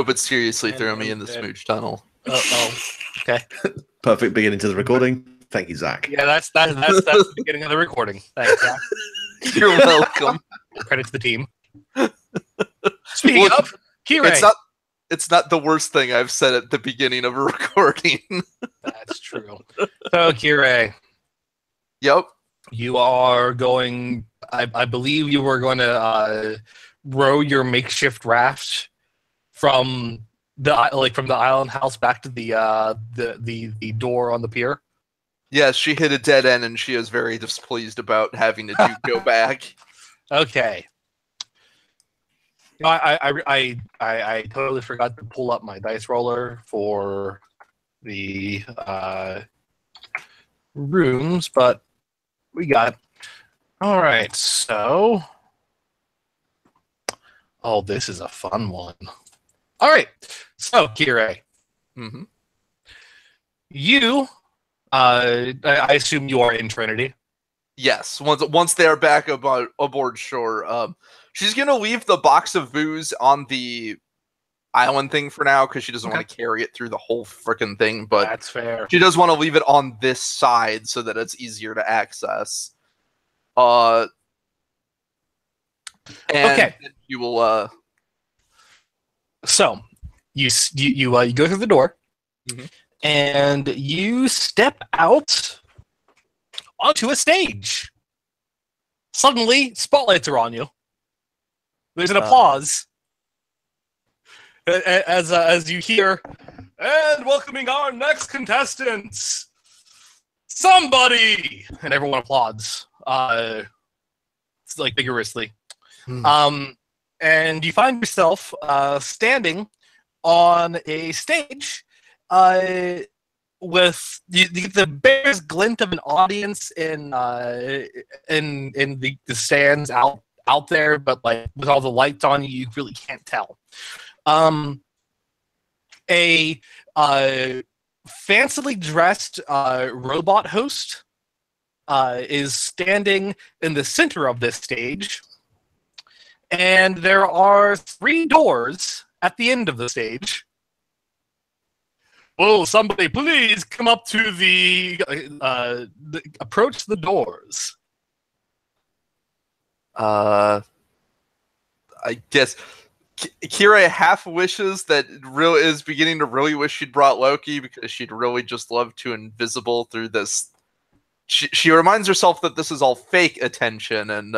but seriously, throw me in the smooch tunnel. Okay. Perfect beginning to the recording. Thank you, Zach. Yeah, that's the beginning of the recording. Thanks, Zach. You're welcome. Credit to the team. Speaking of, Kirei. It's not the worst thing I've said at the beginning of a recording. That's true. So, Kirei. Yep. You are going. I believe you were going to row your makeshift raft from the island house back to the door on the pier. Yes, she hit a dead end, and she is very displeased about having to go back. Okay. I totally forgot to pull up my dice roller for the rooms, but we got it. All right, so... Oh, this is a fun one. All right, so, Kirei. Mm-hmm. You, I assume you are in Trinity. Yes, once they are back aboard shore, she's going to leave the box of booze on the island thing for now because she doesn't want to carry it through the whole freaking thing, but that's fair. She does want to leave it on this side so that it's easier to access. And you will. So you go through the door, and you step out onto a stage. Suddenly, spotlights are on you. There's an applause as you hear, and welcoming our next contestants, somebody, and everyone applauds, like vigorously. And you find yourself standing on a stage with you get the barest glint of an audience in the stands out there, but like with all the lights on you, you really can't tell. A fancily dressed robot host is standing in the center of this stage, and there are 3 doors at the end of the stage. Will somebody please come up to approach the doors? I guess Kirei half wishes that is beginning to really wish she'd brought Loki because she'd really just love to invisible through this. She reminds herself that this is all fake attention and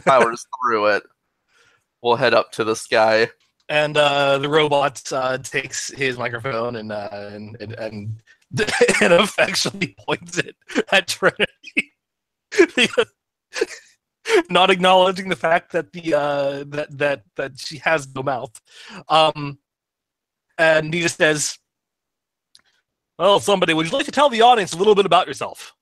powers through it. We'll head up to the sky. And the robot takes his microphone and affectionately points it at Trinity, not acknowledging the fact that that she has no mouth. And he just says, "Well, somebody, would you like to tell the audience a little bit about yourself?"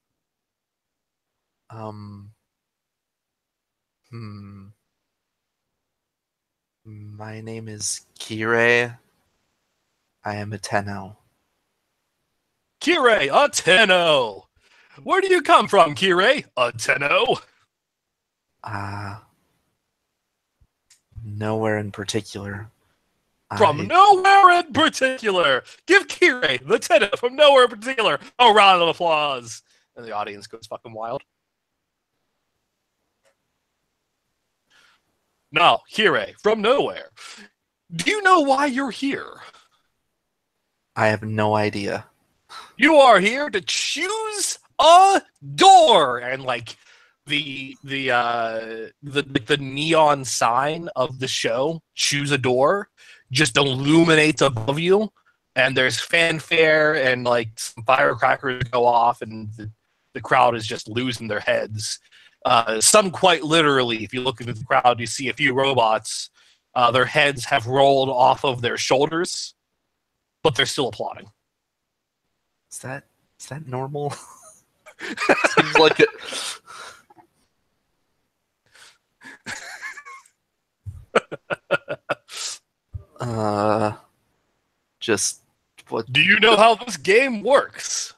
My name is Kirei. I am a Tenno. Kirei, a Tenno. Where do you come from, Kirei? A Tenno? Nowhere in particular. From nowhere in particular. Give Kirei, the Tenno from nowhere in particular, a round of applause. And the audience goes fucking wild. Now, Kirei, from nowhere. Do you know why you're here? I have no idea. You are here to choose a door, and like the neon sign of the show, "Choose a Door," just illuminates above you, and there's fanfare and like some firecrackers go off, and the crowd is just losing their heads. Some quite literally, if you look into the crowd, you see a few robots. Their heads have rolled off of their shoulders, but they're still applauding. Is that normal? Seems like it. Just what? Do you know how this game works?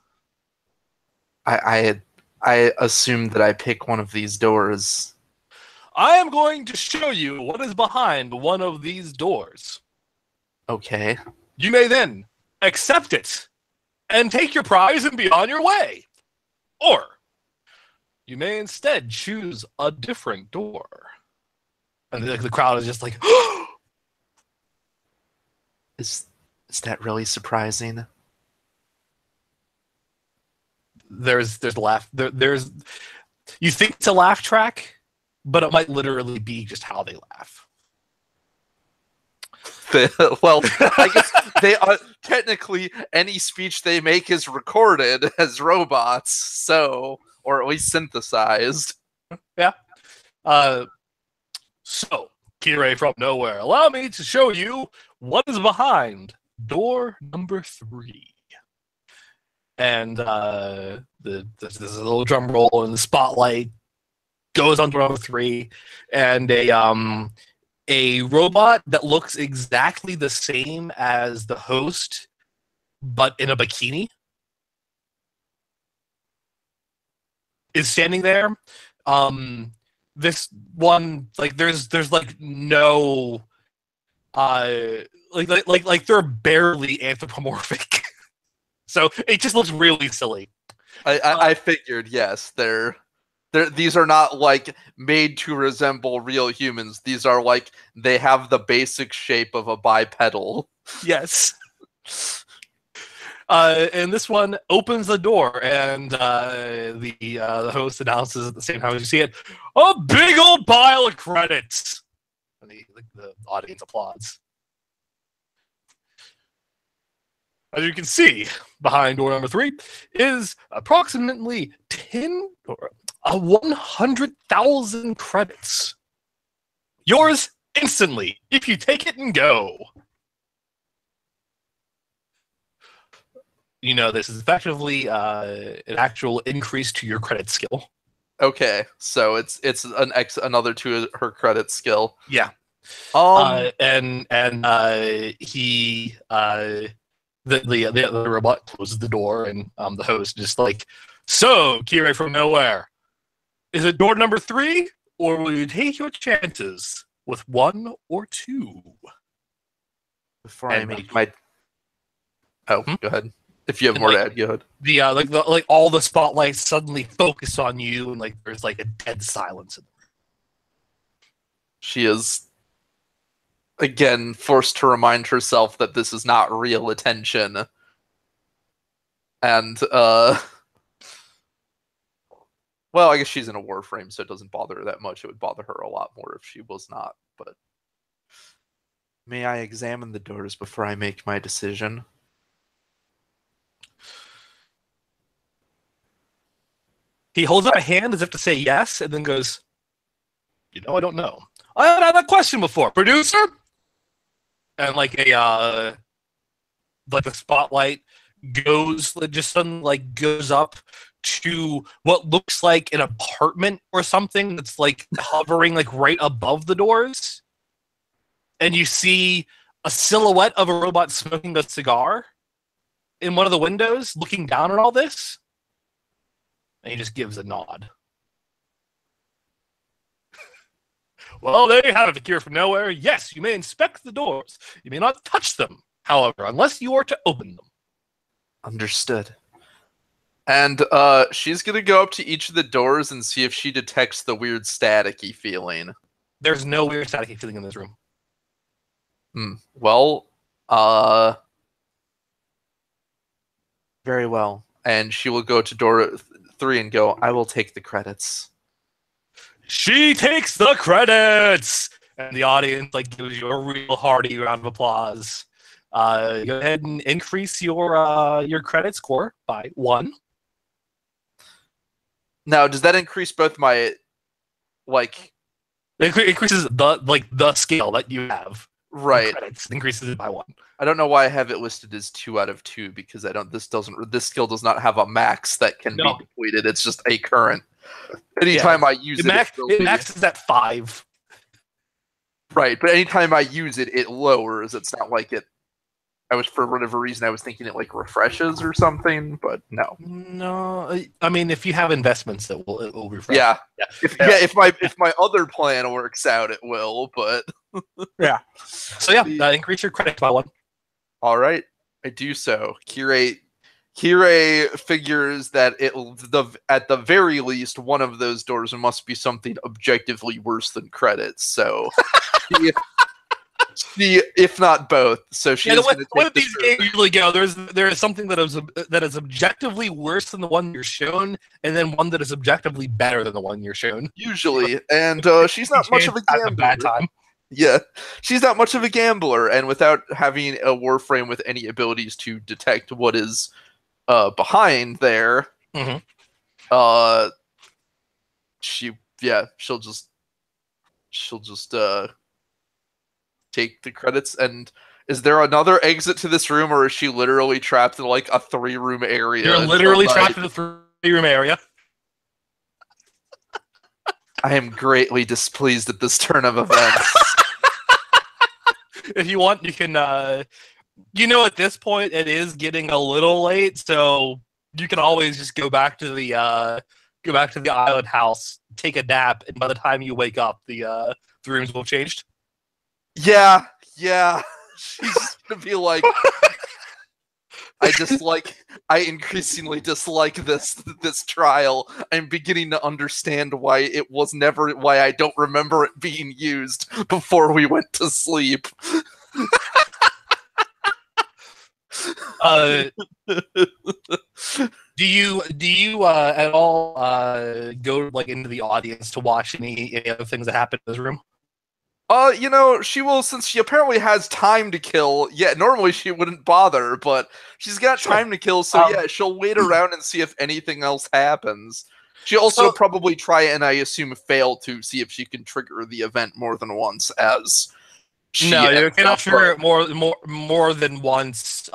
I assume that I pick one of these doors. I am going to show you what is behind one of these doors. Okay. You may then accept it and take your prize and be on your way. Or you may instead choose a different door. And the crowd is just like, Is that really surprising? there's a laugh. There's you think it's a laugh track, but it might literally be just how they laugh. Well, I guess they are technically any speech they make is recorded as robots, so or at least synthesized. Yeah. So, Kirei from nowhere, allow me to show you what is behind door number 3. And there's a little drum roll, and the spotlight goes on door number 3, and a robot that looks exactly the same as the host, but in a bikini, is standing there. This one, like, there's like no, like they're barely anthropomorphic, so it just looks really silly. I figured, yes, these are not like made to resemble real humans. These are like they have the basic shape of a bipedal. Yes. And this one opens the door, and the host announces at the same time as you see it, a big old pile of credits. And the audience applauds. As you can see, behind door number 3 is approximately 100,000 credits. Yours instantly, if you take it and go. You know, this is effectively an actual increase to your credit skill. Okay, so it's another to her credit skill. Yeah. The robot closes the door, and the host just like, so Kirei from nowhere, is it door number 3, or will you take your chances with 1 or 2? Before I make my go ahead. If you have more to add, go ahead. Like all the spotlights suddenly focus on you, and like there's like a dead silence in the room. She is again forced to remind herself that this is not real attention. And well, I guess she's in a Warframe, so it doesn't bother her that much. It would bother her a lot more if she was not, but may I examine the doors before I make my decision? He holds up a hand as if to say yes, and then goes, I don't know. I haven't had that question before. Producer? And like the spotlight goes up to what looks like an apartment or something that's like hovering like right above the doors. And you see a silhouette of a robot smoking a cigar in one of the windows, looking down at all this. And he just gives a nod. Well, there you have it, Akira from nowhere. Yes, you may inspect the doors. You may not touch them, however, unless you are to open them. Understood. And she's going to go up to each of the doors and see if she detects the weird staticky feeling. There's no weird staticky feeling in this room. Well, very well. And she will go to door 3 and go, I will take the credits. She takes the credits! And the audience gives you a real hearty round of applause. Go ahead and increase your credit score by 1. Now, does that increase both my It increases the scale that you have. Right. Credits. It increases it by 1. I don't know why I have it listed as 2 out of 2 because this skill does not have a max that can be depleted. It's just a current. Anytime I use it maxes at 5. Right, but anytime I use it, it lowers. It's not like it for whatever reason, I was thinking it like refreshes or something, but no. No, I mean, if you have investments, it will refresh. Yeah. Yeah. If my other plan works out, it will. But yeah. So yeah, increase your credit by 1. All right, I do so. Kirei figures that at the very least one of those doors must be something objectively worse than credits. So. If not both, so she is going to take one of these games usually go. There is something that is objectively worse than the one you're shown, and then one that is objectively better than the one you're shown. Usually, and she's not much of a gambler. A bad time. Yeah, she's not much of a gambler, and without having a Warframe with any abilities to detect what is behind there, she'll just take the credits. And is there another exit to this room, or is she literally trapped in like a 3-room area? You're literally trapped in a 3-room area. I am greatly displeased at this turn of events. If you want, you can. At this point, it is getting a little late, so you can always just go back to the island house, take a nap, and by the time you wake up, the rooms will have changed. Yeah. She's gonna be like, I increasingly dislike this trial. I'm beginning to understand why I don't remember it being used before we went to sleep. Do you at all go like into the audience to watch any other things that happen in this room? She will, since she apparently has time to kill. Yeah, normally she wouldn't bother, but she's got time to kill, so she'll wait around and see if anything else happens. She'll also probably try and, I assume, fail to see if she can trigger the event more than once, as she... No, you cannot trigger it more than once.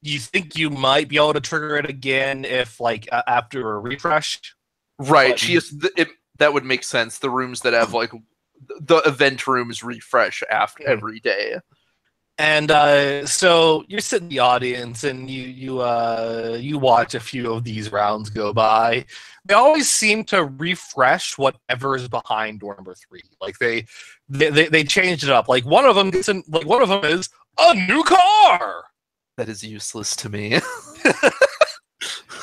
You think you might be able to trigger it again if, like, after a refresh? Right, that would make sense. The rooms that have, like... The event rooms refresh after every day, and so you're sitting in the audience and you watch a few of these rounds go by. They always seem to refresh whatever is behind door number 3. Like they changed it up. Like one of them is a new car. That is useless to me.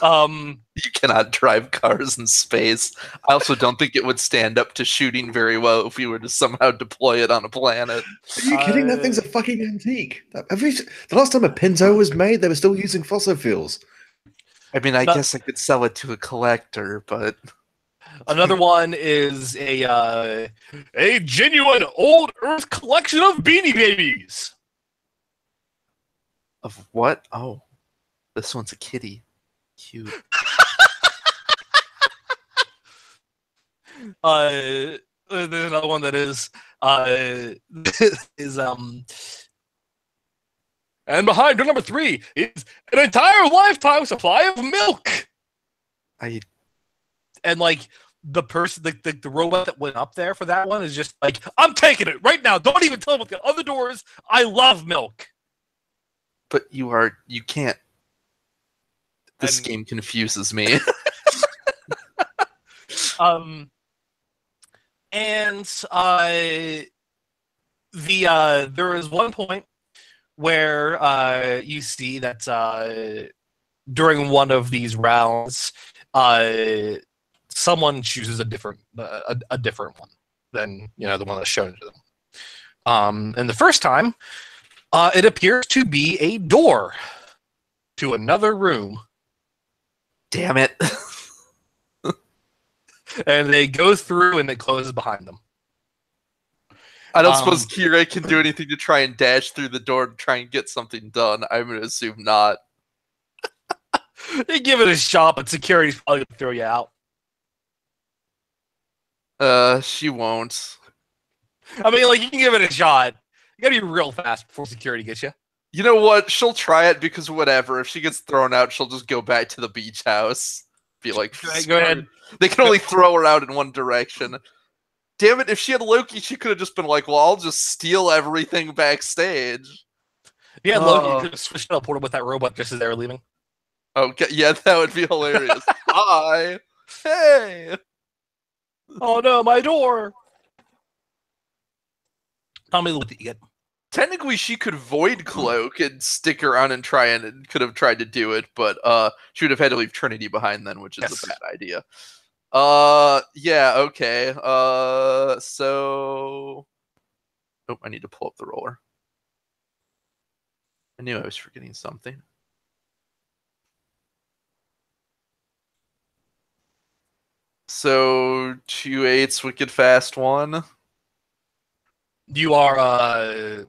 You cannot drive cars in space. I also don't think it would stand up to shooting very well if we were to somehow deploy it on a planet. Are you kidding? That thing's a fucking antique. The last time a Pinto was made, they were still using fossil fuels. I mean, I guess I could sell it to a collector, but... Another one is a genuine old Earth collection of Beanie Babies. Of what? Oh, this one's a kitty. Cute. There's another one that is and behind door number 3 is an entire lifetime supply of milk. And like the person, the robot that went up there for that one is just like, I'm taking it right now. Don't even tell them about the other doors. I love milk. But you can't. This game confuses me. There is one point where you see that during one of these rounds, someone chooses a different one than the one that's shown to them. And the first time, it appears to be a door to another room. Damn it. And they go through and it closes behind them. I don't suppose Kirei can do anything to try and dash through the door to try and get something done. I'm going to assume not. They give it a shot, but security's probably going to throw you out. She won't. I mean, like, you can give it a shot. You gotta be real fast before security gets you. You know what? She'll try it because whatever. If she gets thrown out, she'll just go back to the beach house. Be like, go ahead. They can only throw her out in one direction. Damn it, if she had Loki, she could have just been like, well, I'll just steal everything backstage. Yeah, Loki could have switched teleported with that robot just as they were leaving. Okay, yeah, that would be hilarious. Hi. Hey. Oh no, my door! Tell me what you get. Technically, she could void cloak and stick around and try and could have tried to do it, but she would have had to leave Trinity behind then, which is a bad idea. Yeah, okay. So, oh, I need to pull up the roller. I knew I was forgetting something. So 2/8 wicked fast 1. You are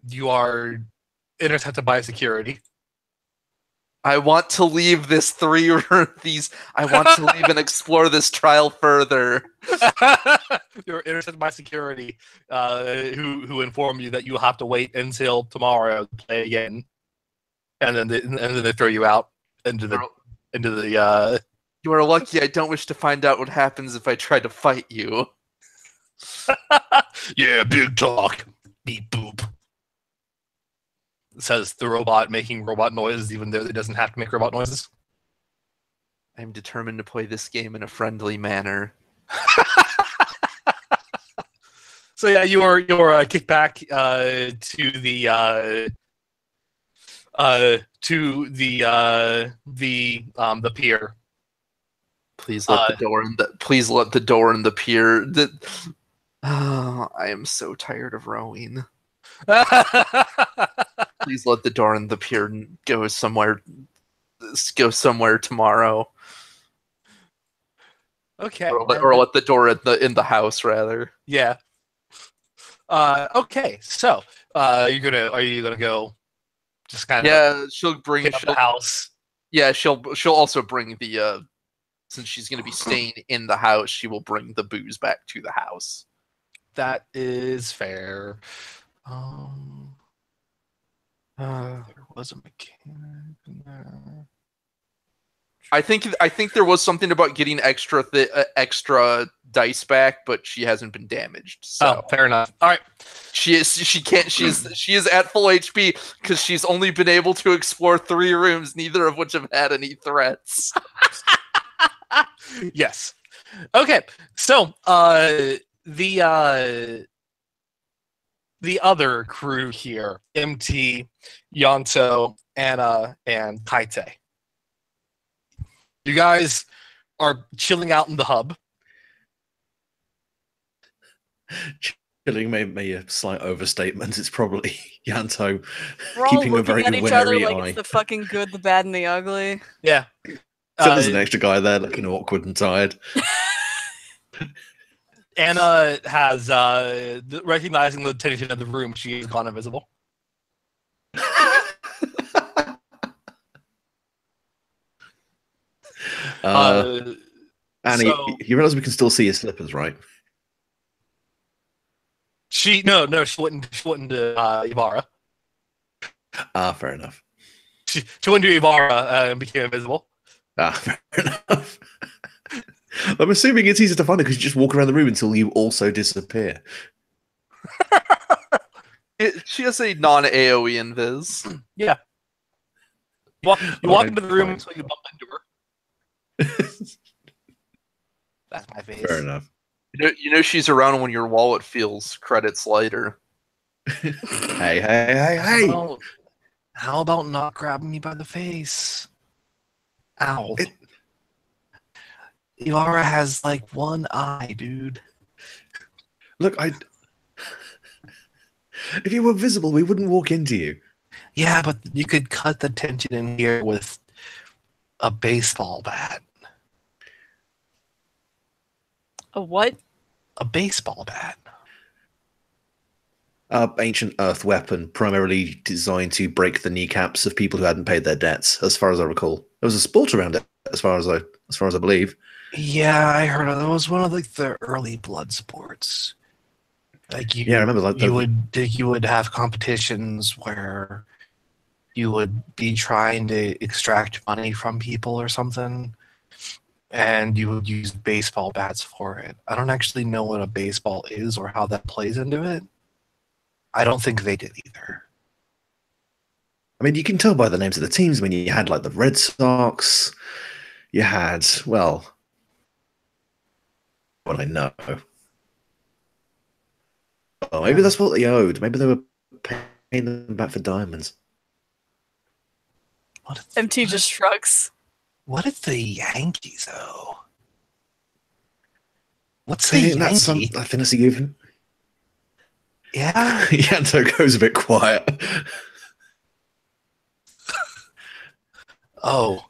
intercepted by security. I want to leave this I want to leave and explore this trial further. You're intercepted by security, who inform you that you have to wait until tomorrow to play again, and then they throw you out into the. You are lucky. I don't wish to find out what happens if I try to fight you. Yeah, big talk. Beep boop. Says the robot making robot noises, even though it doesn't have to make robot noises. I'm determined to play this game in a friendly manner. So yeah, you're kicked back to the pier. Please let the door in the. Please let the door in the pier. I am so tired of rowing. Please let the door in the pier go somewhere. Go somewhere tomorrow. Okay. Or let the door in the house rather. Yeah. Okay. So, are you gonna go? Just kind of. Yeah, she'll bring the house. Yeah, she'll also bring the. Since she's going to be staying in the house, she will bring the booze back to the house. That is fair. There was a mechanic in there. I think there was something about getting extra dice back, but she hasn't been damaged. So. Oh, fair enough. All right. She is at full HP because she's only been able to explore 3 rooms, neither of which have had any threats. Yes. Okay. So, the other crew here, MT, Yanto, Anna, and Kaite. You guys are chilling out in the hub. Chilling may be a slight overstatement. It's probably Yanto We're all keeping a looking very at each other wary like eye. it's the fucking good, the bad, and the ugly. Yeah. So there's an extra guy there looking awkward and tired. Anna has, recognizing the tension of the room, she has gone invisible. Annie, you realize we can still see his slippers, right? She went to Ibarra. Fair enough. She went to Ibarra and became invisible. Fair enough. I'm assuming it's easy to find it because you just walk around the room until you also disappear. She has a non-AoE invis. Yeah. You walk into the room until you bump into her. That's my face. Fair enough. You know she's around when your wallet feels credits lighter. Hey. How about not grabbing me by the face? Ow. Ibarra has like one eye, dude. Look, if you were visible, we wouldn't walk into you. Yeah, but you could cut the tension in here with a baseball bat. A what? A baseball bat. Ancient Earth weapon, primarily designed to break the kneecaps of people who hadn't paid their debts, as far as I recall. There was a sport around it, as far as I believe. Yeah, I heard of it. It was one of like the early blood sports. Like I remember you would have competitions where you would be trying to extract money from people or something, and you would use baseball bats for it. I don't actually know what a baseball is or how that plays into it. I don't think they did either. I mean, you can tell by the names of the teams. I mean, you had like the Red Sox. You had, well, what I know. Oh, maybe that's what they owed. Maybe they were paying them back for diamonds. MT just shrugs. What if the Yankees owe? What's the Saying that's some Yankee? I think that's even. Yeah. Yanto goes a bit quiet. Oh.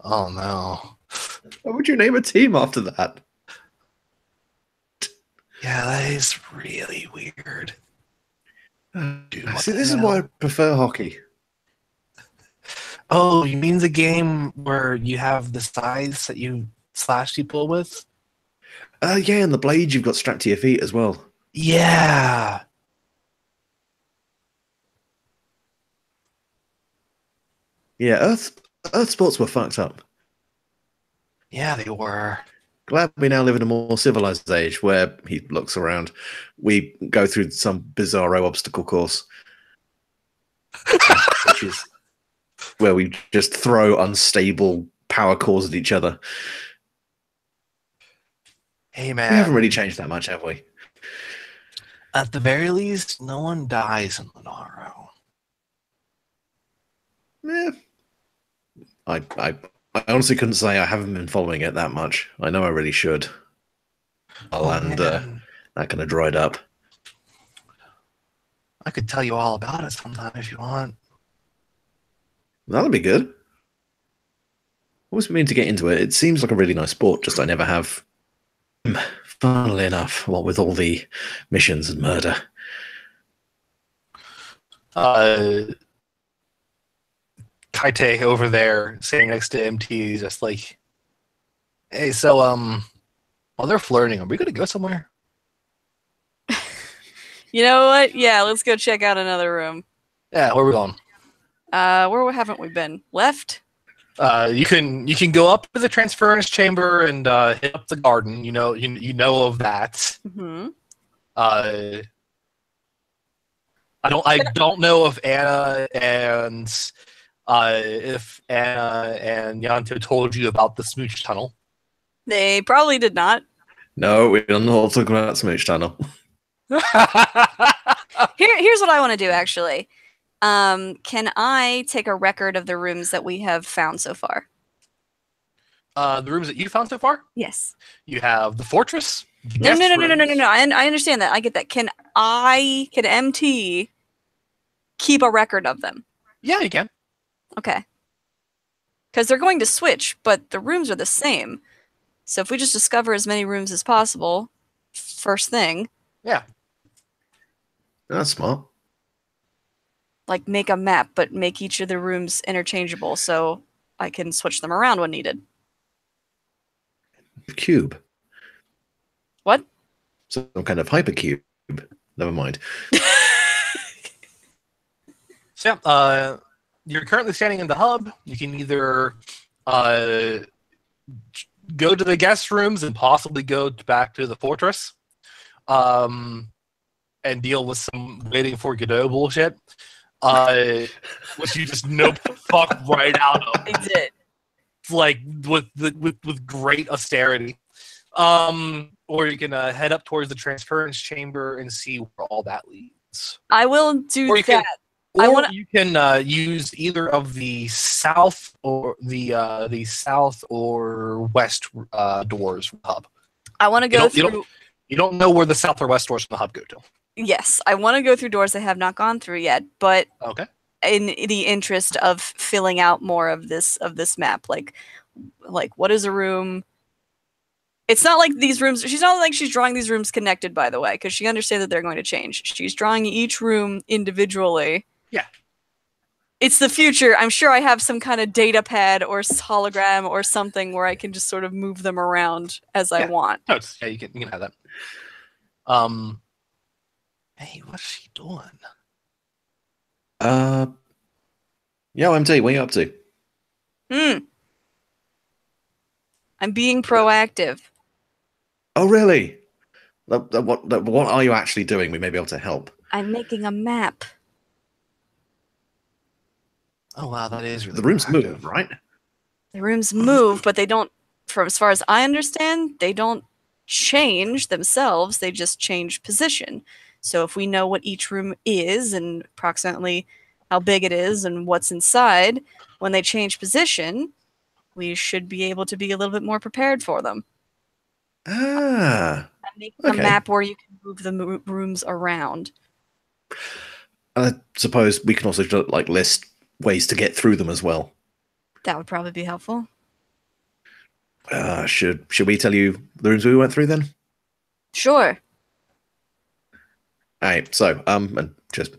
Oh no. Why would you name a team after that? Yeah, that is really weird. Dude, what See, the this is hell? why I prefer hockey. Oh, you mean the game where you have the size that you slash people with? Yeah, and the blades you've got strapped to your feet as well. Yeah. Yeah, Earth sports were fucked up. Yeah, they were. Glad we now live in a more civilized age where he looks around. We go through some bizarro obstacle course, which is where we just throw unstable power cores at each other. Hey, We man. haven't really changed that much, have we? At the very least, no one dies in Monaro. Yeah. I honestly couldn't say. I haven't been following it that much. I know I really should. That kind of dried up. I could tell you all about it sometime if you want. That'll be good. Always mean to get into it. It seems like a really nice sport, just I never have. Funnily enough, what with all the missions and murder. Kaite over there sitting next to MT is just like, hey, so while they're flirting, are we gonna go somewhere? You know what? Yeah, let's go check out another room. Yeah, where are we going? Where haven't we been? Left? You can go up to the transference chamber and hit up the garden. You know of that. Mm-hmm. I don't know if Anna and Yanto told you about the smooch tunnel. They probably did not. No, we're not talking about Smooch Tunnel. Here's what I want to do, actually. Can I take a record of the rooms that we have found so far? The rooms that you found so far? Yes. You have the fortress. No. I understand that. I get that. Can MT keep a record of them? Yeah, you can. Okay. Because they're going to switch, but the rooms are the same. So if we just discover as many rooms as possible, first thing. Yeah. That's smart. Like make a map, but make each of the rooms interchangeable so I can switch them around when needed. Cube. What? Some kind of hypercube. Never mind. So, you're currently standing in the hub. You can either go to the guest rooms and possibly go back to the fortress and deal with some waiting for Godot bullshit, which you just nope the fuck right out of. I did. Like with great austerity. Or you can head up towards the transference chamber and see where all that leads. I will do that. You can use either of the south or the south or west doors from the hub. I want to go through. You don't know where the south or west doors from the hub go to. Yes, I want to go through doors I have not gone through yet, but okay. In the interest of filling out more of this map, like what is a room? It's not like these rooms. She's not like she's drawing these rooms connected, by the way, because she understands that they're going to change. She's drawing each room individually. Yeah. It's the future. I'm sure I have some kind of data pad or hologram or something where I can just sort of move them around as I want. No, you can have that. Hey, what's she doing? Yo, MT, what are you up to? I'm being proactive. Oh, really? What are you actually doing? We may be able to help. I'm making a map. Oh wow, that is really The rooms proactive. move, right? The rooms move, but they don't, from as far as I understand, they don't change themselves, they just change position. So if we know what each room is and approximately how big it is and what's inside, when they change position, we should be able to be a little bit more prepared for them. Ah, And making a okay. map where you can move the rooms around. I suppose we can also like list ways to get through them as well. That would probably be helpful. Should we tell you the rooms we went through then? Sure. All right. So and just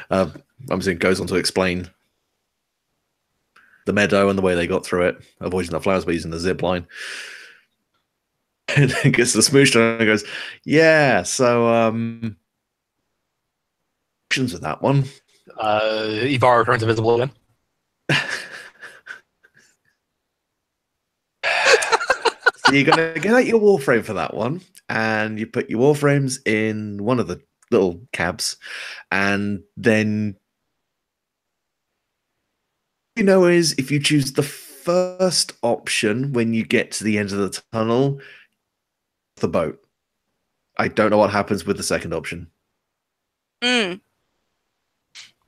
Amazon goes on to explain the meadow and the way they got through it, avoiding the flowers by using the zip line. And then gets the smoosh and goes, yeah. So options with that one. Ivar turns invisible again. So you're going to get out your Warframe for that one, and you put your Warframes in one of the little cabs, and then is if you choose the first option when you get to the end of the tunnel, the boat. I don't know what happens with the second option.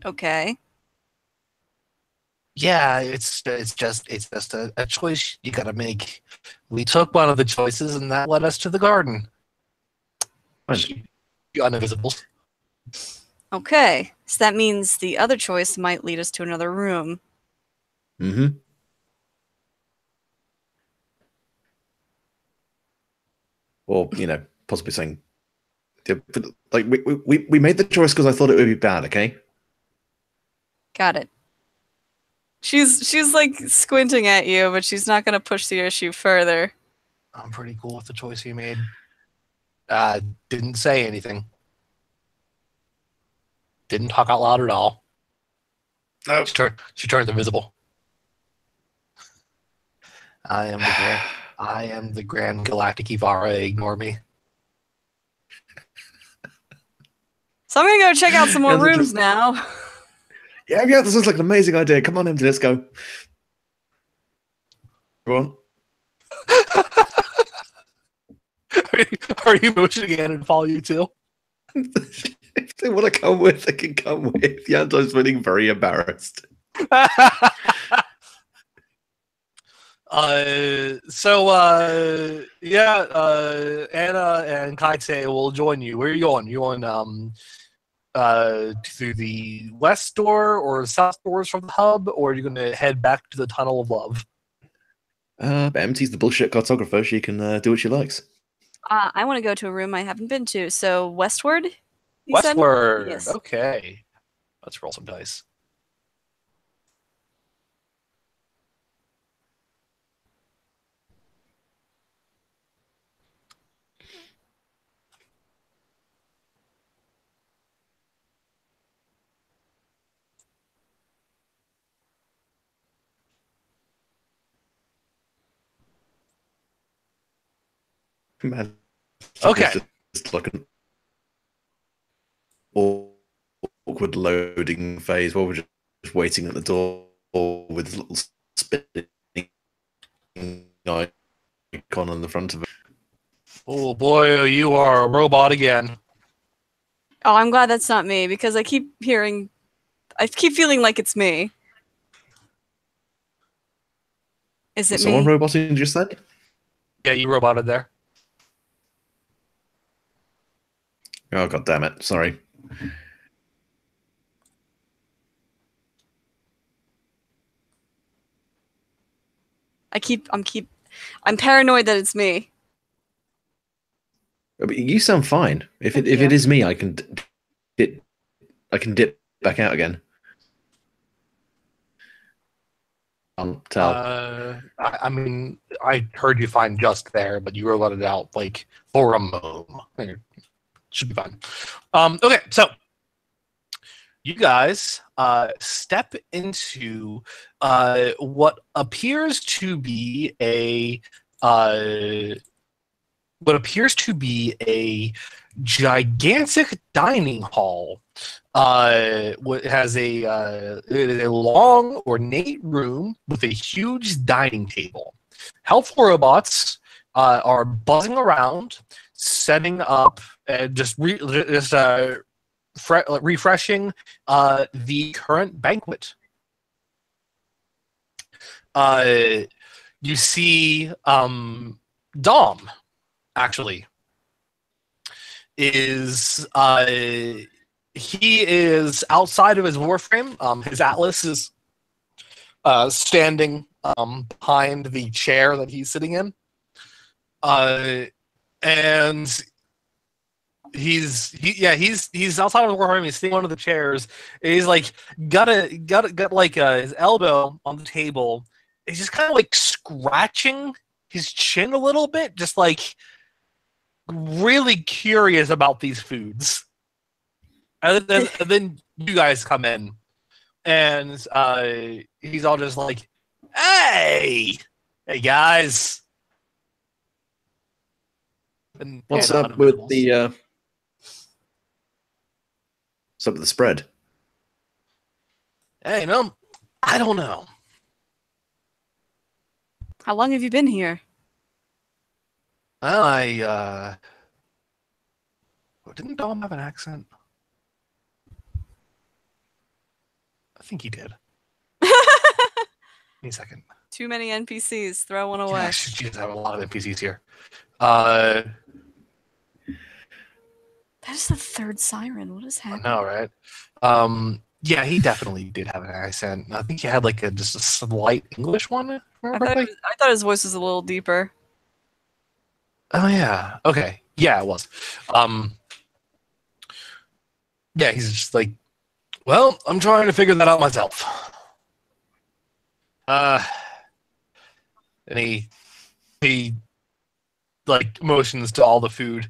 Okay. Yeah, it's just a choice you gotta make. We took one of the choices, and that led us to the garden. Fine. Uninvisible. Okay. So that means the other choice might lead us to another room. Mm-hmm. Or, possibly saying, like, we made the choice because I thought it would be bad, okay? Got it. She's like squinting at you, but she's not going to push the issue further. I'm pretty cool with the choice you made. Didn't say anything. Didn't talk out loud at all. No. She turned invisible. I am the Grand Galactic Ivara. Ignore me. So I'm going to go check out some more rooms now. Yeah, this looks like an amazing idea. Come on, Empty, let's go. Everyone. Are you motioning in and follow you too? If they want to come with, they can come with. Yanto's feeling very embarrassed. Anna and Kaite will join you. Where are you going? You on through the west door or south doors from the hub, or are you going to head back to the Tunnel of Love? But Empty's the bullshit cartographer. She can do what she likes. I want to go to a room I haven't been to. So westward? Westward. Yes. Okay. Let's roll some dice. Man, Okay. Just like an awkward loading phase while we're just waiting at the door with a little spinning icon on the front of it. Oh boy, you are a robot again. Oh, I'm glad that's not me because I keep feeling like it's me. Is it Someone me? roboting just then? Yeah, you roboted there. Oh, god damn it. Sorry. I'm paranoid that it's me. But you sound fine. If it Thank you. is me, I can dip back out again. I'll tell. I mean, I heard you fine just there, but you roboted out like for a moment. Should be fine. Okay, so you guys step into what appears to be a gigantic dining hall. has a long, ornate room with a huge dining table. Helpful robots are buzzing around, setting up and refreshing the current banquet. You see Dom, actually, is he is outside of his Warframe. His Atlas is standing behind the chair that he's sitting in, and he's outside of the Warframe. He's sitting on one of the chairs. He's like got like his elbow on the table. He's just kind of like scratching his chin a little bit, just like really curious about these foods. And then you guys come in, and he's all just like, "Hey guys!" And What's up with the spread? Hey, I don't know. How long have you been here? Well, didn't Dom have an accent? I think he did. Give me a second. Too many NPCs. Throw one away. Yeah, she does have a lot of NPCs here. That is the third siren. What is happening? I know, right? Yeah, he definitely did have an accent. I think he had like just a slight English one. I thought his voice was a little deeper. Oh yeah. Okay. Yeah, it was. Yeah, he's just like, well, I'm trying to figure that out myself. And he like motions to all the food.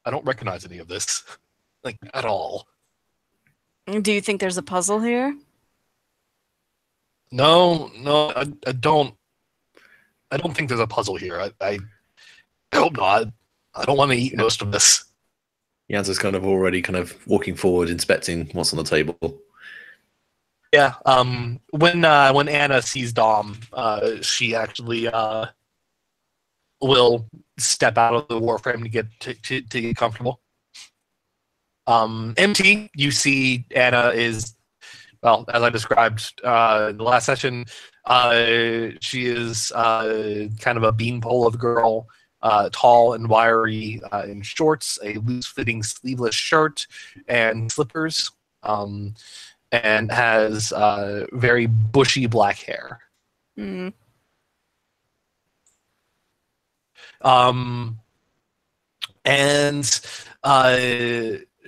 I don't recognize any of this, like at all. Do you think there's a puzzle here? No, I don't. I don't think there's a puzzle here. I hope not. I don't want to eat most of this. Yaz is kind of already kind of walking forward, inspecting what's on the table. Yeah. When Anna sees Dom, she actually will step out of the Warframe to get comfortable. MT, you see Anna is, well, as I described in the last session, she is kind of a beanpole of a girl, tall and wiry in shorts, a loose-fitting sleeveless shirt, and slippers, and has very bushy black hair. Mm. And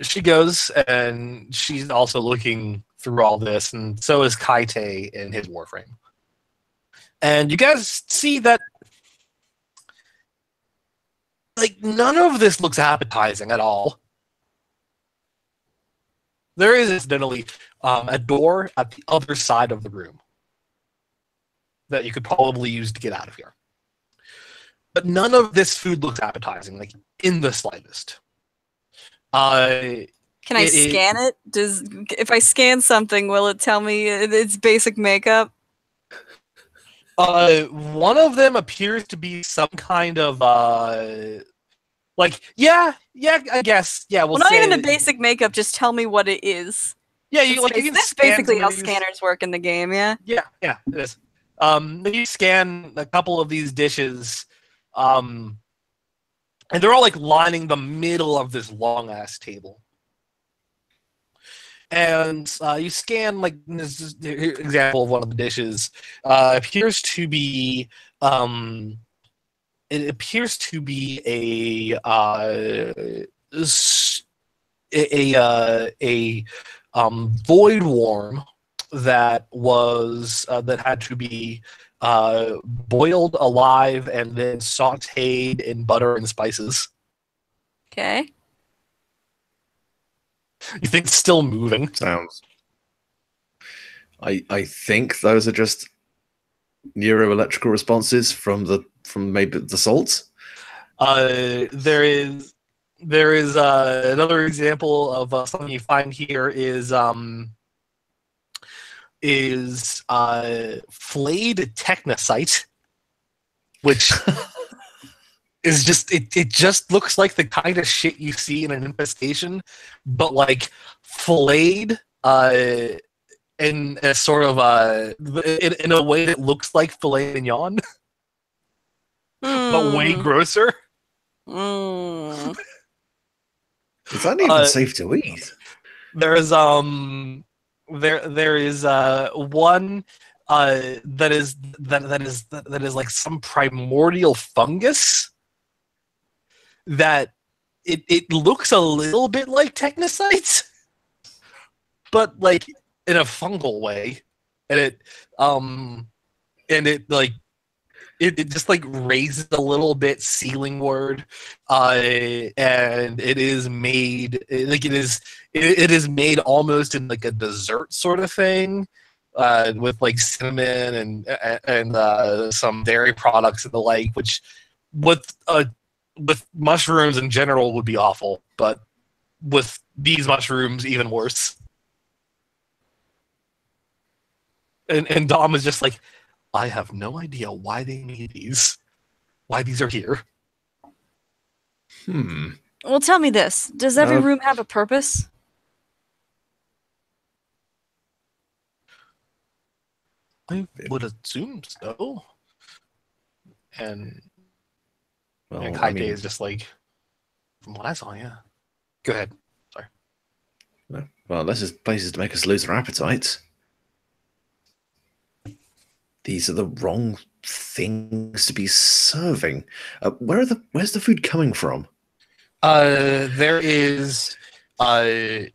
she goes, and she's also looking through all this, and so is Kaite in his Warframe. And you guys see that, like, none of this looks appetizing at all. There is, incidentally, a door at the other side of the room that you could probably use to get out of here. But none of this food looks appetizing, like, in the slightest. Can I scan it? If I scan something, will it tell me its basic makeup? One of them appears to be some kind of like, I guess, yeah. Well, not even the basic makeup. Just tell me what it is. Yeah, you like. That's basically how scanners work in the game. Yeah. Yeah, it is. You scan a couple of these dishes, and they're all like lining the middle of this long ass table. And you scan, like, this is an example of one of the dishes. Appears to be it appears to be a void worm that was that had to be boiled alive and then sautéed in butter and spices. Okay. You think it's still moving? Sounds. I think those are just neuroelectrical responses from maybe the salts. There is There is another example of something you find here is flayed technosite, which is just it just looks like the kind of shit you see in an infestation, but like flayed in a sort of in a way that looks like filet mignon, but way grosser. Mm. It's not even safe to eat. There is one that is like some primordial fungus that it looks a little bit like technocytes, but like in a fungal way, and it just like raises a little bit ceilingward, and it is made like it is made almost in like a dessert sort of thing, with like cinnamon and some dairy products and the like, which with mushrooms in general would be awful, but with these mushrooms even worse. And Dom is just like, I have no idea why they need these. Why these are here. Well, tell me this. Does every room have a purpose? I would assume so. And Kaite is just like, from what I saw, yeah. Go ahead. Sorry. No. Well, unless there's places to make us lose our appetites. These are the wrong things to be serving. Where's the food coming from? There is it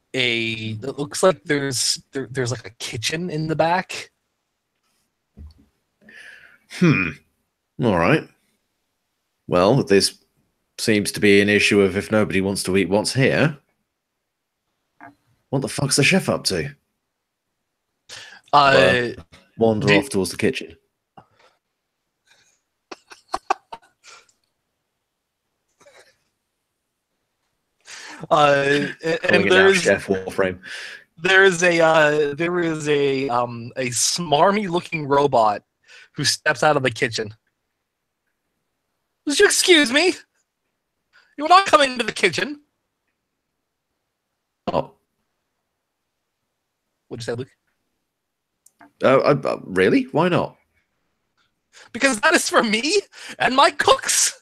looks like there's like a kitchen in the back. All right. Well, this seems to be an issue of if nobody wants to eat what's here. What the fuck's the chef up to? Wander off towards the kitchen. And there's Chef Warframe. There is a smarmy looking robot who steps out of the kitchen. Would you excuse me? You are not coming into the kitchen. Oh. What'd you say, Luke? Really? Why not? Because that is for me and my cooks.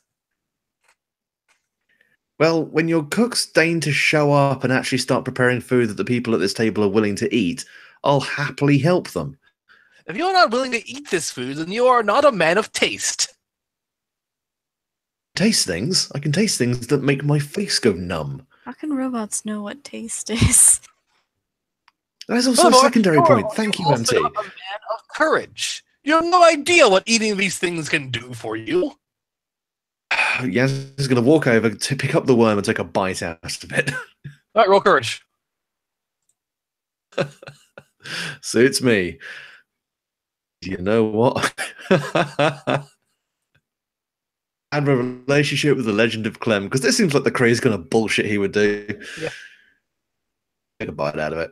Well, when your cooks deign to show up and actually start preparing food that the people at this table are willing to eat, I'll happily help them. If you're not willing to eat this food, then you are not a man of taste. Taste things? I can taste things that make my face go numb. How can robots know what taste is? That's also a secondary point. Thank you, MT. A man of courage. You have no idea what eating these things can do for you. Yaz is going to walk over to pick up the worm and take a bite out of it. All right, roll courage. Suits me. You know what? I have a relationship with the Legend of Clem because this seems like the crazy kind of bullshit he would do. Yeah. Take a bite out of it.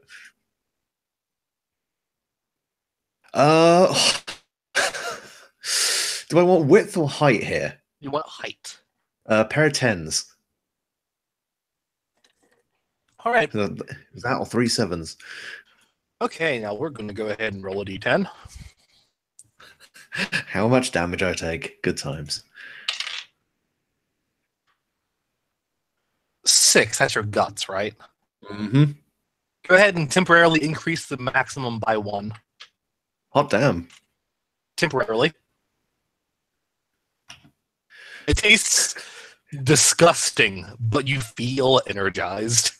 Do I want width or height here? You want height. Pair of 10s. All right. Is that or 3 7s? Okay, now we're going to go ahead and roll a d10. How much damage I take? Good times. 6. That's your guts, right? Mm-hmm. Go ahead and temporarily increase the maximum by 1. Hot damn. Temporarily. It tastes disgusting, but you feel energized.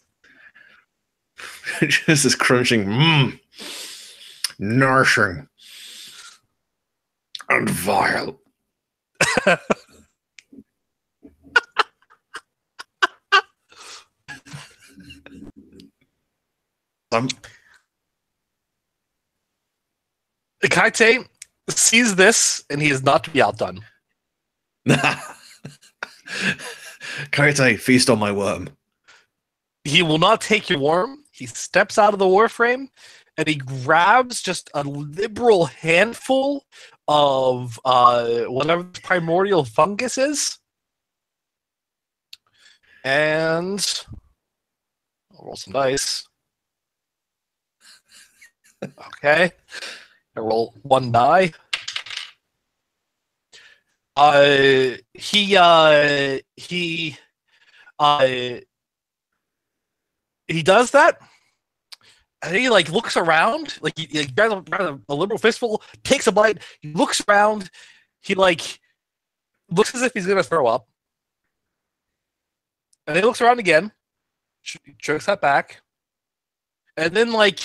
Just this crunching, nourishing, and vile. Kaite sees this, and he is not to be outdone. Karate, feast on my worm. He will not take your worm. He steps out of the Warframe and he grabs just a liberal handful of whatever the primordial fungus is. And I'll roll some dice. Okay. I roll one die. He does that, and he like looks around, like he grabs a liberal fistful, takes a bite, he looks around, he like looks as if he's gonna throw up, and then he looks around again, jerks that back, and then like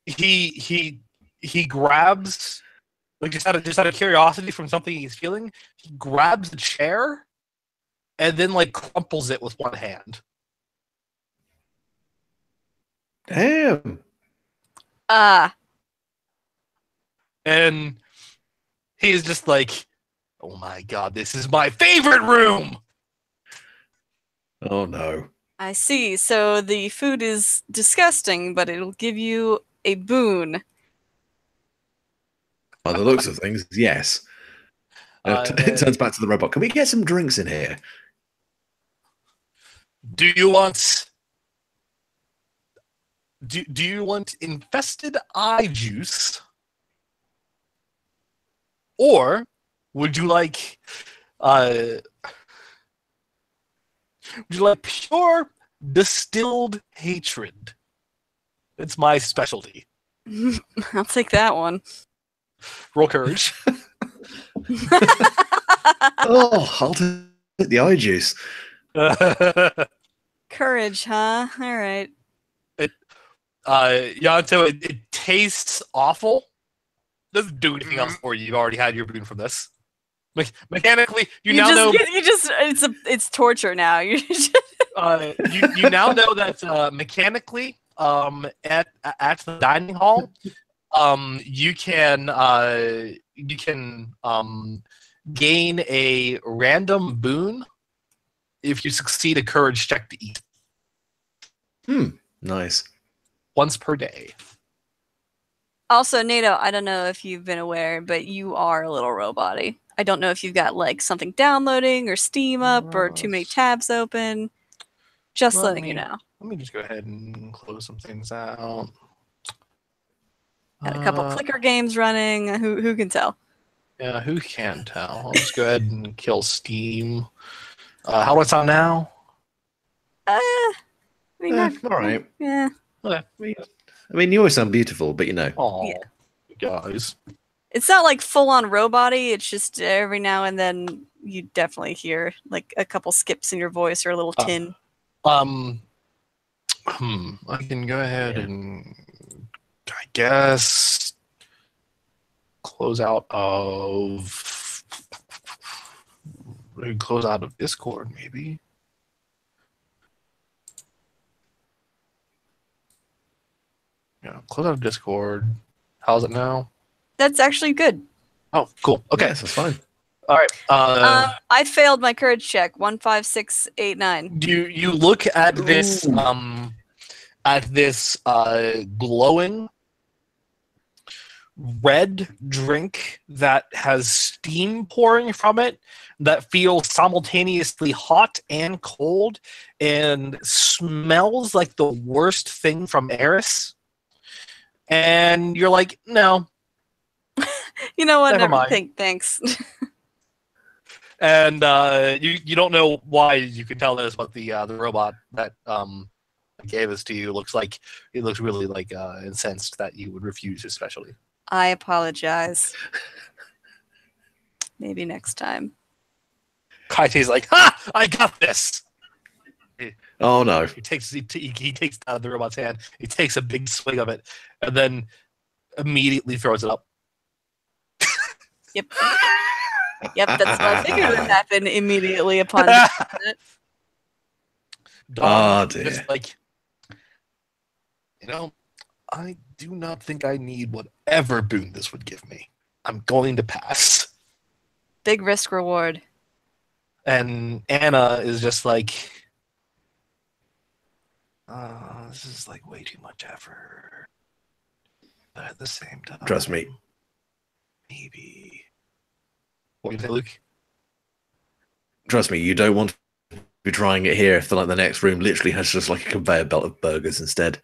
he grabs, like just out of curiosity from something he's feeling, he grabs the chair, and then like crumples it with one hand. Damn. And he's just like, oh my god, this is my favorite room! Oh no. I see. So the food is disgusting, but it'll give you a boon. By the looks of things, yes. It turns back to the robot. Can we get some drinks in here? Do you want infested eye juice? Or would you like pure distilled hatred? It's my specialty. I'll take that one. Roll courage. Oh, I'll take the eye juice. Courage, huh? All right. Yanto, it tastes awful. Doesn't do anything else for you. You've already had your boon from this. Mechanically, you now know. It's torture now. You now know that mechanically, at the dining hall, you can gain a random boon if you succeed a courage check to eat. Nice. Once per day. Also, NATO, I don't know if you've been aware, but you are a little robot-y. I don't know if you've got like something downloading or Steam up or too many tabs open. Just letting you know. Let me just go ahead and close some things out. Got a couple clicker games running. Who can tell? Yeah, who can tell? I'll just go ahead and kill Steam. How do I sound now? I mean, All right. Yeah. Okay. I mean, you always sound beautiful, but you know. Oh, Yeah. guys. It's not like full-on robot-y. It's just every now and then you definitely hear like a couple skips in your voice or a little tin. I can go ahead and I guess close out of Discord maybe. Yeah, close out of Discord. How's it now? That's actually good. Oh, cool. Okay, Yes, that's fine. all right. I failed my courage check. 15689. You look at this glowing red drink that has steam pouring from it that feels simultaneously hot and cold and smells like the worst thing from Eris. And you're like, no. You know what? Never mind. Thanks. And you don't know why you can tell this, but the robot that gave this to you looks really like incensed that you would refuse his specialty. I apologize. Maybe next time. Kaite's like, ha! I got this. Oh no. He takes it out of the robot's hand. He takes a big swig of it, and then immediately throws it up. Yep. Yep, that's what I figured would happen immediately upon it. Oh dear. Just like, I do not think I need whatever boon this would give me. I'm going to pass. Big risk reward. And Anna is just like, this is like way too much effort. But at the same time, Trust me. Maybe. What do you say, Luke? Trust me, you don't want to be trying it here if the next room literally has just like a conveyor belt of burgers instead.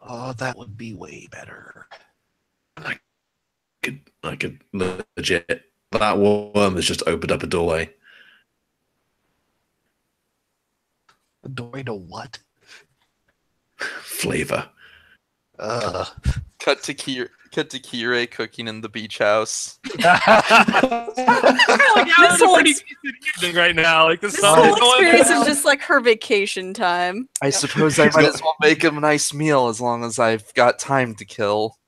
Oh, that would be way better. I could legit. That worm has just opened up a doorway. A doorway to what? Flavor. Cut to Kirei cooking in the beach house. This whole evening right now, like this whole experience is just like her vacation time. I suppose I might as well make him a nice meal as long as I've got time to kill.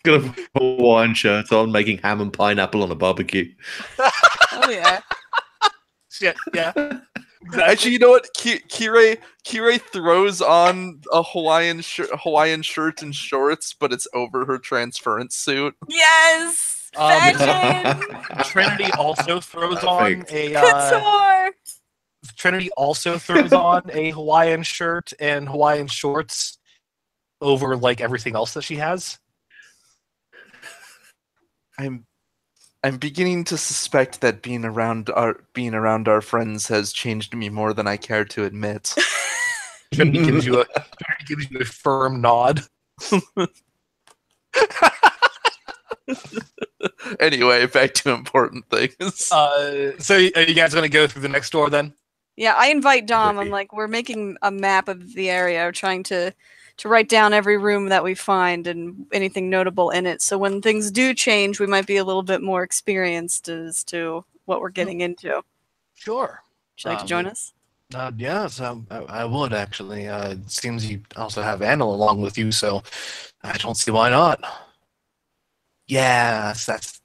Got a Hawaiian shirt on, making ham and pineapple on a barbecue. Oh yeah. Yeah. Exactly. Actually, you know what? Kirei throws on a Hawaiian shirt and shorts, but it's over her transference suit. Yes. Fashion. Trinity also throws on a Couture. Trinity also throws on a Hawaiian shirt and Hawaiian shorts over like everything else that she has. I'm beginning to suspect that being around our friends has changed me more than I care to admit. Trinity gives you a firm nod. Anyway, back to important things. So are you guys going to go through the next door then? Yeah, I invite Dom. I'm like, we're making a map of the area, we're trying to write down every room that we find and anything notable in it. So when things do change, we might be a little bit more experienced as to what we're getting into. Sure. Would you like to join us? Yes, I would actually. It seems you also have Anna along with you, so I don't see why not. Yes, that's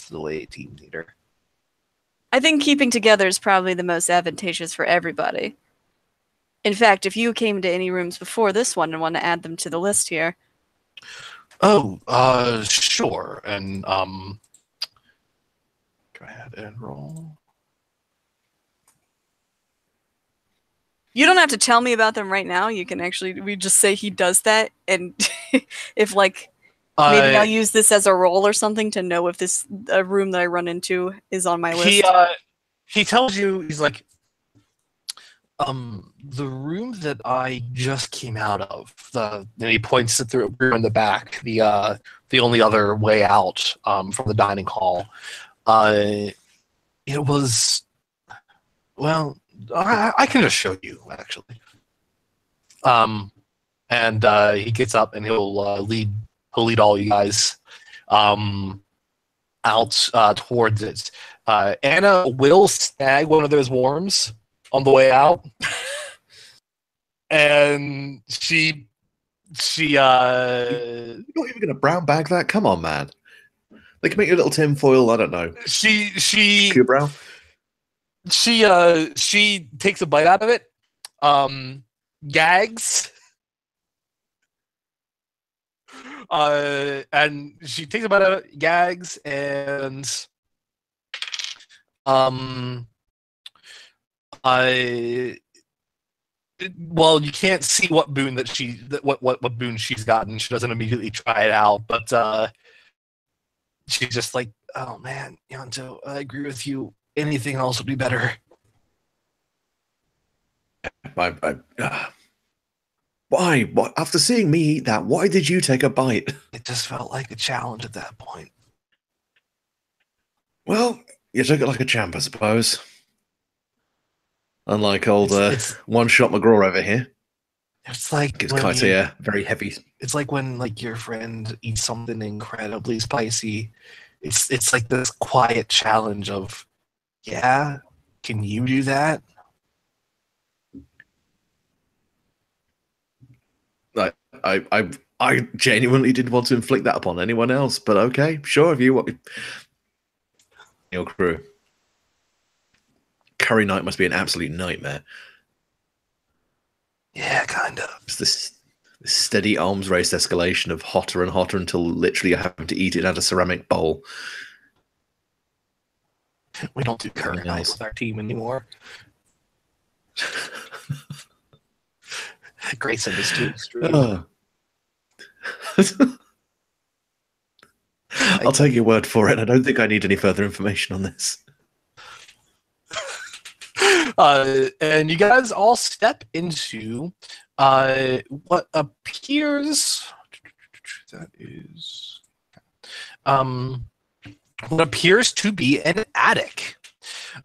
the way, team leader. I think keeping together is probably the most advantageous for everybody. In fact, if you came to any rooms before this one and want to add them to the list here. Oh, sure. And go ahead and roll. You don't have to tell me about them right now. You can we just say he does that, and if like maybe I'll use this as a roll or something to know if a room that I run into is on my list. He tells you, he's like, the room that I just came out of, and he points at the room in the back, the only other way out from the dining hall. It was, well, I can just show you actually. And he gets up and he'll lead all you guys out towards it. Anna will snag one of those worms on the way out, and you're not even gonna brown bag that? Come on, man. They can make you a little tin foil. I don't know. Pure brown. She takes a bite out of it, gags, and she takes a bite out of it, gags, and well, you can't see what boon what boon she's gotten. She doesn't immediately try it out, but she's just like, "Oh man, Yanto, I agree with you. Anything else would be better." Why? What? After seeing me eat that, why did you take a bite? It just felt like a challenge at that point. Well, you took it like a champ, I suppose. Unlike old one-shot McGraw over here. It's like it's quite very heavy. It's like when like your friend eats something incredibly spicy. It's like this quiet challenge of, yeah, can you do that? I genuinely didn't want to inflict that upon anyone else, but okay, sure, if you want. Your crew. Curry night must be an absolute nightmare. Yeah, kind of. It's this steady arms race escalation of hotter and hotter until literally you're having to eat it out of a ceramic bowl. We don't do current Nice. nice with our team anymore. Grayson is too extreme. Oh. I'll take your word for it. I don't think I need any further information on this. And you guys all step into what appears what appears to be an attic.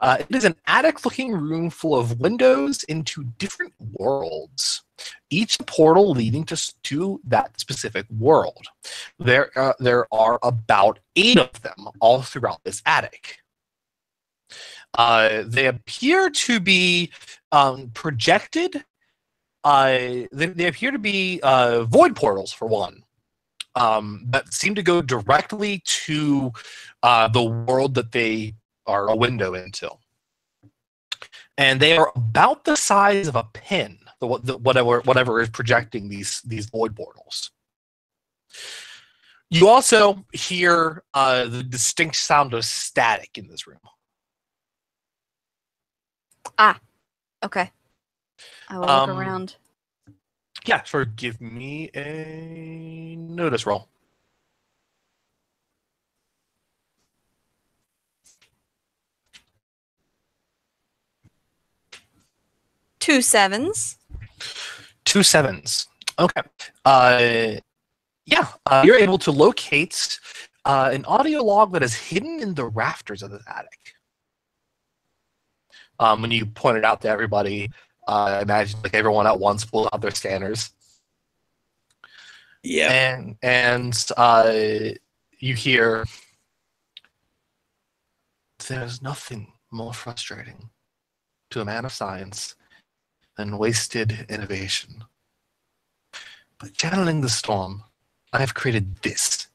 It is an attic-looking room full of windows into different worlds, each portal leading to that specific world. There are about 8 of them all throughout this attic. They appear to be projected. They appear to be void portals, for one, that seem to go directly to the world that they are a window into. And they are about the size of a pin, whatever is projecting these void portals. You also hear the distinct sound of static in this room. Ah, okay. I will look around. Yeah, sure. Give me a notice roll. Two sevens. 2 7s. Okay. You're able to locate an audio log that is hidden in the rafters of the attic. When you point it out to everybody, I imagine like everyone at once pulled out their scanners. Yeah. And you hear, "There's nothing more frustrating to a man of science than wasted innovation. But channeling the storm, I have created this.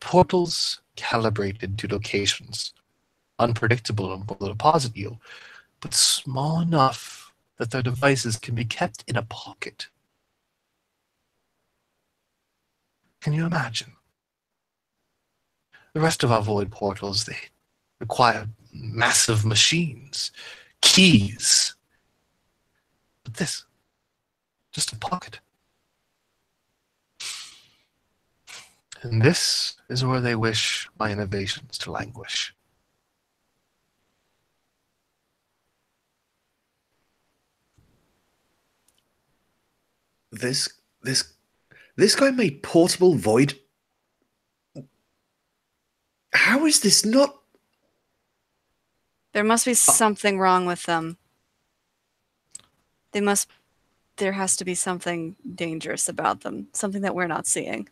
Portals calibrated to locations, unpredictable and will deposit you, but small enough that their devices can be kept in a pocket. Can you imagine? The rest of our void portals, they require massive machines, keys. But this, just a pocket. And this is where they wish my innovations to languish." This guy made portable void. How is this not? There must be something wrong with them. There has to be something dangerous about them. Something that we're not seeing.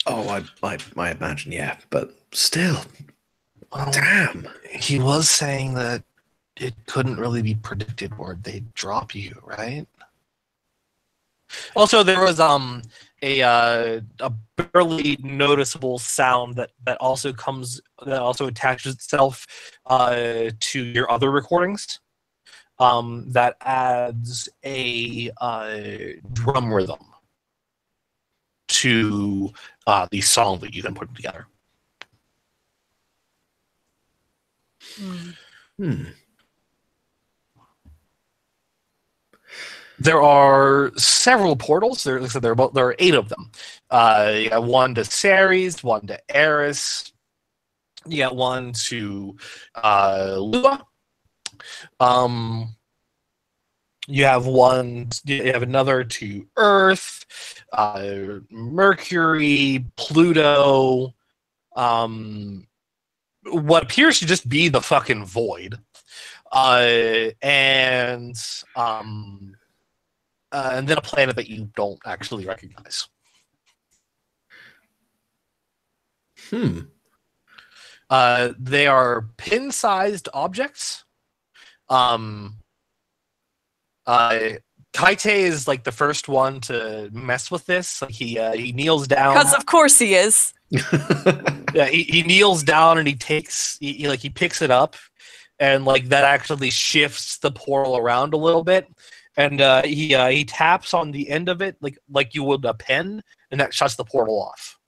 Oh, I imagine, yeah. But still, Well, damn. he was saying that it couldn't really be predicted where they'd drop you, right? Also, there was a barely noticeable sound that also attaches itself to your other recordings. That adds a drum rhythm to the song that you then put together. There are several portals. There are 8 of them. You got one to Ceres, one to Eris. You got one to Lua. You have one. You have another to Earth, Mercury, Pluto. What appears to just be the fucking void, and then a planet that you don't actually recognize. They are pin-sized objects. Kaite is like the first one to mess with this. Like he kneels down. Because of course he is. Yeah, he kneels down and he picks it up, and like that actually shifts the portal around a little bit, and he taps on the end of it like you would a pen, and that shuts the portal off.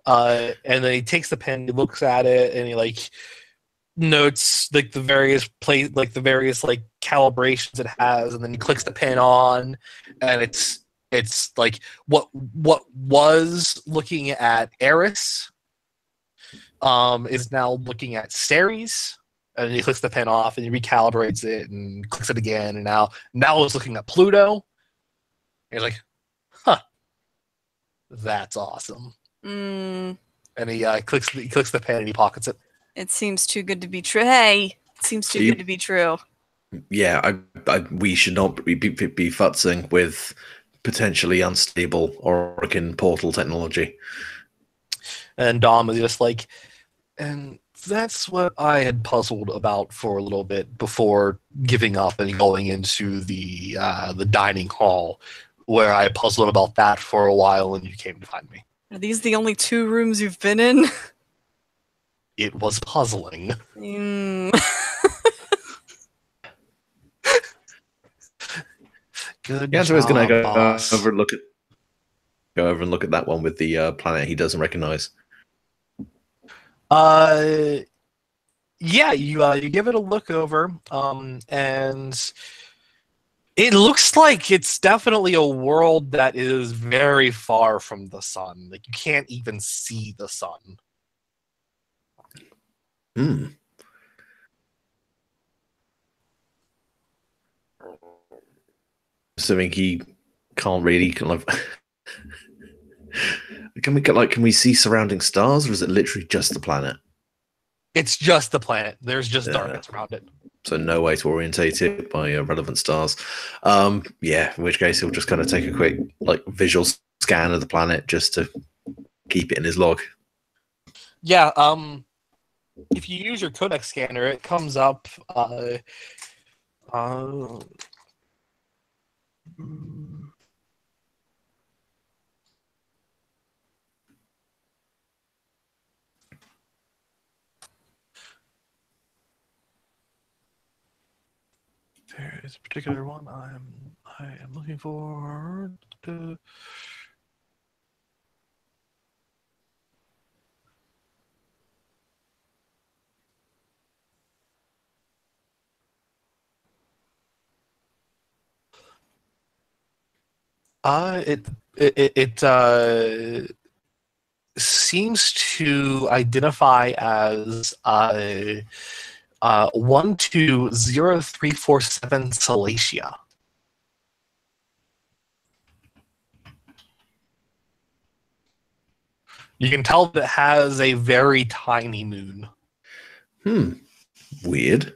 And then he takes the pen, he looks at it, and he like notes like the various calibrations it has, and then he clicks the pen on, and it's like what was looking at Eris is now looking at Ceres, and he clicks the pen off and he recalibrates it and clicks it again, and now it's looking at Pluto. And he's like, huh, that's awesome. Mm, And he clicks the pen and he pockets it. it seems too good to be true. Hey, it seems too good to be true. Yeah, we should not be futzing with potentially unstable Orokin portal technology. And Dom is just like, and that's what I had puzzled about for a little bit before giving up and going into the dining hall, where I puzzled about that for a while, and you came to find me. Are these the only 2 rooms you've been in? It was puzzling. Mm. Good Yeah, so he's going to go boss. over and look at that one with the planet he doesn't recognize. Yeah, you give it a look over, and it looks like it's definitely a world that is very far from the sun. Like you can't even see the sun. Hmm. Assuming he can't really kind of. Can we see surrounding stars, or is it literally just the planet? It's just the planet. There's just Yeah. darkness around it. So no way to orientate it by relevant stars. Yeah, in which case he'll just kind of take a quick visual scan of the planet just to keep it in his log. Yeah. If you use your codec scanner, it comes up. There is a particular one I am looking for. It seems to identify as 120,347 Salacia. You can tell that it has a very tiny moon. Weird.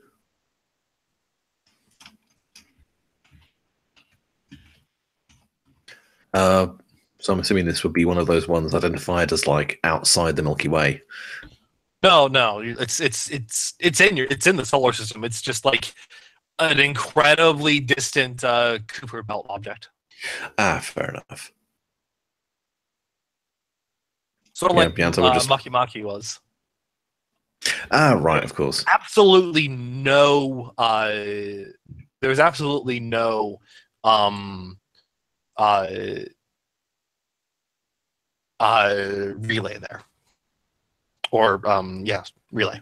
So I'm assuming this would be one of those ones identified as outside the Milky Way. No, it's in the solar system. It's just like an incredibly distant Kuiper belt object. Fair enough. Sort of Yeah, like Maki Maki was. Right, of course. Absolutely no. There's absolutely no relay there, or relay.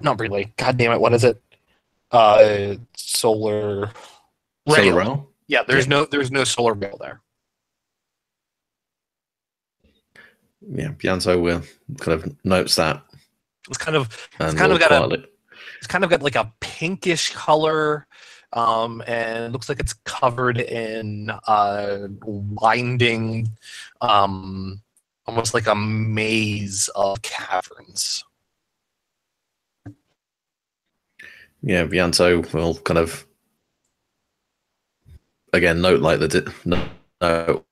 Not relay. God damn it! What is it? Solar rail. Yeah, there's no solar rail there. Yeah, Bianto will kind of notes that. It's kind of got like a pinkish color, and it looks like it's covered in winding, almost like a maze of caverns. Yeah, Bianto will kind of again note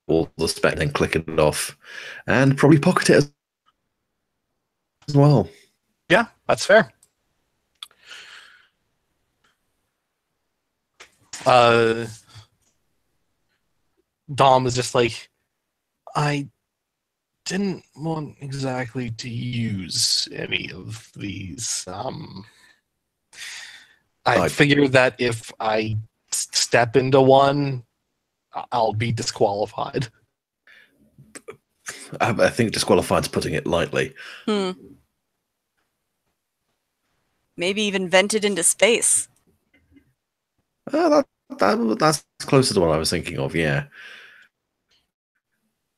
all the spec, then click it off, and probably pocket it as well. Yeah, that's fair. Dom is just like, I didn't want exactly to use any of these. I figure that if I step into one, I'll be disqualified. I think disqualified's putting it lightly. Maybe even vented into space. That's closer to what I was thinking of. Yeah.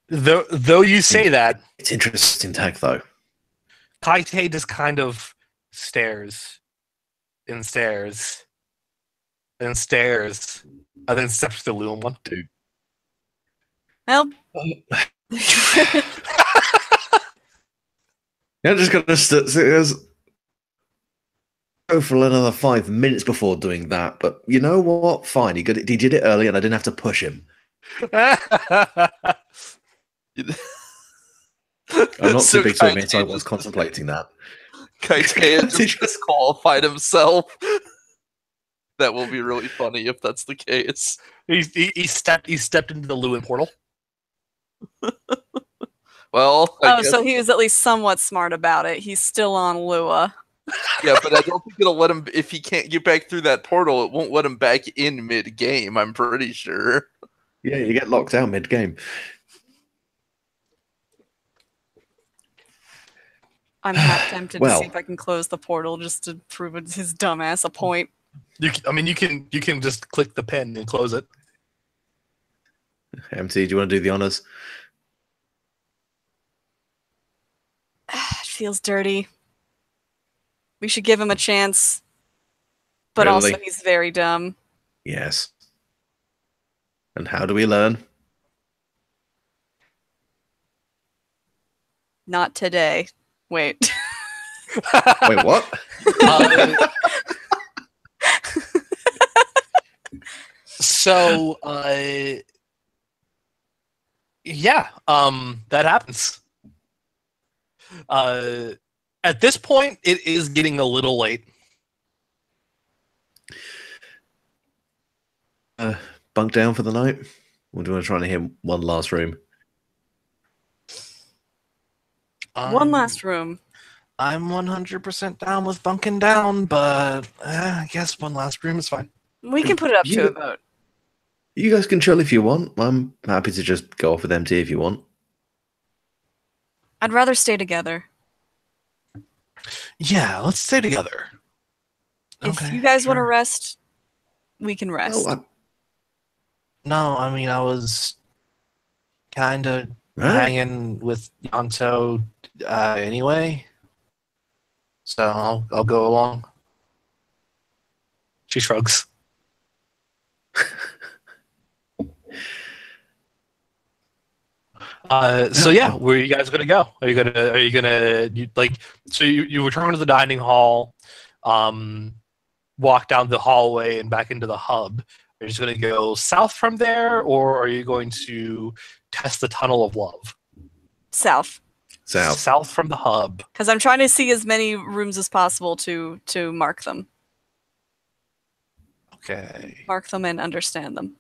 Though you say that, It's interesting tech, though. Kaite just kind of stares and stares and stares, and then steps to the loom one. Dude. Well, You're just gonna go for another 5 minutes before doing that. But you know what? Fine. He did it early, and I didn't have to push him. I'm not too big to admit I was contemplating that. Kaite just disqualified himself. That will be really funny if that's the case. He stepped into the Lewin portal. Well, so he was at least somewhat smart about it. He's still on Lua. Yeah, but I don't think it'll let him. If he can't get back through that portal, it won't let him back in mid-game. I'm pretty sure. Yeah, you get locked out mid-game. I'm half tempted to see if I can close the portal just to prove his dumbass a point. You can just click the pen and close it. MT, do you want to do the honors? It feels dirty. We should give him a chance. But Really? also, he's very dumb. Yes. And how do we learn? Not today. Wait. Wait, what? Yeah, that happens. At this point, it is getting a little late. Bunk down for the night? Or do you want to try and hit one last room? One last room. I'm 100% down with bunking down, but I guess one last room is fine. We can put it up to a vote. You guys can chill if you want. I'm happy to just go off with MT if you want. I'd rather stay together. Yeah, let's stay together. If you guys want to rest, we can rest. No, I mean, I was kind of hanging with Yanto anyway. So I'll go along. She shrugs. So yeah, where are you guys gonna go? Are you gonna so you return to the dining hall, walk down the hallway and back into the hub. Are you just gonna go south from there, or are you going to test the tunnel of love? South. South from the hub. Because I'm trying to see as many rooms as possible to mark them. Okay. Mark them and understand them.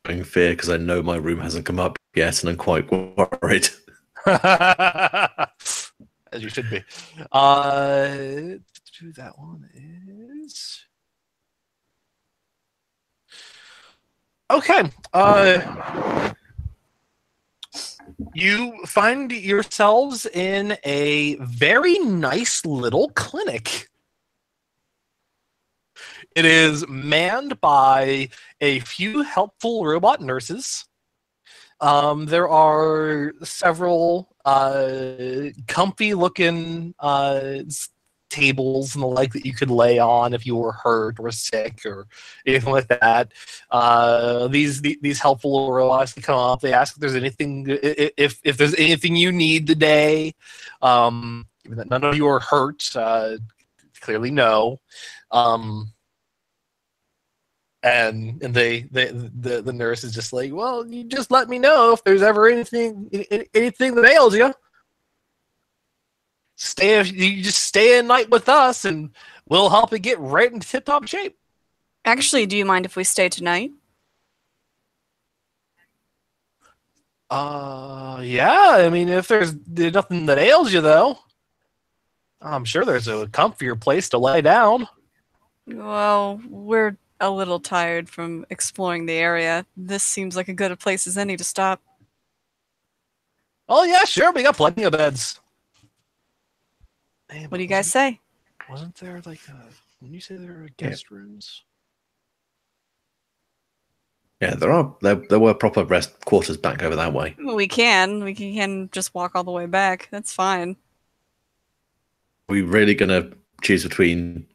In fear because I know my room hasn't come up yet, and I'm quite worried. As you should be. That one is okay. You find yourselves in a very nice little clinic. It is manned by a few helpful robot nurses. There are several comfy-looking tables and the like that you could lay on if you were hurt or sick or anything like that. These helpful little robots come up. They ask if there's anything, if there's anything you need today. Given that none of you are hurt, clearly no. And the nurse is just like, well, you just let me know if there's ever anything that ails you. You just stay a night with us, and we'll help you get right into tip-top shape. Actually, do you mind if we stay tonight? Yeah. I mean, if there's nothing that ails you, though, I'm sure there's a comfier place to lay down. Well, we're a little tired from exploring the area. This seems like a good a place as any to stop. Oh yeah, sure. We got plenty of beds. Hey, What but do you guys say? wasn't there like when you say there were guest rooms? Yeah, there were proper rest quarters back over that way. We can just walk all the way back. That's fine. Are we really gonna choose between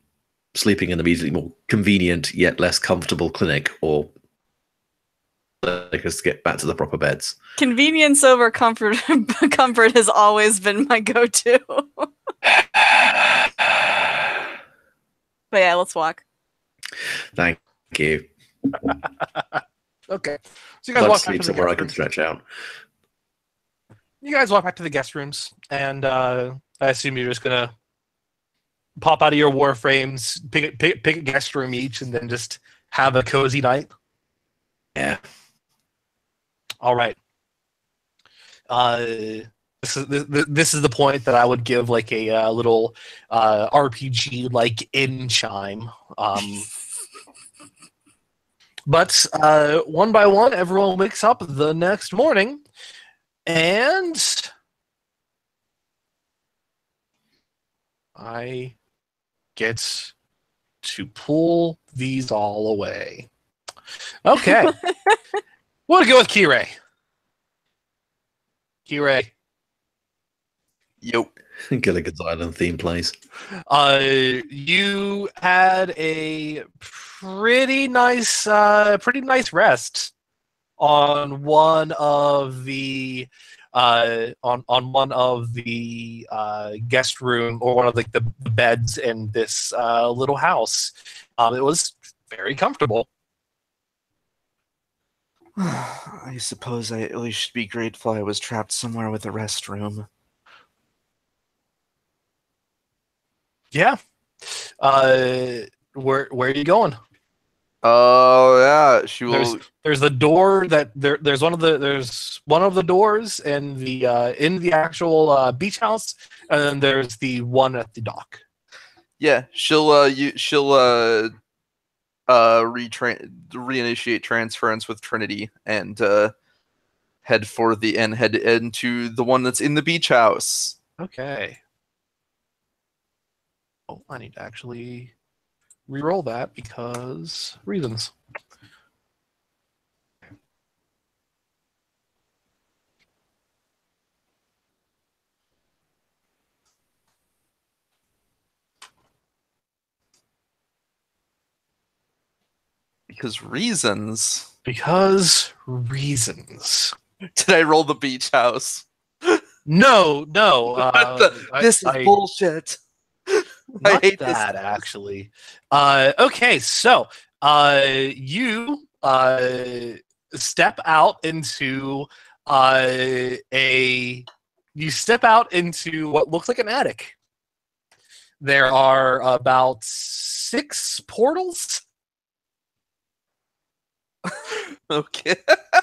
sleeping in the immediately more convenient yet less comfortable clinic, or take us to get back to the proper beds? Convenience over comfort. Comfort has always been my go-to. But yeah, let's walk. Thank you. Okay. So you I'd guys like to walk back sleep to the somewhere I guest can rooms. stretch out. You guys walk back to the guest rooms, and I assume you're just gonna pop out of your Warframes, pick a guest room each, and then just have a cozy night. Yeah. All right. This is the point that I would give like a little RPG like in chime. But one by one, everyone wakes up the next morning, and I get to pull these all away. Okay. We'll go with Kirei. Kirei. Yo. Gilligan's Island theme plays. You had a pretty nice rest on one of the on one of the guest room, or one of like the beds in this little house. It was very comfortable. I suppose I at least should be grateful I was trapped somewhere with a restroom. Yeah. Where are you going? Oh yeah, she will. There's the door that there's one of the doors in the actual beach house, and then there's the one at the dock. Yeah, she'll reinitiate transference with Trinity and head into the one that's in the beach house. Okay. Oh, I need to actually re-roll that because reasons. Because reasons. Because reasons. Did I roll the beach house? No. This is bullshit. Not I hate that this. actually. Okay, so you step out into what looks like an attic. There are about 6 portals. Okay.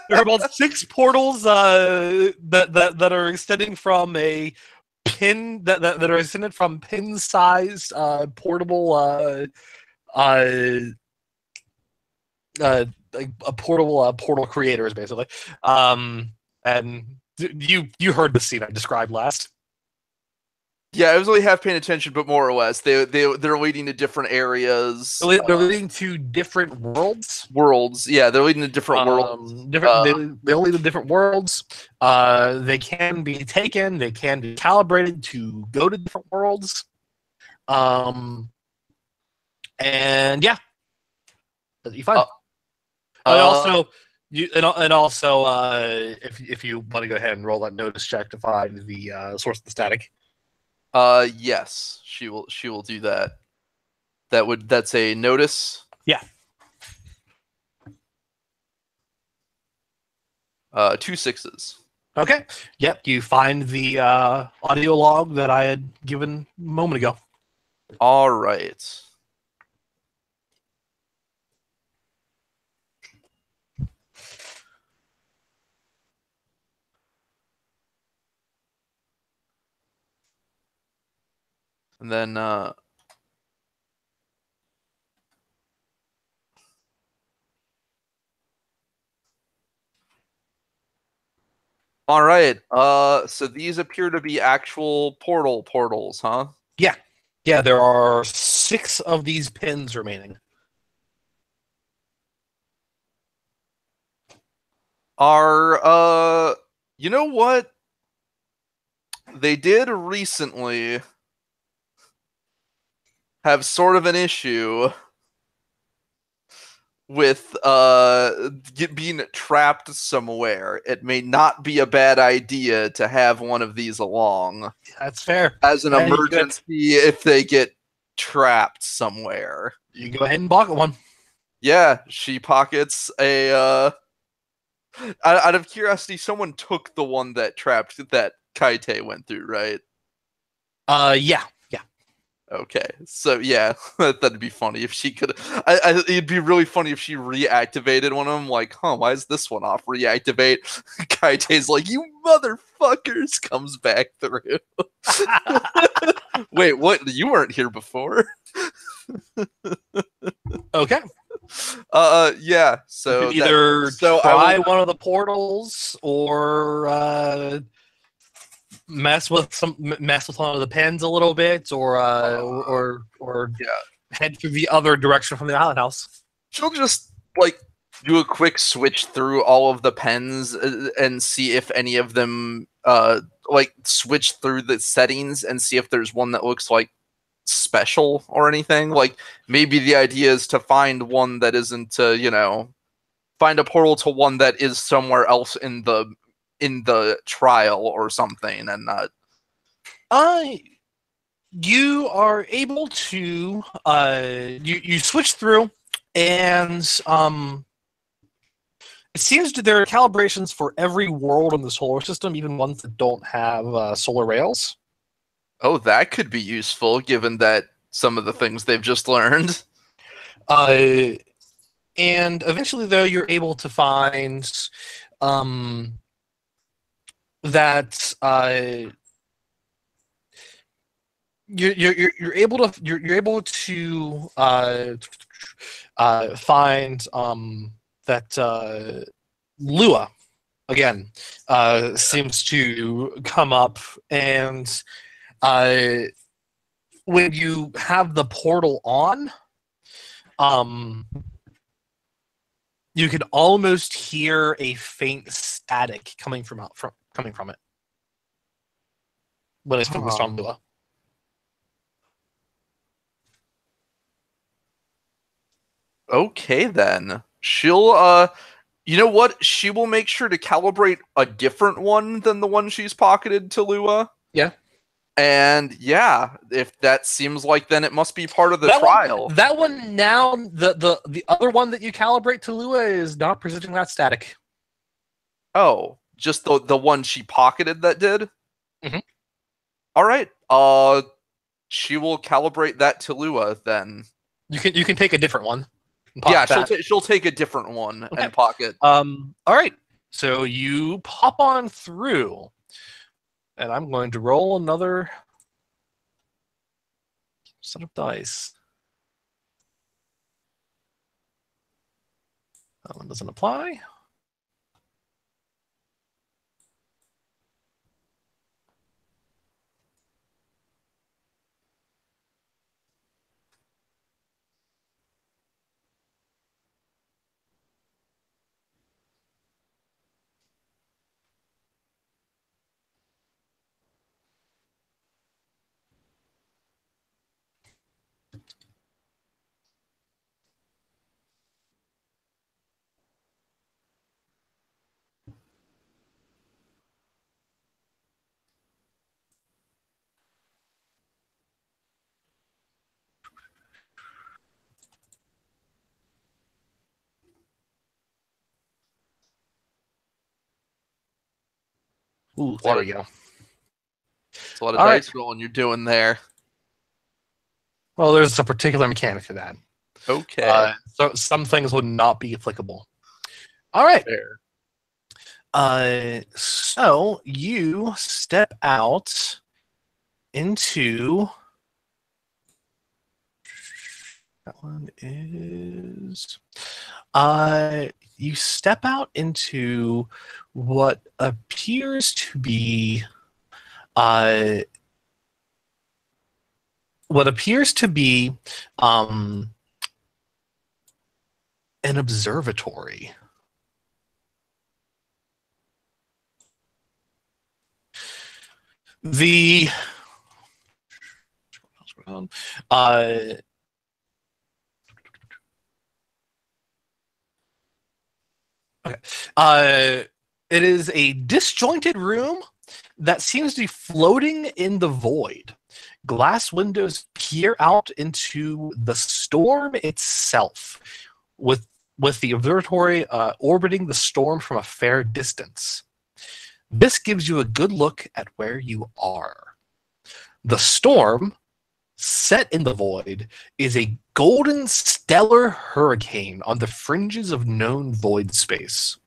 There are about 6 portals that are extending from a pin that are extended from pin-sized portable like a portal creators basically. And you heard the scene I described last. Yeah, I was only half paying attention, but more or less, they're leading to different areas. They're leading to different worlds. Worlds, yeah, they're leading to different worlds. They lead to different worlds. They can be taken. They can be calibrated to go to different worlds. And yeah, you find. Also, if you want to go ahead and roll that notice check to find the source of the static. Yes, she will do that. That's a notice. Yeah. 2 6s. Okay. Yep. You find the audio log that I had given a moment ago. All right. And then All right. So these appear to be actual portals, huh? Yeah, there are 6 of these pins remaining. You know what? They did recently have sort of an issue with being trapped somewhere. It may not be a bad idea to have one of these along That's fair. as an And emergency if they get trapped somewhere. You go ahead and pocket one. Yeah, she pockets a out of curiosity, someone took the one that Kaite went through, right? Yeah. Okay, so yeah, that'd be funny if she could. It'd be really funny if she reactivated one of them. Like, huh? Why is this one off? Reactivate. Kaite's like, "You motherfuckers!" Comes back through. Wait, what? You weren't here before. Okay. Yeah. So you can either so try one of the portals or mess with one of the pens a little bit, or yeah. head to the other direction from the island house. She'll just like do a quick switch through all of the pens and see if any of them like switch through the settings and see if there's one that looks like special or anything. Like maybe the idea is to find one that isn't find a portal to one that is somewhere else in the trial or something, and not you are able to you switch through, and it seems that there are calibrations for every world in the solar system, even ones that don't have solar rails. oh, that could be useful given that some of the things they've just learned. And eventually, though, you're able to find that you're able to find that Lua again seems to come up, and when you have the portal on, you can almost hear a faint static coming from it when it's focused on Lua. Okay, then. She'll you know what? She will make sure to calibrate a different one than the one she's pocketed to Lua. Yeah. And yeah, if that seems like, then it must be part of the trial. That one now, the other one that you calibrate to Lua is not presenting that static. Oh, just the one she pocketed that did? Mhm. All right. She will calibrate that to Lua then. You can take a different one. Yeah, she'll take a different one and pocket. All right. So you pop on through, and I'm going to roll another set of dice. That one doesn't apply. Ooh, there we go. It's a lot of dice rolling you're doing there. Well, there's a particular mechanic to that. Okay. So some things would not be applicable. All right. Fair. So you step out into. That one is. you step out into what appears to be an observatory. The it is a disjointed room that seems to be floating in the void. Glass windows peer out into the storm itself, with the observatory orbiting the storm from a fair distance. This gives you a good look at where you are. The storm, set in the void, is a golden stellar hurricane on the fringes of known void space.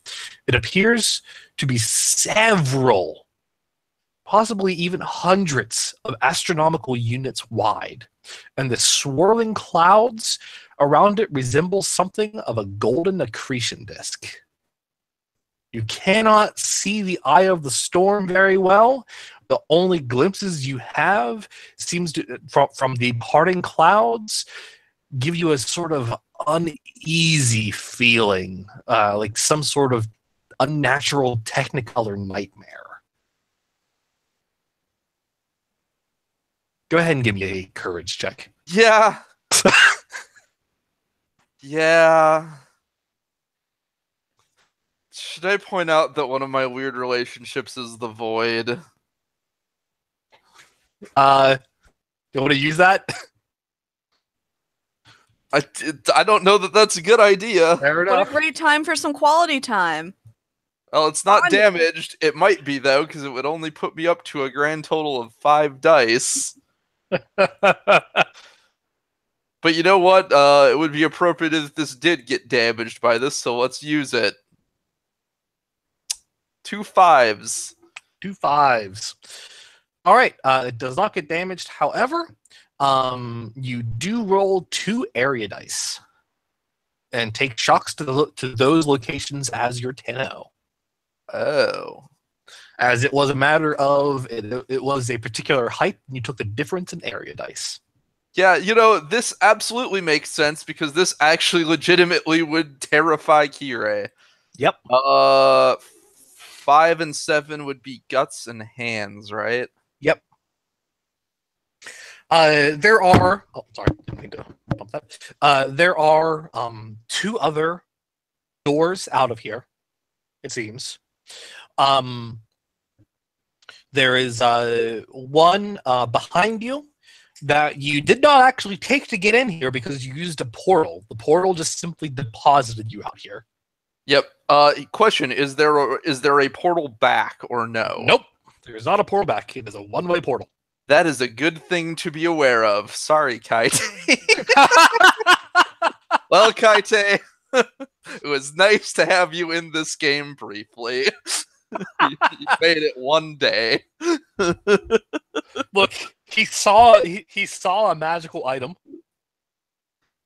It appears to be several, possibly even hundreds of astronomical units wide, and the swirling clouds around it resemble something of a golden accretion disk. You cannot see the eye of the storm very well. The only glimpses you have seems to, from the parting clouds, give you a sort of uneasy feeling, like some sort of unnatural Technicolor nightmare. Go ahead and give me a courage check. Yeah. Yeah. Should I point out that one of my weird relationships is the void? You want to use that? I don't know that that's a good idea. Fair What enough. a great time for some quality time. Well, it's not Fun. damaged. It might be, though, because it would only put me up to a grand total of 5 dice. But you know what? It would be appropriate if this did get damaged by this, so let's use it. 2 5s. 2 5s. All right. It does not get damaged. However, you do roll 2 area dice and take shocks to those locations as your 10-0. Oh. As it was a matter of, it was a particular height, and you took the difference in area dice. Yeah, you know, this absolutely makes sense because this actually legitimately would terrify Kirei. Yep. 5 and 7 would be guts and hands, right? Yep. There are. Oh, sorry, didn't mean to bump that. There are 2 other doors out of here. It seems. There is one behind you that you did not actually take to get in here because you used a portal. The portal just simply deposited you out here. Yep. Question: Is there a portal back or no? Nope. There is not a portal back. It is a one-way portal. That is a good thing to be aware of. Sorry, Kaite. Well, Kaite, it was nice to have you in this game briefly. You made it one day. Look, he saw a magical item.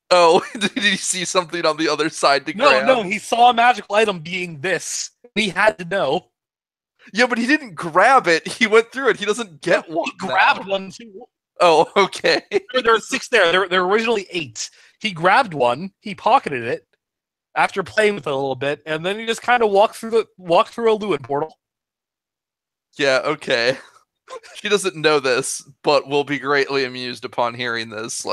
Oh, did you see something on the other side to grab? No, he saw a magical item being this. He had to know. Yeah, but he didn't grab it. He went through it. He doesn't get one. He grabbed now. one too. Oh, okay. There were 6 there. There were originally 8. He grabbed one. He pocketed it after playing with it a little bit, and then he just kind of walked through a Lewin portal. Yeah, okay. She doesn't know this, but will be greatly amused upon hearing this.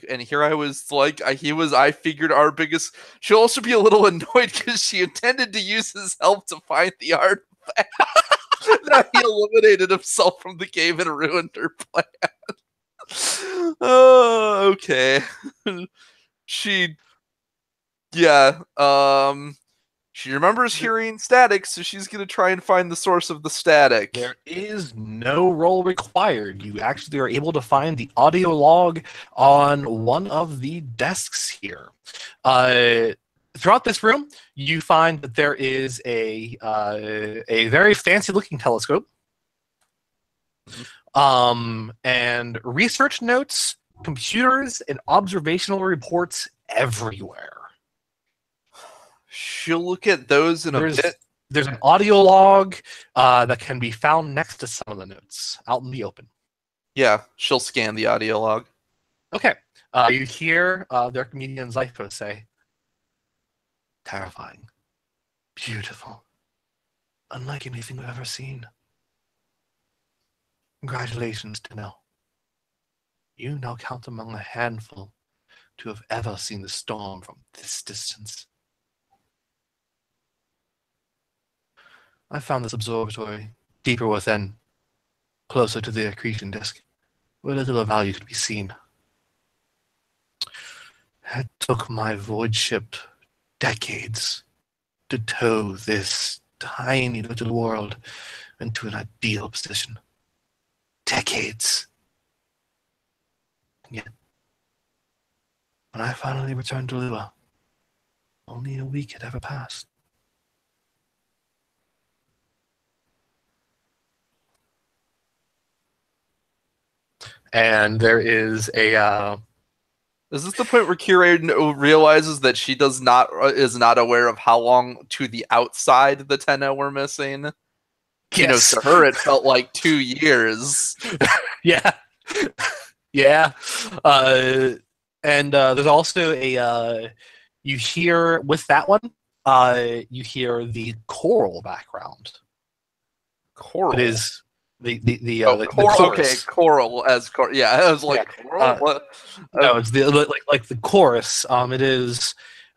And here I was I figured our biggest. She'll also be a little annoyed because she intended to use his help to find the artifact. Now he eliminated himself from the game and ruined her plan. Oh, okay. She remembers hearing static, so she's gonna try and find the source of the static. There is no roll required. You actually are able to find the audio log on one of the desks here. Throughout this room, you find that there is a very fancy-looking telescope, and research notes, computers, and observational reports everywhere. She'll look at those in a bit. There's an audio log that can be found next to some of the notes out in the open. Yeah, she'll scan the audio log. Okay. You hear their comedian Zypho say, terrifying, beautiful, unlike anything we've ever seen. Congratulations, Tenel. You now count among a handful to have ever seen the storm from this distance. I found this observatory deeper within, closer to the accretion disk, where little of value could be seen. It took my void ship decades to tow this tiny little world into an ideal position. Decades. And yet, when I finally returned to Lua, only a week had ever passed. And there is a Is this the point where Kira realizes that she is not aware of how long to the outside the Tenno were missing? You know, to her it felt like 2 years. Yeah. Yeah. And there's also you hear with that one, you hear the choral background. Choral. It is the choral. chorus. Okay, choral as choral. Yeah, I was like, choral? What? No, it's the like the chorus. It is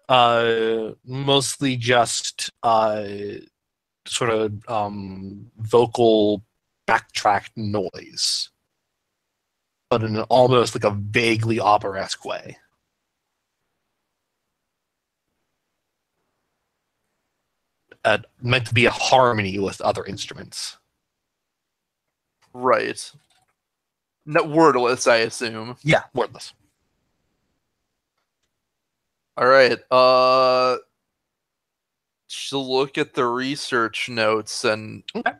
mostly just sort of vocal backtrack noise, but in an almost like a vaguely opera-esque way. Meant to be a harmony with other instruments. Right. No, wordless, I assume. Yeah, wordless. All right. She'll look at the research notes and Okay.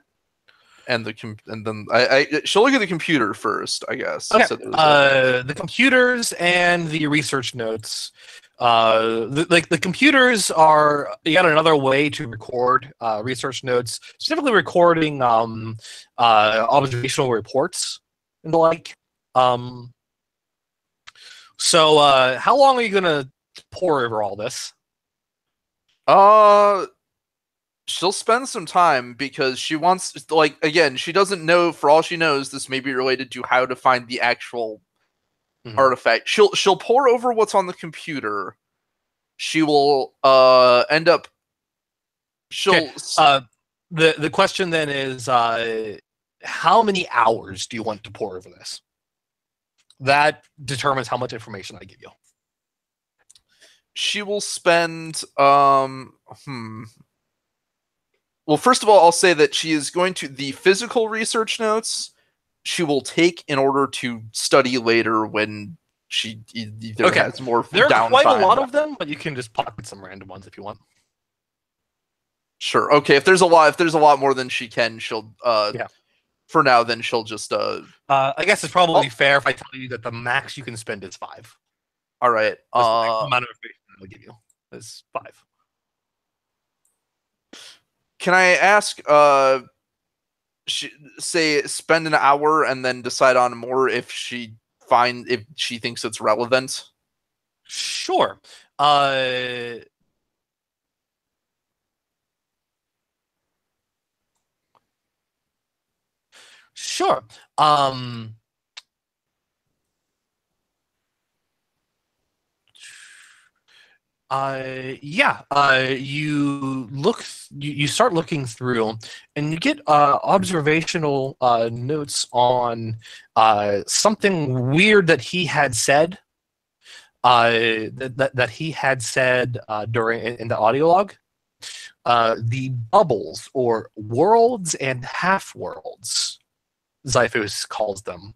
and then she'll look at the computer first, I guess. Okay. So the computers and the research notes. The computers are yet another way to record research notes, specifically recording observational reports and the like. So how long are you gonna pour over all this? She'll spend some time because she wants, like, again, she doesn't know, for all she knows, this may be related to how to find the actual artifact. She'll pour over what's on the computer. She will end up the question then is how many hours do you want to pour over this? That determines how much information I give you. She will spend well, first of all, I'll say that she is going to the physical research notes she will take in order to study later when she either has more downtime. There are quite a lot of them, but you can just pocket some random ones if you want. Sure. Okay. If there's a lot more than she can, she'll for now, then she'll just I guess it's probably fair if I tell you that the max you can spend is 5. All right. The amount of information I'll give you is 5. Can I ask, say spend an hour and then decide on more if she thinks it's relevant? Sure. Sure. You start looking through and you get observational notes on something weird that he had said that he had said during in the audio log. The bubbles, or worlds and half-worlds, Zyphos calls them,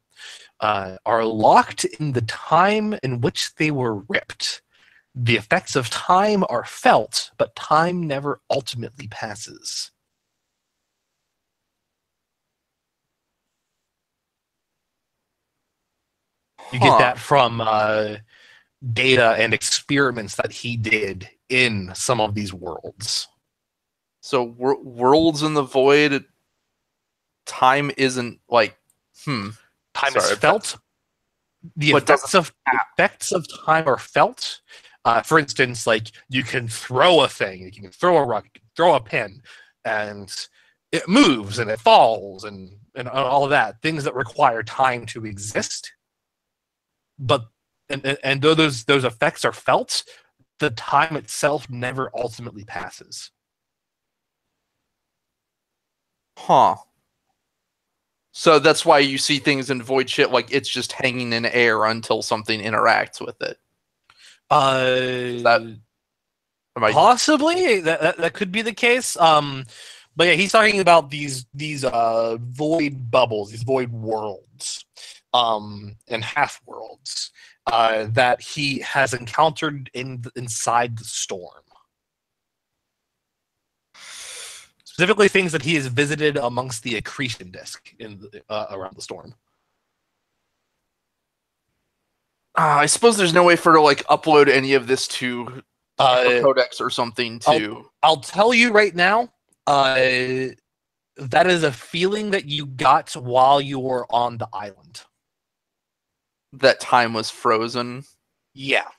are locked in the time in which they were ripped. The effects of time are felt, but time never ultimately passes. You get that from data and experiments that he did in some of these worlds. So worlds in the void, time isn't like Time Sorry, is felt. The but effects of time are felt. For instance, like you can throw a thing, you can throw a rock, you can throw a pin, and it moves and it falls and all of that. Things that require time to exist. But and though those effects are felt, the time itself never ultimately passes. Huh. So that's why you see things in void shit like it's just hanging in air until something interacts with it. Possibly that could be the case. But yeah, he's talking about these void bubbles, these void worlds, and half worlds that he has encountered inside the storm. Specifically, things that he has visited amongst the accretion disk around the storm. I suppose there's no way for to like upload any of this to codex or something to. I'll tell you right now, that is a feeling that you got while you were on the island. That time was frozen. Yeah.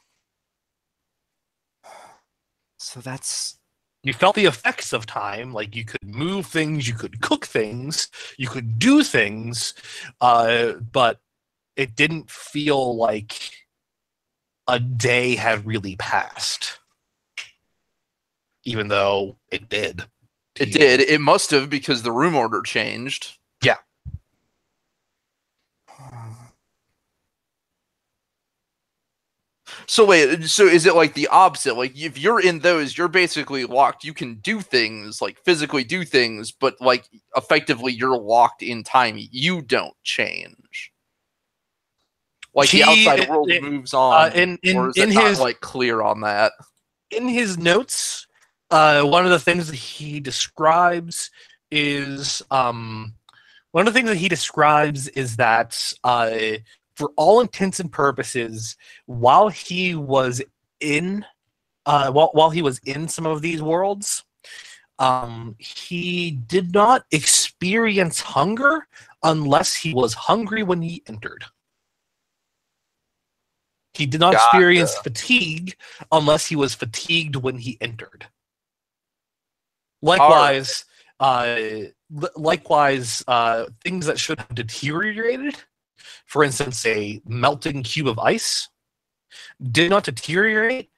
So that's. You felt the effects of time, like you could move things, you could cook things, you could do things, but it didn't feel like a day had really passed. Even though it did. It did. It must have because the room order changed. Yeah. So wait, so is it like the opposite? Like if you're in those, you're basically locked. You can do things, like physically do things, but like effectively you're locked in time. You don't change. Like the outside world moves on. Or is it not like clear on that? In his notes, one of the things that he describes is that for all intents and purposes, while he was in some of these worlds, he did not experience hunger unless he was hungry when he entered. He did not experience fatigue unless he was fatigued when he entered. Likewise, things that should have deteriorated, for instance, a melting cube of ice, did not deteriorate.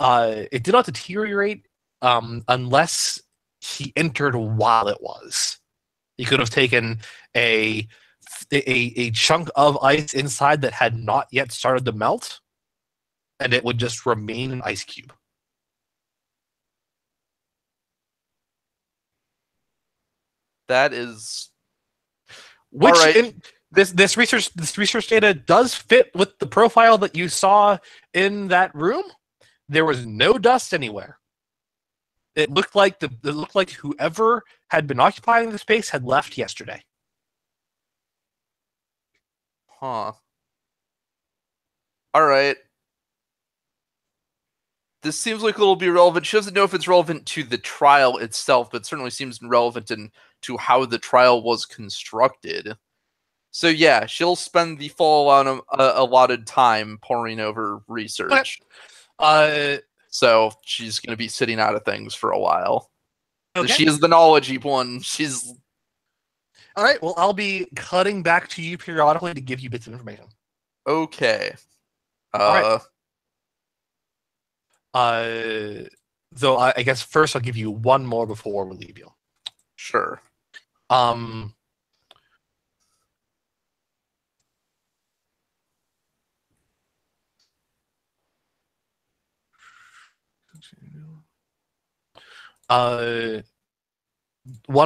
It did not deteriorate unless he entered while it was. He could have taken a chunk of ice inside that had not yet started to melt, and it would just remain an ice cube. That is, which this research data does fit with the profile that you saw in that room. There was no dust anywhere. It looked like whoever had been occupying the space had left yesterday. Huh. All right. This seems like it'll be relevant. She doesn't know if it's relevant to the trial itself, but it certainly seems relevant to how the trial was constructed. So yeah, she'll spend the full allotted time poring over research. So she's going to be sitting out of things for a while. Okay. She is the knowledgey one. She's... All right, well, I'll be cutting back to you periodically to give you bits of information. Okay. All right. Though I guess first I'll give you one more before we leave you. Sure. One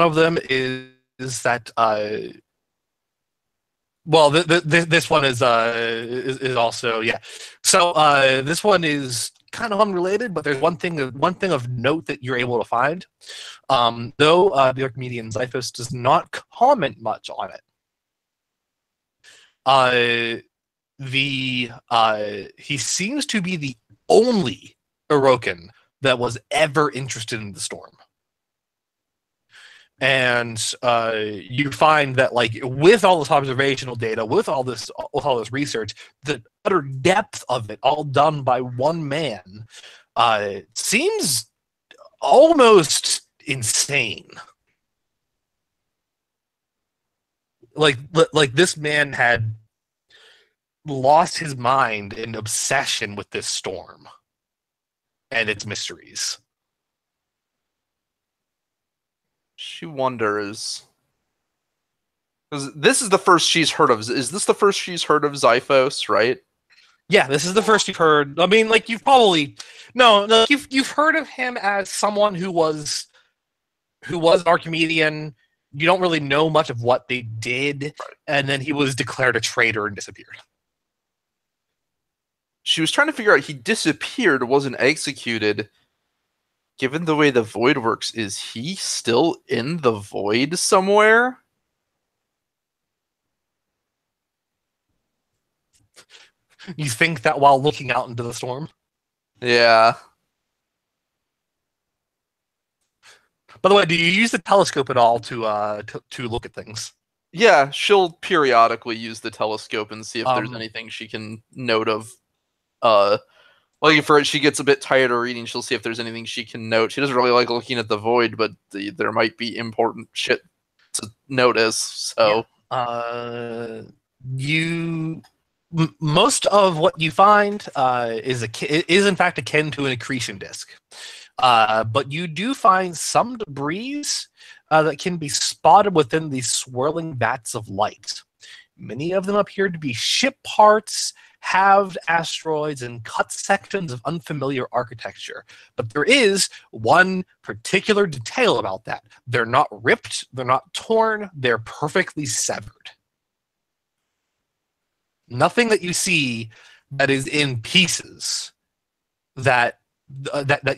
of them is that well, this one is also, yeah. So this one is kind of unrelated, but there's one thing of note that you're able to find. Though the Archimedean Xiphos does not comment much on it. he seems to be the only Orokin that was ever interested in the storm. And you find that, like, with all this observational data, with all this research, the utter depth of it, all done by one man, seems almost insane. Like this man had lost his mind in obsession with this storm and its mysteries. She wonders, because this is the first she's heard of. Is this the first she's heard of Xiphos, right? Yeah, this is the first you've heard. I mean, like, you've probably no, you've heard of him as someone who was an Archimedean. You don't really know much of what they did, and then he was declared a traitor and disappeared. She was trying to figure out, he disappeared, wasn't executed. Given the way the void works, is he still in the void somewhere? You think that while looking out into the storm? Yeah. By the way, do you use the telescope at all to look at things? Yeah, she'll periodically use the telescope and see if there's anything she can note of. Like, if she gets a bit tired of reading, she'll see if there's anything she can note. She doesn't really like looking at the void, but there might be important shit to notice. So, most of what you find is in fact akin to an accretion disk, but you do find some debris that can be spotted within these swirling vats of light. Many of them appear to be ship parts, halved asteroids, and cut sections of unfamiliar architecture. But there is one particular detail about that. They're not ripped, they're not torn, they're perfectly severed. Nothing that you see that is in pieces that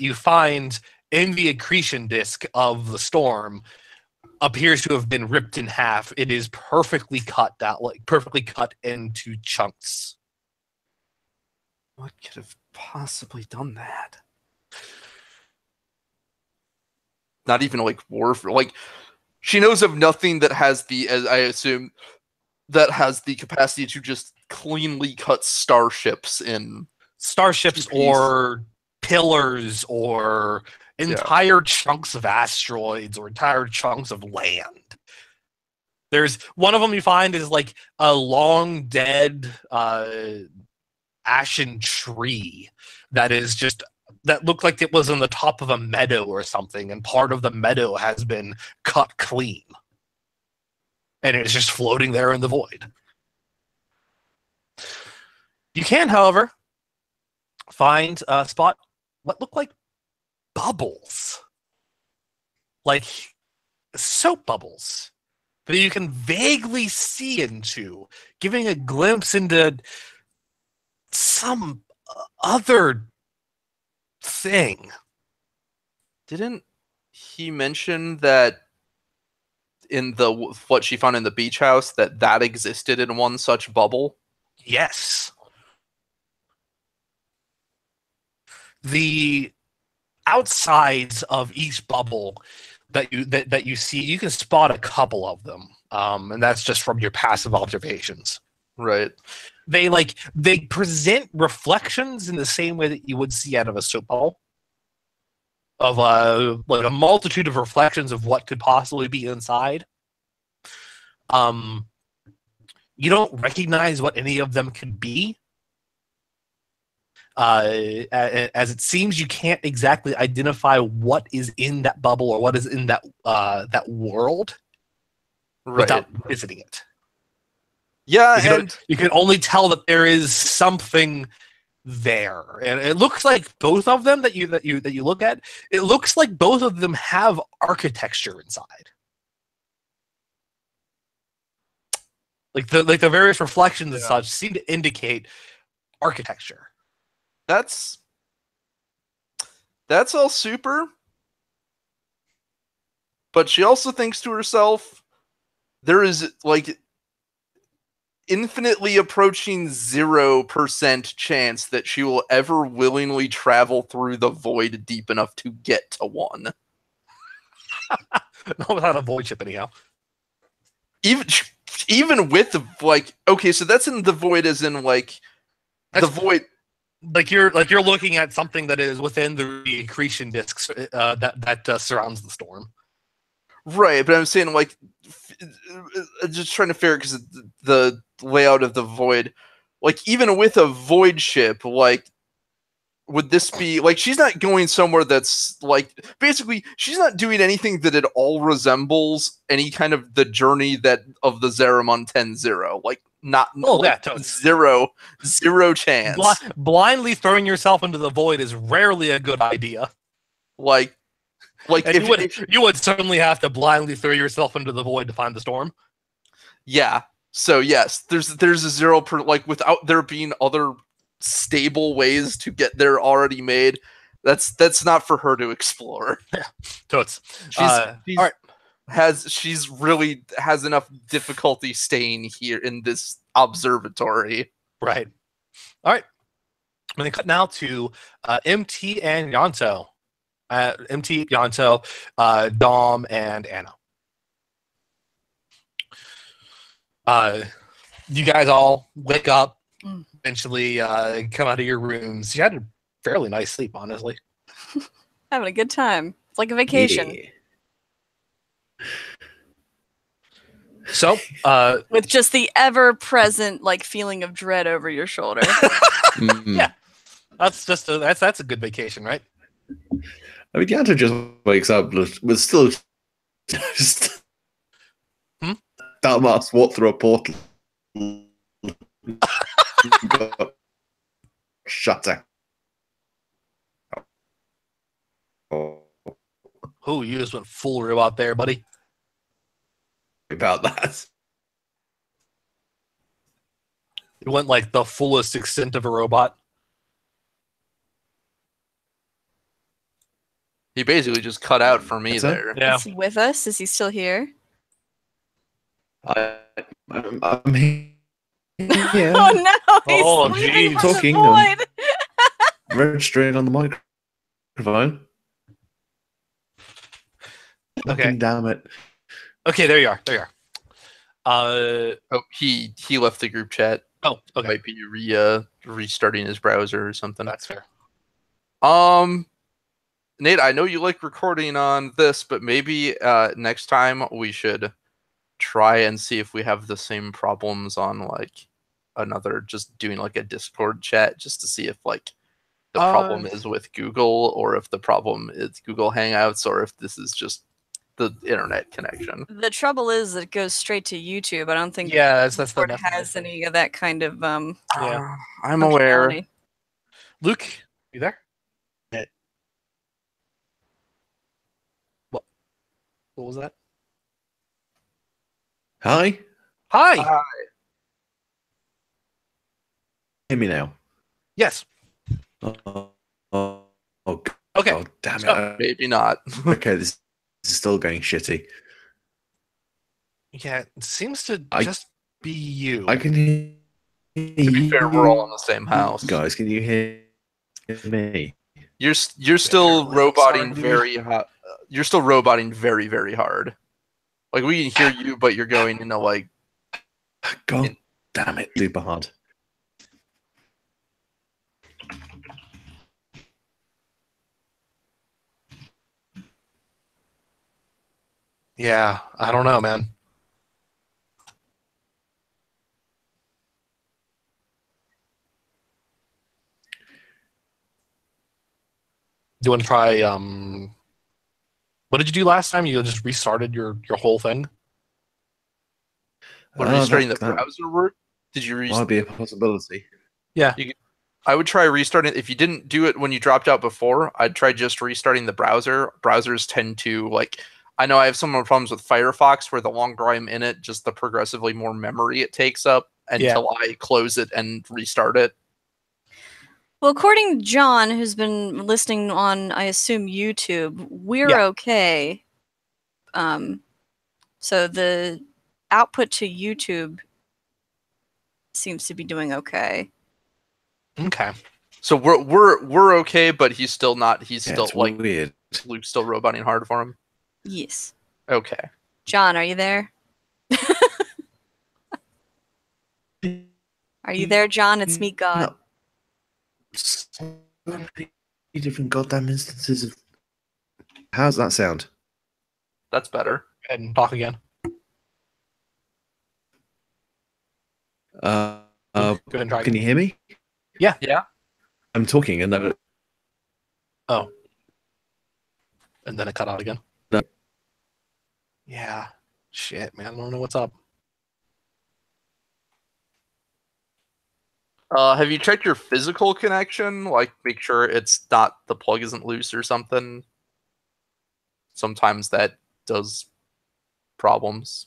you find in the accretion disk of the storm appears to have been ripped in half. It is perfectly cut into chunks. What could have possibly done that? Not even like Warframe. Like, she knows of nothing that has the, as I assume, that has the capacity to just cleanly cut starships or pillars or entire chunks of asteroids or entire chunks of land. There's one of them you find is like a long dead ashen tree that looked like it was on the top of a meadow or something, and part of the meadow has been cut clean. And it's just floating there in the void. You can, however, spot what look like bubbles. Like soap bubbles that you can vaguely see into, giving a glimpse into some other thing. Didn't he mention that in what she found in the beach house that existed in one such bubble? Yes. The outsides of each bubble that you see, you can spot a couple of them, and that's just from your passive observations. Right. They present reflections in the same way that you would see out of a soap bubble, of a multitude of reflections of what could possibly be inside. You don't recognize what any of them could be. As it seems, you can't exactly identify what is in that bubble or what is in that world without visiting it. Yeah, you can only tell that there is something there, and it looks like both of them that you look at. It looks like both of them have architecture inside. Like the various reflections and such seem to indicate architecture. That's all super. But she also thinks to herself, there is, like, infinitely approaching 0% chance that she will ever willingly travel through the void deep enough to get to one. Not without a void chip, anyhow. Even with like, okay, so that's in the void, as in like the void. Like you're looking at something that is within the accretion disks that surrounds the storm. Right, but I'm saying like, just trying to figure, because the layout of the void, like even with a void ship, like, would this be like, she's not going somewhere that's like, basically she's not doing anything that at all resembles any kind of the journey that of the Zeramon 10-0. Like, not zero chance. Blindly throwing yourself into the void is rarely a good idea. Like and you would certainly have to blindly throw yourself into the void to find the storm. Yeah. So yes, there's a 0 per, like, without there being other stable ways to get there already made. That's not for her to explore. Yeah, totes. She's really has enough difficulty staying here in this observatory. Right. All right. I'm going to cut now to MT and Yanto. MT, Yanto, Dom, and Anna. You guys all wake up, eventually come out of your rooms. You had a fairly nice sleep, honestly. Having a good time. It's like a vacation. Yeah. So, with just the ever-present like feeling of dread over your shoulder. Yeah, that's a good vacation, right? I mean, Yanto just wakes up with still just dumbass walk through a portal. Shut up. Oh, you just went full robot there, buddy. About that. It went like the fullest extent of a robot. He basically just cut out for me there. Yeah. Is he with us? Is he still here? I'm here. Yeah. Oh no! He's leaving geez. from Talking, the void. Registering on the microphone. Okay. Fucking damn it. Okay, there you are. There you are. Oh, he left the group chat. Oh, okay. Might be restarting his browser or something. That's fair. Nate, I know you like recording on this, but maybe next time we should try and see if we have the same problems on like another, just doing like a Discord chat, just to see if like the problem is with Google, or if the problem is Google Hangouts, or if this is just the internet connection. The trouble is that it goes straight to YouTube. I don't think that's the Discord has any of that kind of Yeah, I'm aware. functionality. Luke, you there? What was that? Hi. Hi. Hear me now. Yes. Oh, Okay. God damn it. Maybe not. Okay, this is still going shitty. Yeah, it seems to just be you. I can hear To be fair, we're all in the same house. Guys, can you hear me? You're still roboting very hot. You're still roboting very, very hard. Like, we can hear you, but you're going into like. God damn it, super hard. Yeah, I don't know, man. Do you want to try? What did you do last time? You just restarted your whole thing. When restarting the browser work? Did you Might be a possibility. Yeah. I would try restarting. If you didn't do it when you dropped out before, I'd try just restarting the browser. Browsers tend to, like, I know I have some more problems with Firefox, where the longer I'm in it, just the progressively more memory it takes up until I close it and restart it. Well, according to John, who's been listening on, I assume, YouTube, we're okay. So the output to YouTube seems to be doing okay. Okay. So we're okay, but he's still not. He's Yeah, still it's like weird. Luke's still roboting hard for him. Yes. Okay. John, are you there? Are you there, John? It's me, God. No. So many different goddamn instances of. How's that sound? That's better. Go ahead and talk again. Uh, Go ahead and try can again. you hear me? Yeah. I'm talking and Oh. And then it cut out again. No. Yeah. Shit, man. I don't know what's up. Have you checked your physical connection? Like, make sure it's not the plug isn't loose or something. Sometimes that does problems.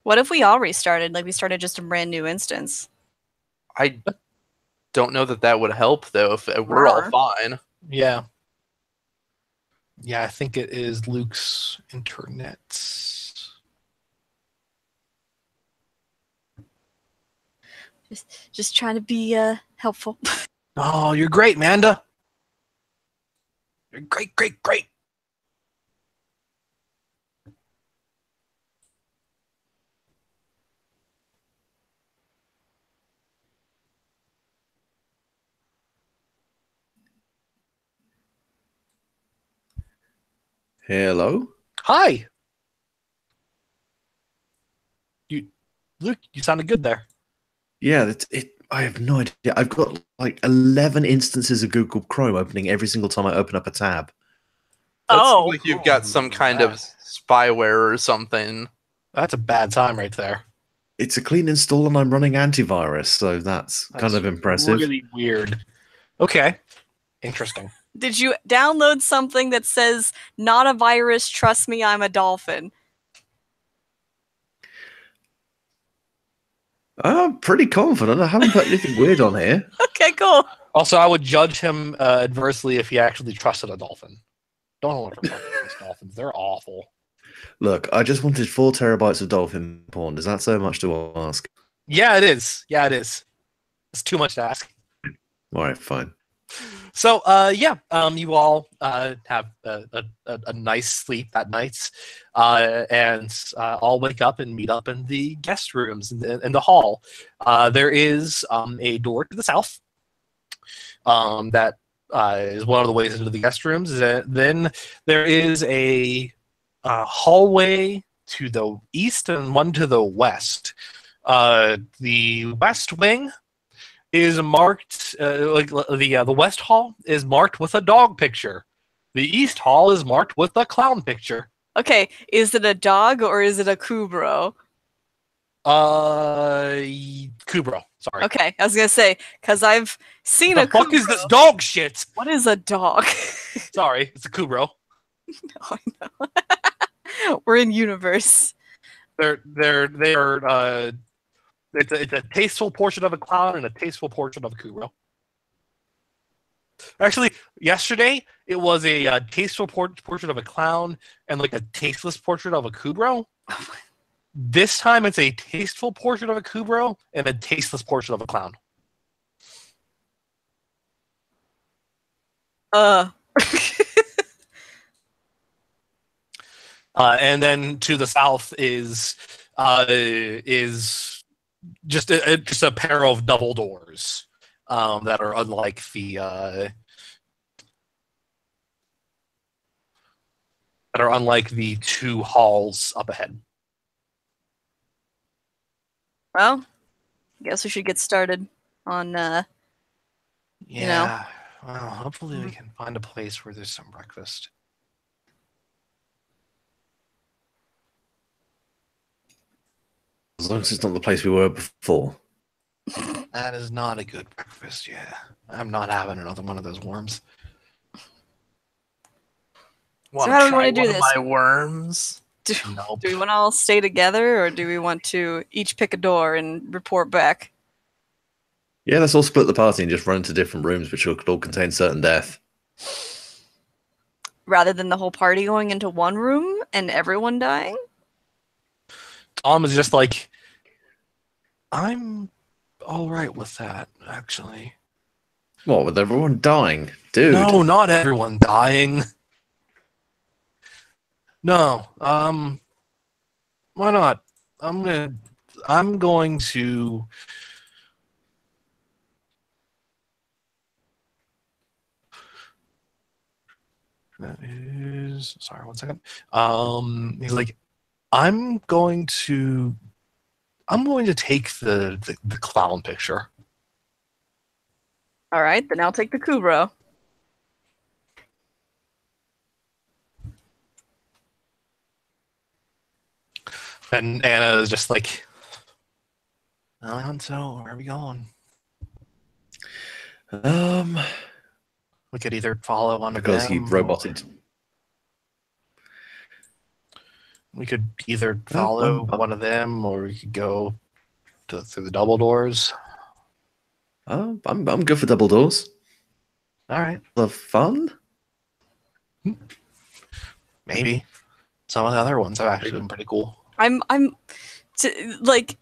What if we all restarted? Like we started just a brand new instance. I don't know that would help though. If we're all fine. Yeah. Yeah, I think it is Luke's internet. Just trying to be helpful. Oh, you're great, Manda. You're great, great, great. hello. Hi. Luke, you sounded good there. Yeah, it. I have no idea. I've got like 11 instances of Google Chrome opening every single time I open up a tab. That Oh. seems like you've got some kind of spyware or something. That's a bad time right there. It's a clean install and I'm running antivirus, so that's kind of impressive. Really weird. Okay. Interesting. Did you download something that says not a virus, trust me, I'm a dolphin? I'm pretty confident. I haven't put anything weird on here. Okay, cool. Also, I would judge him adversely if he actually trusted a dolphin. Don't ever trust dolphins. They're awful. Look, I just wanted 4 terabytes of dolphin porn. Is that so much to ask? Yeah, it is. Yeah, it is. It's too much to ask. All right, fine. So, you all have a nice sleep that night, and all wake up and meet up in the guest rooms in the hall. There is a door to the south that is one of the ways into the guest rooms. Then there is a hallway to the east and one to the west. The west wing is marked the west hall is marked with a dog picture. The east hall is marked with a clown picture. Okay, is it a dog or is it a Kubro? Kubro. Sorry. Okay, I was gonna say because I've seen The a fuck Kubro. is this dog shit? What is a dog? Sorry, it's a Kubro. I know. We're in universe. They are. It's a tasteful portrait of a clown and a tasteful portrait of a Kubro. Actually, yesterday it was a tasteful portrait of a clown and like a tasteless portrait of a Kubro. This time it's a tasteful portrait of a Kubro and a tasteless portrait of a clown. And then to the south is just a pair of double doors that are unlike the two halls up ahead. Well, I guess we should get started on you know. Well, hopefully we can find a place where there's some breakfast. As long as it's not the place we were before. That is not a good breakfast, yeah. I'm not having another one of those worms. So how do we want to do this? My worms. Nope. Do we want to all stay together, or do we want to each pick a door and report back? Yeah, let's all split the party and just run into different rooms, which could all contain certain death. Rather than the whole party going into one room and everyone dying? Tom is just like, I'm all right with that, actually. What, with everyone dying? Dude. No, not everyone dying. No, why not? I'm going to. That is, sorry, 1 second. He's like, I'm going to take the clown picture. All right, then I'll take the Kubro. And Anna is just like, well, so where are we going? We could either follow one Because of he them. roboted. We could either follow one of them, or we could go through the double doors. I'm good for double doors. All right, The fun? maybe some of the other ones have actually been pretty cool. Like,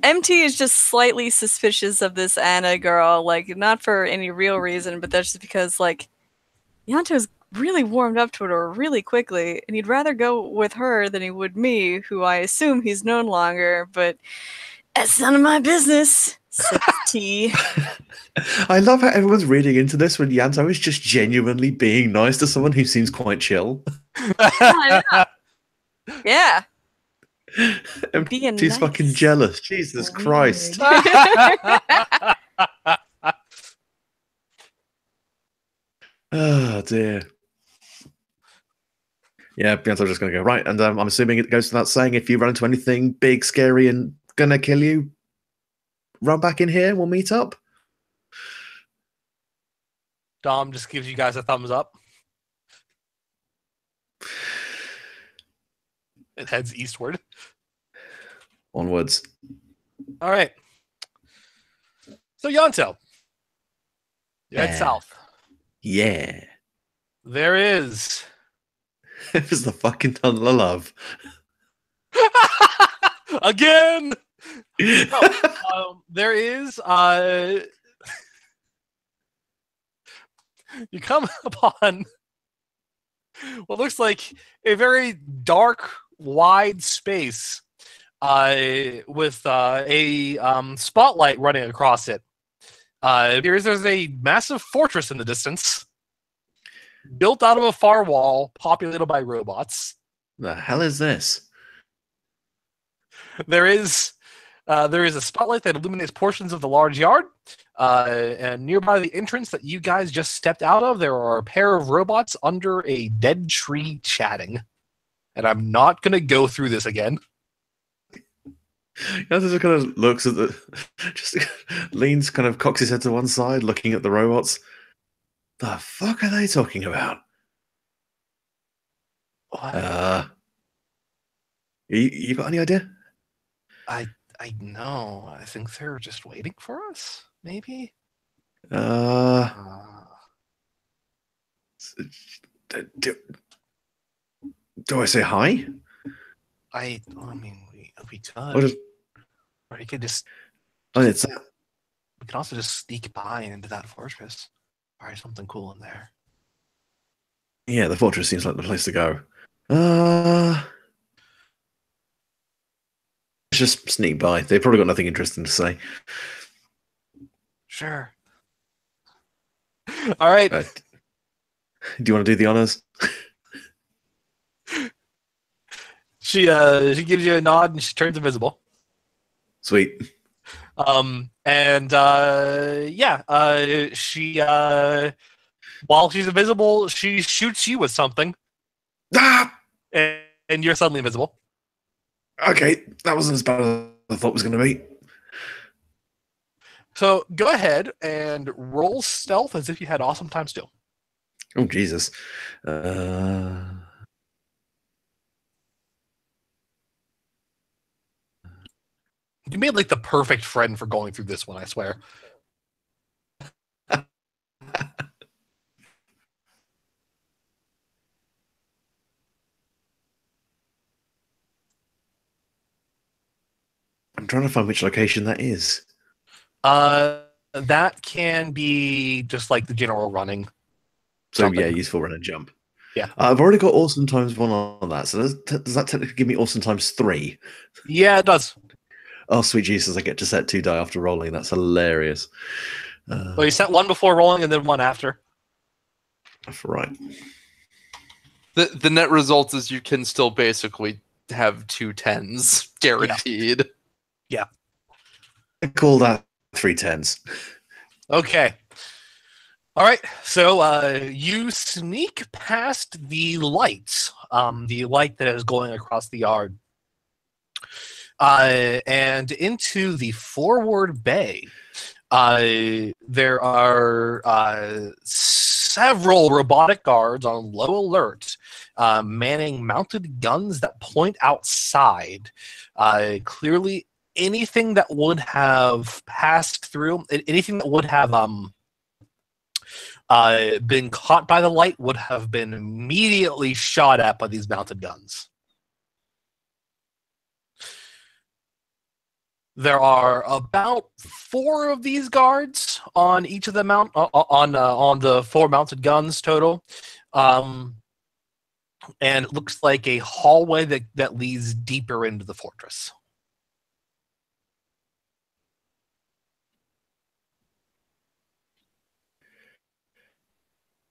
MT is just slightly suspicious of this Anna girl, like, not for any real reason, but that's just because, like, Yanto's really warmed up to her really quickly, and he'd rather go with her than he would me, who I assume he's known longer, but that's none of my business. Sips tea. I love how everyone's reading into this when Yanto is just genuinely being nice to someone who seems quite chill. Yeah. She's fucking jealous. Jesus Christ. Oh dear. Yeah, Yanto's just going to go, right, and I'm assuming it goes without saying, if you run into anything big, scary, and gonna kill you, run back in here, we'll meet up. Dom just gives you guys a thumbs up. It heads eastward. Onwards. All right. So Yanto, you head Yeah. south. Yeah. There is. It was the fucking tunnel of love. Again. No, there is. You come upon what looks like a very dark, wide space with a spotlight running across it. There's a massive fortress in the distance, built out of a far wall, populated by robots. The hell is this? There is a spotlight that illuminates portions of the large yard, and nearby the entrance that you guys just stepped out of, there are a pair of robots under a dead tree chatting. And I'm not going to go through this again. Yanto just kind of looks at just leans, kind of cocks his head to one side, looking at the robots. The fuck are they talking about? What? You got any idea? I know. I think they're just waiting for us. Maybe. Do I say hi? I mean, We Or could. just, Or you could just. oh, it's We can also just sneak by into that fortress. Probably something cool in there. yeah, the fortress seems like the place to go. Let's just sneak by. They've probably got nothing interesting to say. Sure. All right. Do you want to do the honors? She gives you a nod and she turns invisible. Sweet. She while she's invisible, she shoots you with something, Ah! and you're suddenly invisible. Okay, that wasn't as bad as I thought it was going to be. So go ahead and roll stealth as if you had awesome times 2. Oh, Jesus. You made like the perfect friend for going through this one, I swear. I'm trying to find which location that is. That can be just like the general running. So, Jumping. yeah, useful run and jump. Yeah. I've already got awesome times 1 on that. So does that technically give me awesome times 3? Yeah, it does. Oh, sweet Jesus, I get to set 2 die after rolling. That's hilarious. Well, you set 1 before rolling and then 1 after. Right. The net result is you can still basically have 2 10s guaranteed. Yeah. I call that 3 10s. Okay. All right. So you sneak past the lights, the light that is going across the yard, and into the forward bay. There are several robotic guards on low alert, manning mounted guns that point outside. Clearly, anything that would have passed through, anything that would have been caught by the light would have been immediately shot at by these mounted guns. There are about 4 of these guards on each of the on the 4 mounted guns total, and it looks like a hallway that leads deeper into the fortress.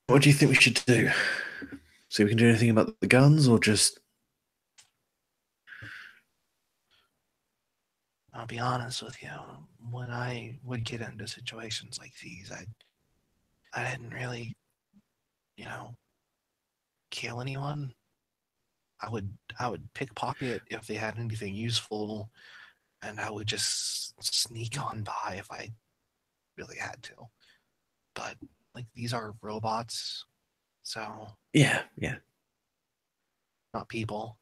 What do you think we should do? See if we can do anything about the guns, or just... I'll be honest with you. When I would get into situations like these, I didn't really, kill anyone. I would pickpocket if they had anything useful, and I would just sneak on by if I really had to. But like, these are robots, so Yeah. not people.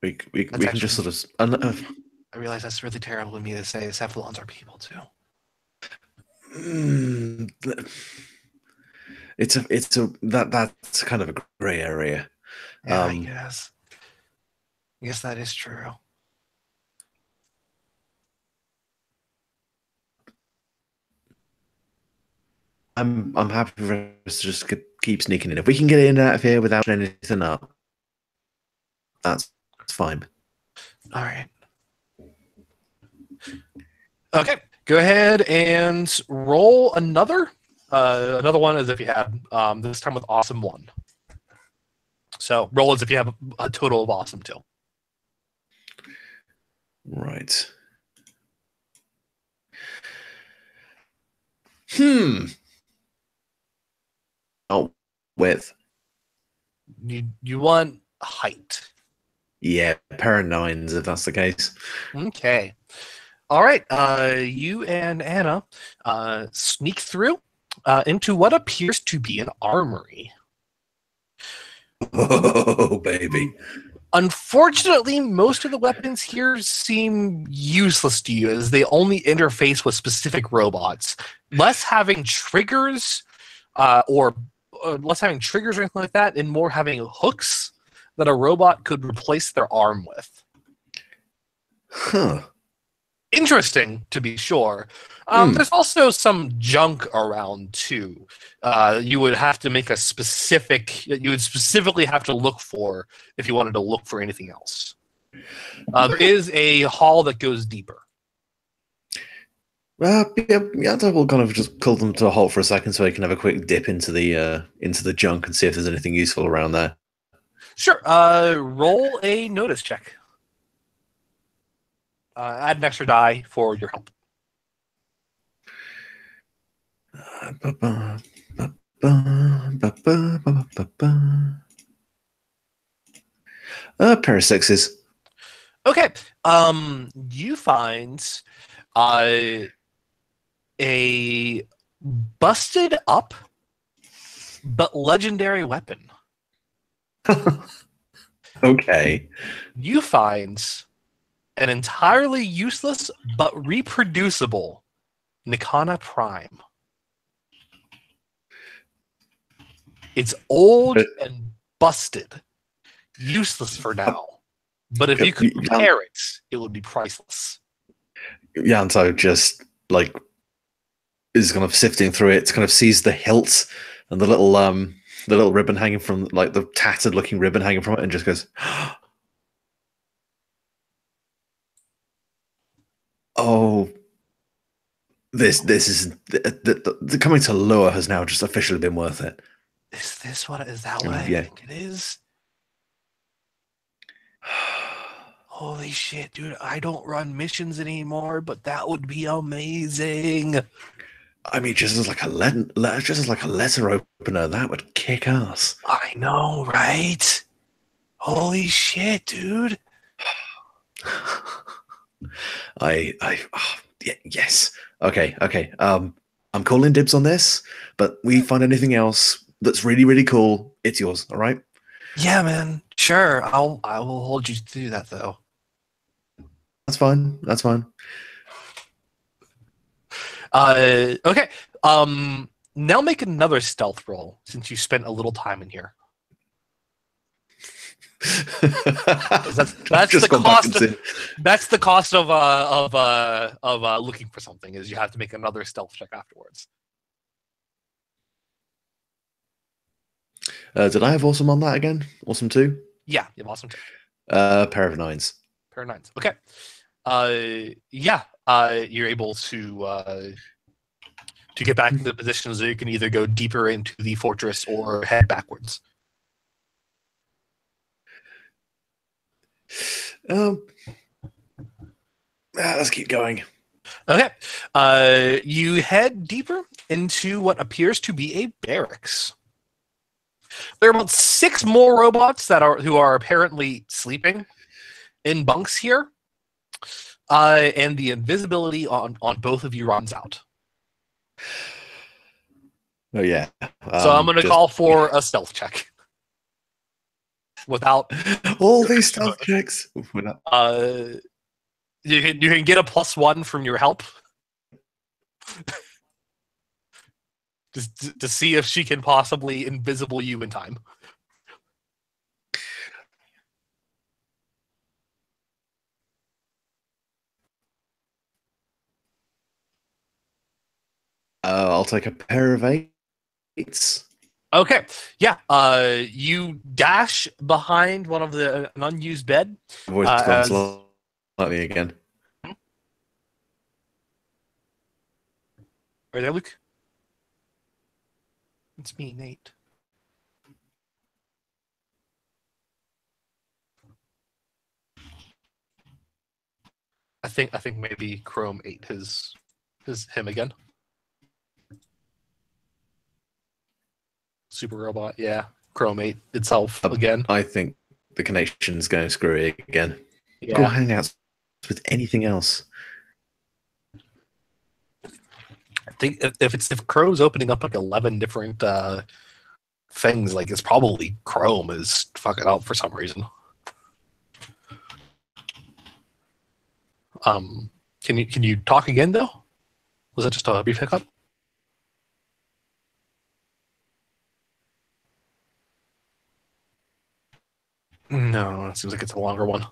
We can just sort of... I realize that's really terrible of me to say. Cephalons are people too. That's kind of a gray area. Yeah, I guess. I guess that is true. I'm happy for us to just keep sneaking in. If we can get in and out of here without anything up, that's fine. All right. Okay, go ahead and roll another one as if you had, this time with awesome 1. So roll as if you have a total of awesome 2. Right. Oh, width. You want height. Yeah, pair of 9s if that's the case. Okay. All right. You and Anna sneak through into what appears to be an armory. Oh, baby. Unfortunately, most of the weapons here seem useless to you, as they only interface with specific robots. Less having triggers or anything like that, and more having hooks that a robot could replace their arm with. Huh. Interesting, to be sure. There's also some junk around too. You would have to make a specific. You would specifically have to look for if you wanted to look for anything else. There is a hall that goes deeper. Yeah, we'll kind of just call them to a halt for a second so I can have a quick dip into the junk and see if there's anything useful around there. Sure. Roll a notice check. Add an extra die for your help. A pair of sixes. Okay. You find a busted up but legendary weapon. Okay. You find an entirely useless but reproducible Nikana Prime. It's old and busted, useless for now. But if you could repair it, it would be priceless. Yanto just like is kind of sifting through it, kind of sees the hilt and the little ribbon hanging from, like, the tattered looking ribbon hanging from it, and just goes, "Oh, this is the coming to Lure has now just officially been worth it." Is that what I think it is? Holy shit, dude! I don't run missions anymore, but that would be amazing. I mean, just as like a letter opener, that would kick ass. I know, right? Holy shit, dude! Yes. Okay. I'm calling dibs on this, but we find anything else that's really, really cool, it's yours. All right? Yeah, man. Sure. I will hold you to do that, though. That's fine. That's fine. Okay. Now make another stealth roll since you spent a little time in here. That's the cost. That's the cost of looking for something. Is you have to make another stealth check afterwards. Did I have awesome on that again? Awesome 2? Yeah, you have awesome 2. Pair of 9s. Pair of 9s. Okay. Yeah. You're able to get back into the position so you can either go deeper into the fortress or head backwards. Let's keep going. Okay. You head deeper into what appears to be a barracks. There are about 6 more robots who are apparently sleeping in bunks here, and the invisibility on both of you runs out. Oh yeah. So I'm going to call for a stealth check. Without all these stealth checks. You can get a +1 from your help. Just to see if she can possibly invisible you in time. I'll take a pair of 8s. Okay, yeah. You dash behind one of an unused bed. Voice gone slightly again. Are there, Luke? It's me, Nate. I think maybe Chrome ate him again. Super Robot, yeah. Chrome ate itself again. I think the connection's going screwy again. Yeah. Go hangouts with anything else. I think if Chrome's opening up like 11 different things, like it's probably Chrome is fucking up for some reason. Can you talk again though? Was that just a brief hiccup? No, it seems like it's a longer one.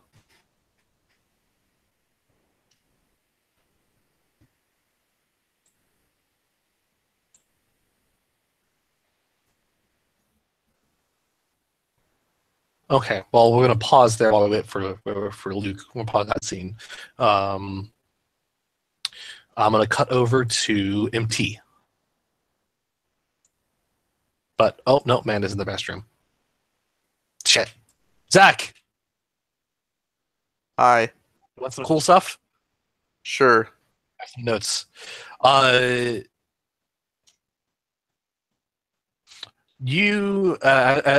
Okay, well, we're going to pause there while we wait for Luke. We'll pause that scene. I'm going to cut over to MT. But, oh, no, Amanda's in the restroom. Shit. Zach! Hi. Want some cool stuff? Sure. I have some notes.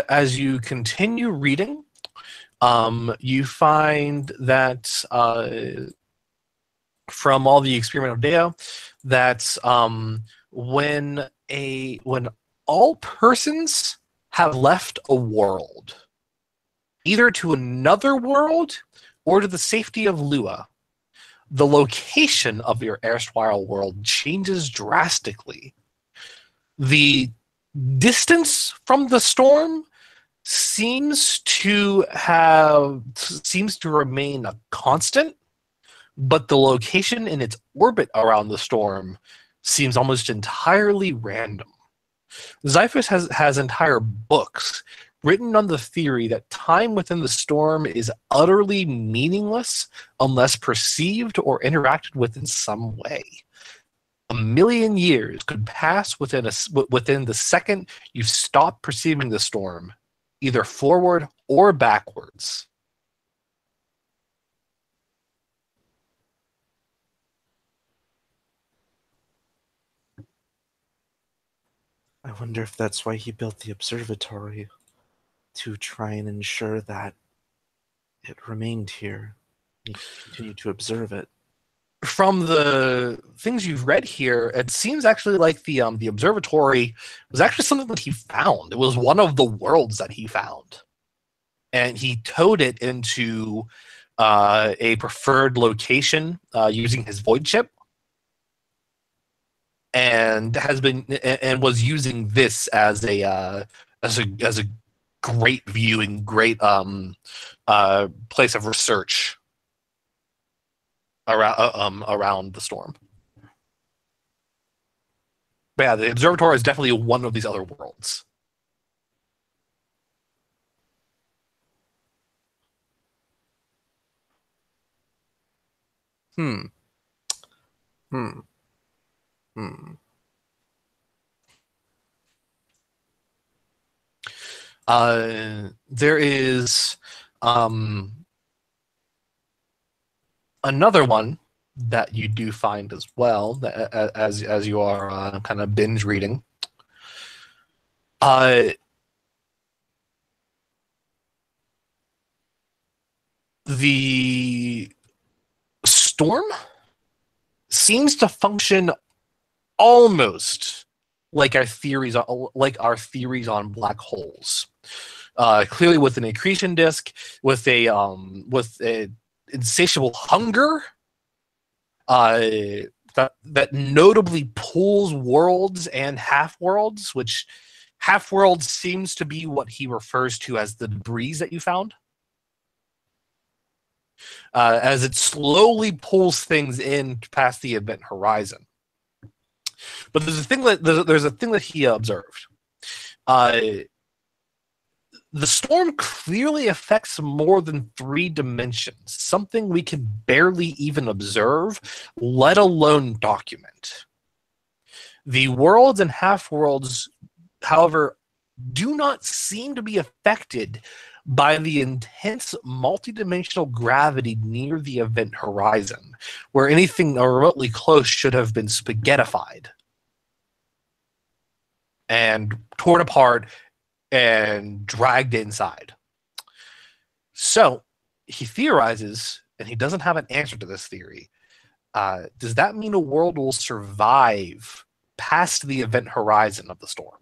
As you continue reading, you find that from all the experimental data that when all persons have left a world, either to another world or to the safety of Lua, the location of your erstwhile world changes drastically. The distance from the storm seems to remain a constant, but the location in its orbit around the storm seems almost entirely random. Xiphus has entire books written on the theory that time within the storm is utterly meaningless unless perceived or interacted with in some way. 1,000,000 years could pass within the second you stop perceiving the storm, either forward or backwards. I wonder if that's why he built the observatory, to try and ensure that it remained here. He could continue to observe it. From the things you've read here, it seems actually like the observatory was actually something that he found. It was one of the worlds that he found, and he towed it into a preferred location using his void chip, and was using this as a great viewing, great place of research around the storm. But yeah, the observatory is definitely one of these other worlds. Hmm. There is another one that you do find as well, that, as you are kind of binge reading. The storm seems to function almost like our theories on black holes. Clearly, with an accretion disk, with a insatiable hunger, that notably pulls worlds and half worlds, which half worlds seems to be what he refers to as the debris that you found. As it slowly pulls things in past the event horizon. But there's a thing that he observed. The storm clearly affects more than 3 dimensions, something we can barely even observe, let alone document. The worlds and half-worlds, however, do not seem to be affected by the intense multidimensional gravity near the event horizon, where anything remotely close should have been spaghettified and torn apart and dragged inside. So he theorizes, and he doesn't have an answer to this theory. Does that mean a world will survive past the event horizon of the storm?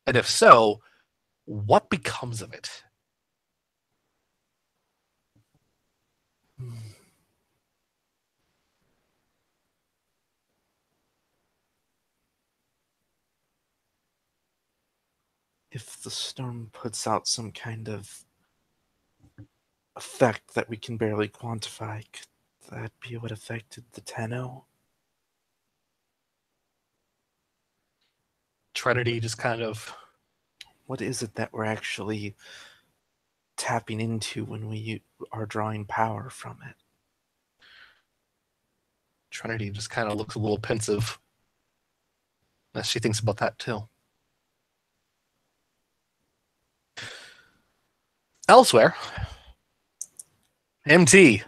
And if so, what becomes of it? If the storm puts out some kind of effect that we can barely quantify, could that be what affected the Tenno? Trinity just kind of what is it that we're actually tapping into when we are drawing power from it? Trinity just kind of looks a little pensive as she thinks about that too. Elsewhere, MT.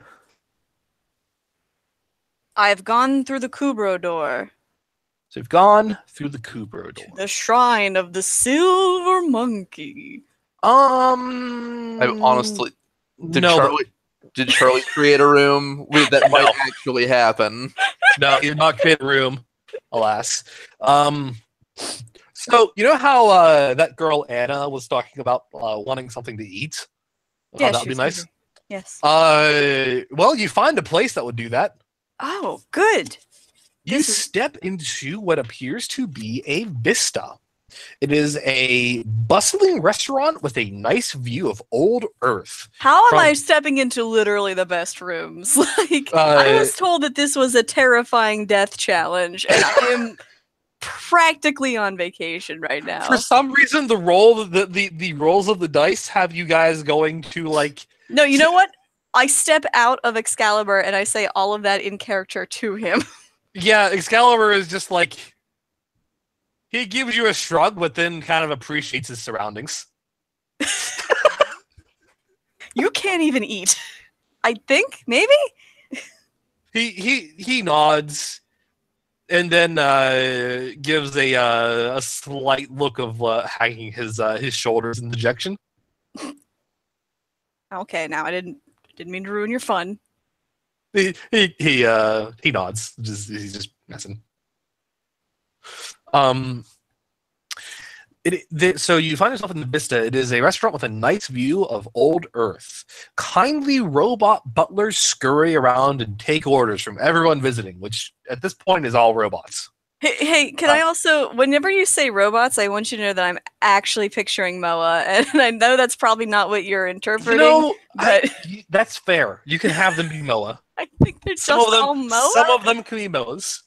I've gone through the Kubro door. So we've gone through the Kubro door. The shrine of the silver monkey. I honestly, did Charlie create a room that might actually happen? No, you're not creating a room, alas. So you know how that girl Anna was talking about wanting something to eat? Yeah, that would be nice. hungry. Yes. Well, you find a place that would do that. Oh, good. You step into what appears to be a vista. It is a bustling restaurant with a nice view of old Earth. How am I stepping into literally the best rooms? Like, I was told that this was a terrifying death challenge, and I am practically on vacation right now. For some reason, the rolls of the dice have you guys going to like. No, you know what? I step out of Excalibur and I say all of that in character to him. Yeah, Excalibur is just like. He gives you a shrug, but then kind of appreciates his surroundings. You can't even eat. I think, maybe? He nods, and then gives a slight look of hanging his shoulders in dejection. Okay, now I didn't mean to ruin your fun. He nods. He's just messing. So you find yourself in the Vista. It is a restaurant with a nice view of old Earth. Kindly robot butlers scurry around and take orders from everyone visiting, which at this point is all robots. Hey, can I also, whenever you say robots, I want you to know that I'm actually picturing Moa, and I know that's probably not what you're interpreting. But that's fair. You can have them be Moa. I think they're just all Moa. Some of them can be Moas.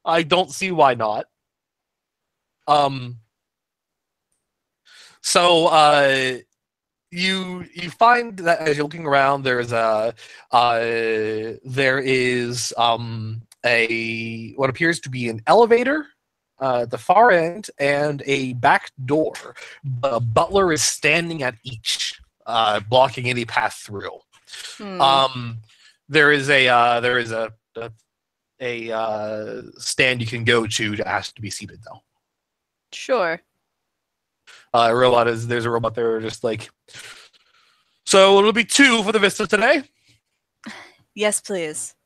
I don't see why not. So you find that as you're looking around, there is a what appears to be an elevator at the far end and a back door. The butler is standing at each, blocking any path through. There is a stand you can go to ask to be seated, though. Sure. There's a robot there just like, so it'll be 2 for the Vista today? Yes, please.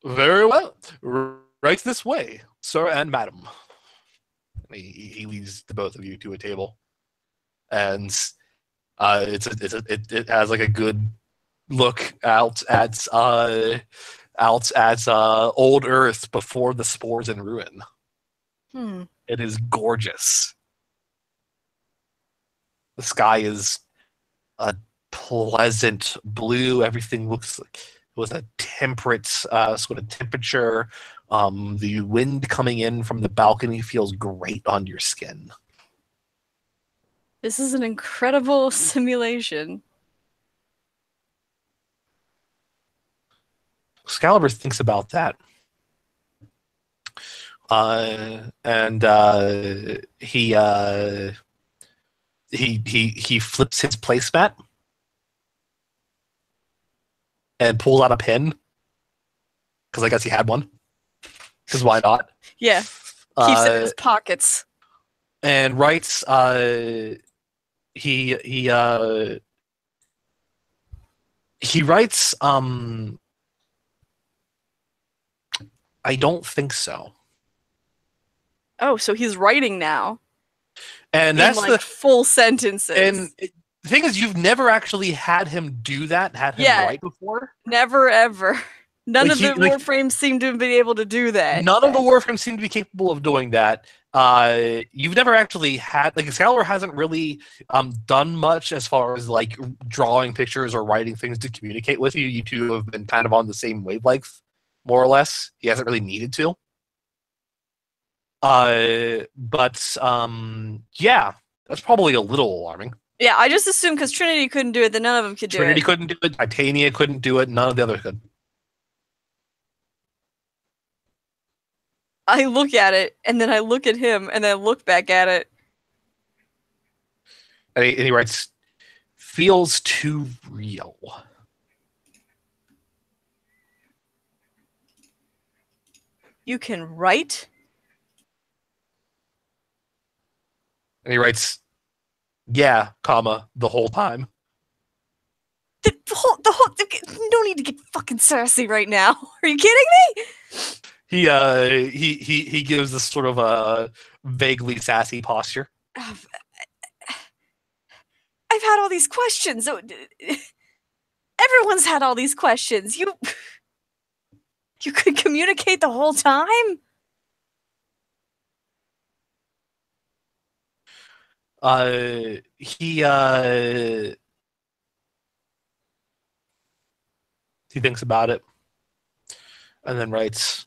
Very well. Right this way, sir and madam. He leads the both of you to a table. And it has like a good look out at old Earth before the spores and ruin. It is gorgeous. The sky is a pleasant blue. Everything looks like it was a temperate sort of temperature. The wind coming in from the balcony feels great on your skin. This is an incredible simulation. Excalibur thinks about that. And he flips his placemat and pulls out a pen, because I guess he had one. Because why not? Yeah, keeps it in his pockets. And writes. He writes. I don't think so. Oh, so he's writing now. And that's like the full sentences. And the thing is, you've never actually had him do that, write before. Never, ever. None of the Warframes seem to be able to do that. None of the Warframes seem to be capable of doing that. You've never actually had, like, Excalibur hasn't really done much as far as like drawing pictures or writing things to communicate with you. You two have been kind of on the same wavelength, more or less. He hasn't really needed to. But yeah, that's probably a little alarming. Yeah, I just assumed because Trinity couldn't do it, that none of them could do Trinity it. couldn't do it. Titania couldn't do it. None of the others could. I look at it, and then I look at him, and then I look back at it. And he writes, "Feels too real." You can write? And he writes, "Yeah, comma, the whole time." No need to get fucking sassy right now. Are you kidding me? He gives this sort of a vaguely sassy posture. I've had all these questions. Everyone's had all these questions. You could communicate the whole time? He thinks about it and then writes,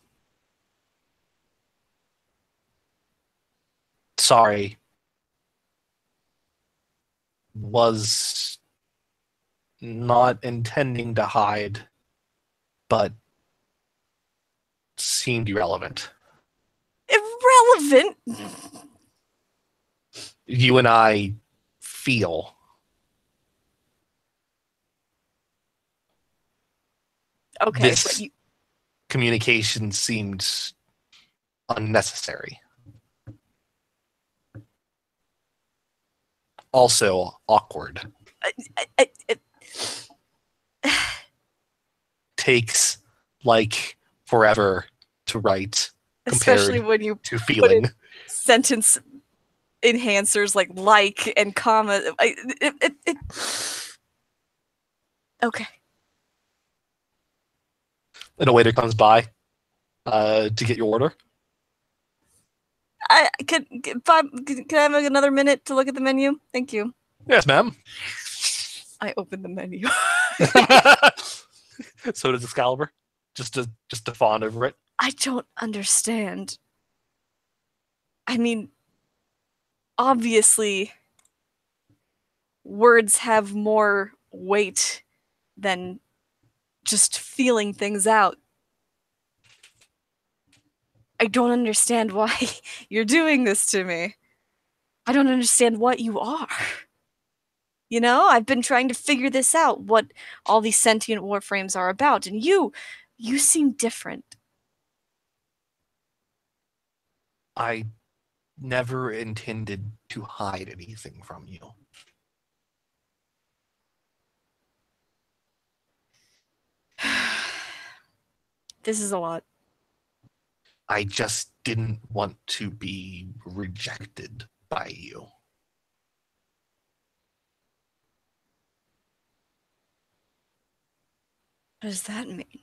"Sorry. Was not intending to hide, but seemed irrelevant. Irrelevant? You and I feel." Okay, This but communication seemed unnecessary. Also awkward. Takes like forever to write, especially compared when you to feeling. sentence enhancers like and comma. Okay. And a waiter comes by to get your order. Can I have another minute to look at the menu? Thank you. Yes, ma'am. I open the menu. So does Excalibur, just to fawn over it. I don't understand. I mean, obviously, words have more weight than just feeling things out. I don't understand why you're doing this to me. I don't understand what you are. You know, I've been trying to figure this out, what all these sentient warframes are about, and you seem different. I never intended to hide anything from you. This is a lot. I just didn't want to be rejected by you. What does that mean?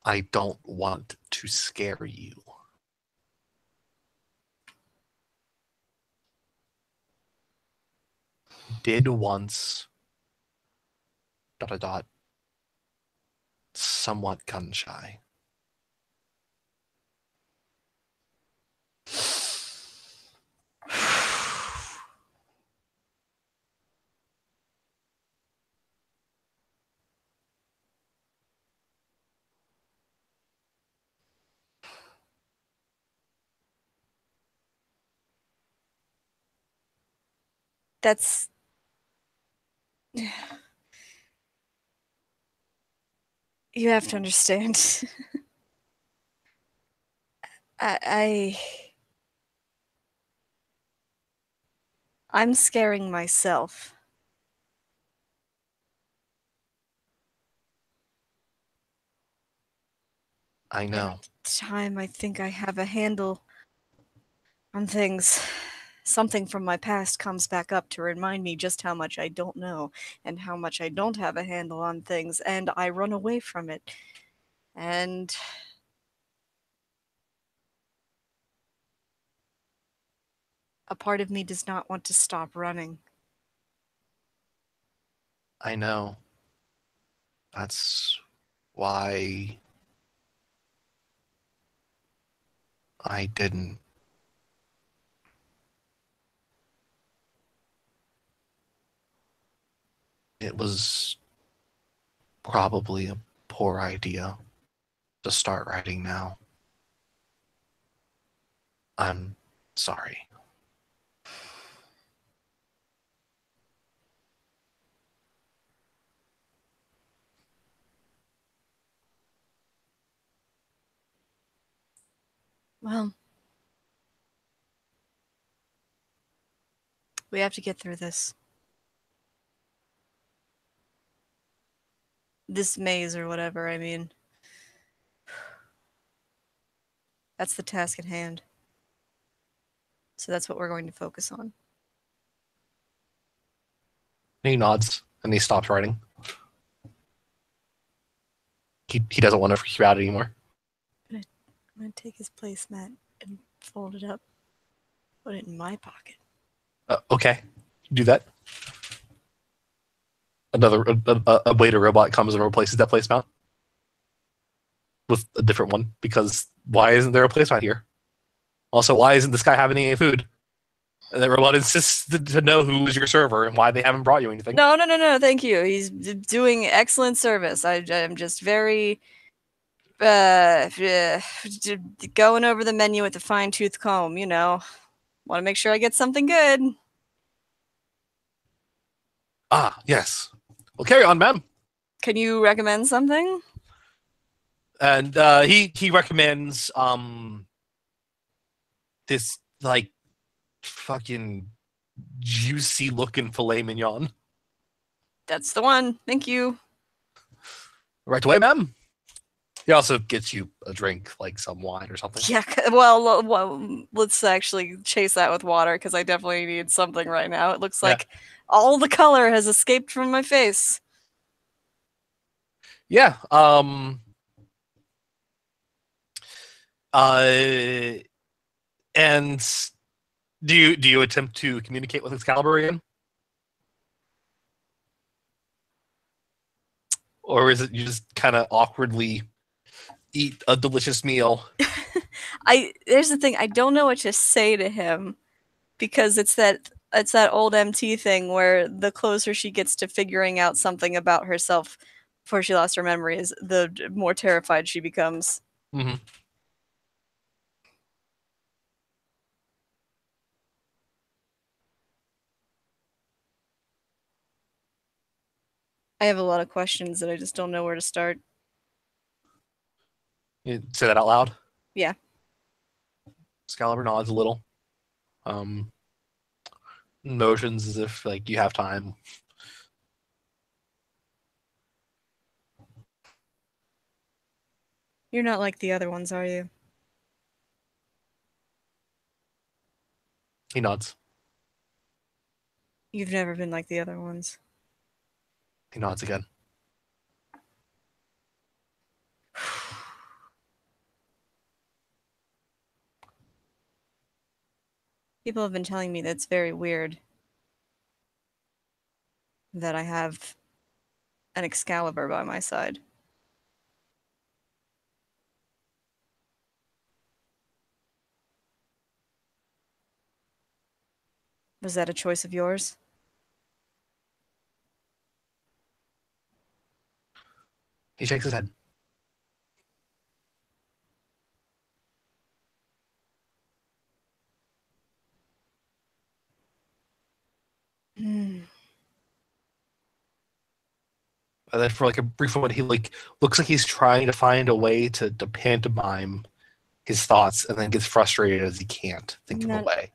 I don't want to scare you. Did once ... somewhat gun shy. That's... You have to understand. I'm scaring myself. I know. Time I think I have a handle on things. Something from my past comes back up to remind me just how much I don't know and how much I don't have a handle on things, and I run away from it. And A part of me does not want to stop running. I know. That's why I didn't. It was probably a poor idea to start writing now. I'm sorry. Well, we have to get through this. This maze or whatever, I mean. That's the task at hand. So that's what we're going to focus on. And he nods and he stops writing. He doesn't want to freak you out anymore. I'm going to take his placemat and fold it up. Put it in my pocket. Okay, do that. Another a waiter robot comes and replaces that placemat with a different one, because why isn't there a placemat here? Also, why isn't this guy having any food? And the robot insists to know who is your server and why they haven't brought you anything. No, thank you. He's doing excellent service. I'm just very going over the menu with a fine-tooth comb, you know. Want to make sure I get something good. Ah, yes. Well, carry on, ma'am. Can you recommend something? And he recommends this like fucking juicy looking filet mignon. That's the one. Thank you. Right away, ma'am. He also gets you a drink, like some wine or something. Yeah, well, let's actually chase that with water, because I definitely need something right now. It looks like all the color has escaped from my face. Yeah. And do you attempt to communicate with Excalibur again? Or is it you just kind of awkwardly eat a delicious meal? There's the thing, I don't know what to say to him, because it's that old MT thing where the closer she gets to figuring out something about herself before she lost her memories, the more terrified she becomes. Mm-hmm. I have a lot of questions that I just don't know where to start. You say that out loud? Yeah. Excalibur nods a little. Motions as if like you have time. You're not like the other ones, are you? He nods. You've never been like the other ones. He nods again. People have been telling me that it's very weird that I have an Excalibur by my side. Was that a choice of yours? He shakes his head. Hmm. And then for like a brief moment, he like looks like he's trying to find a way to pantomime his thoughts, and then gets frustrated as he can't think of a way.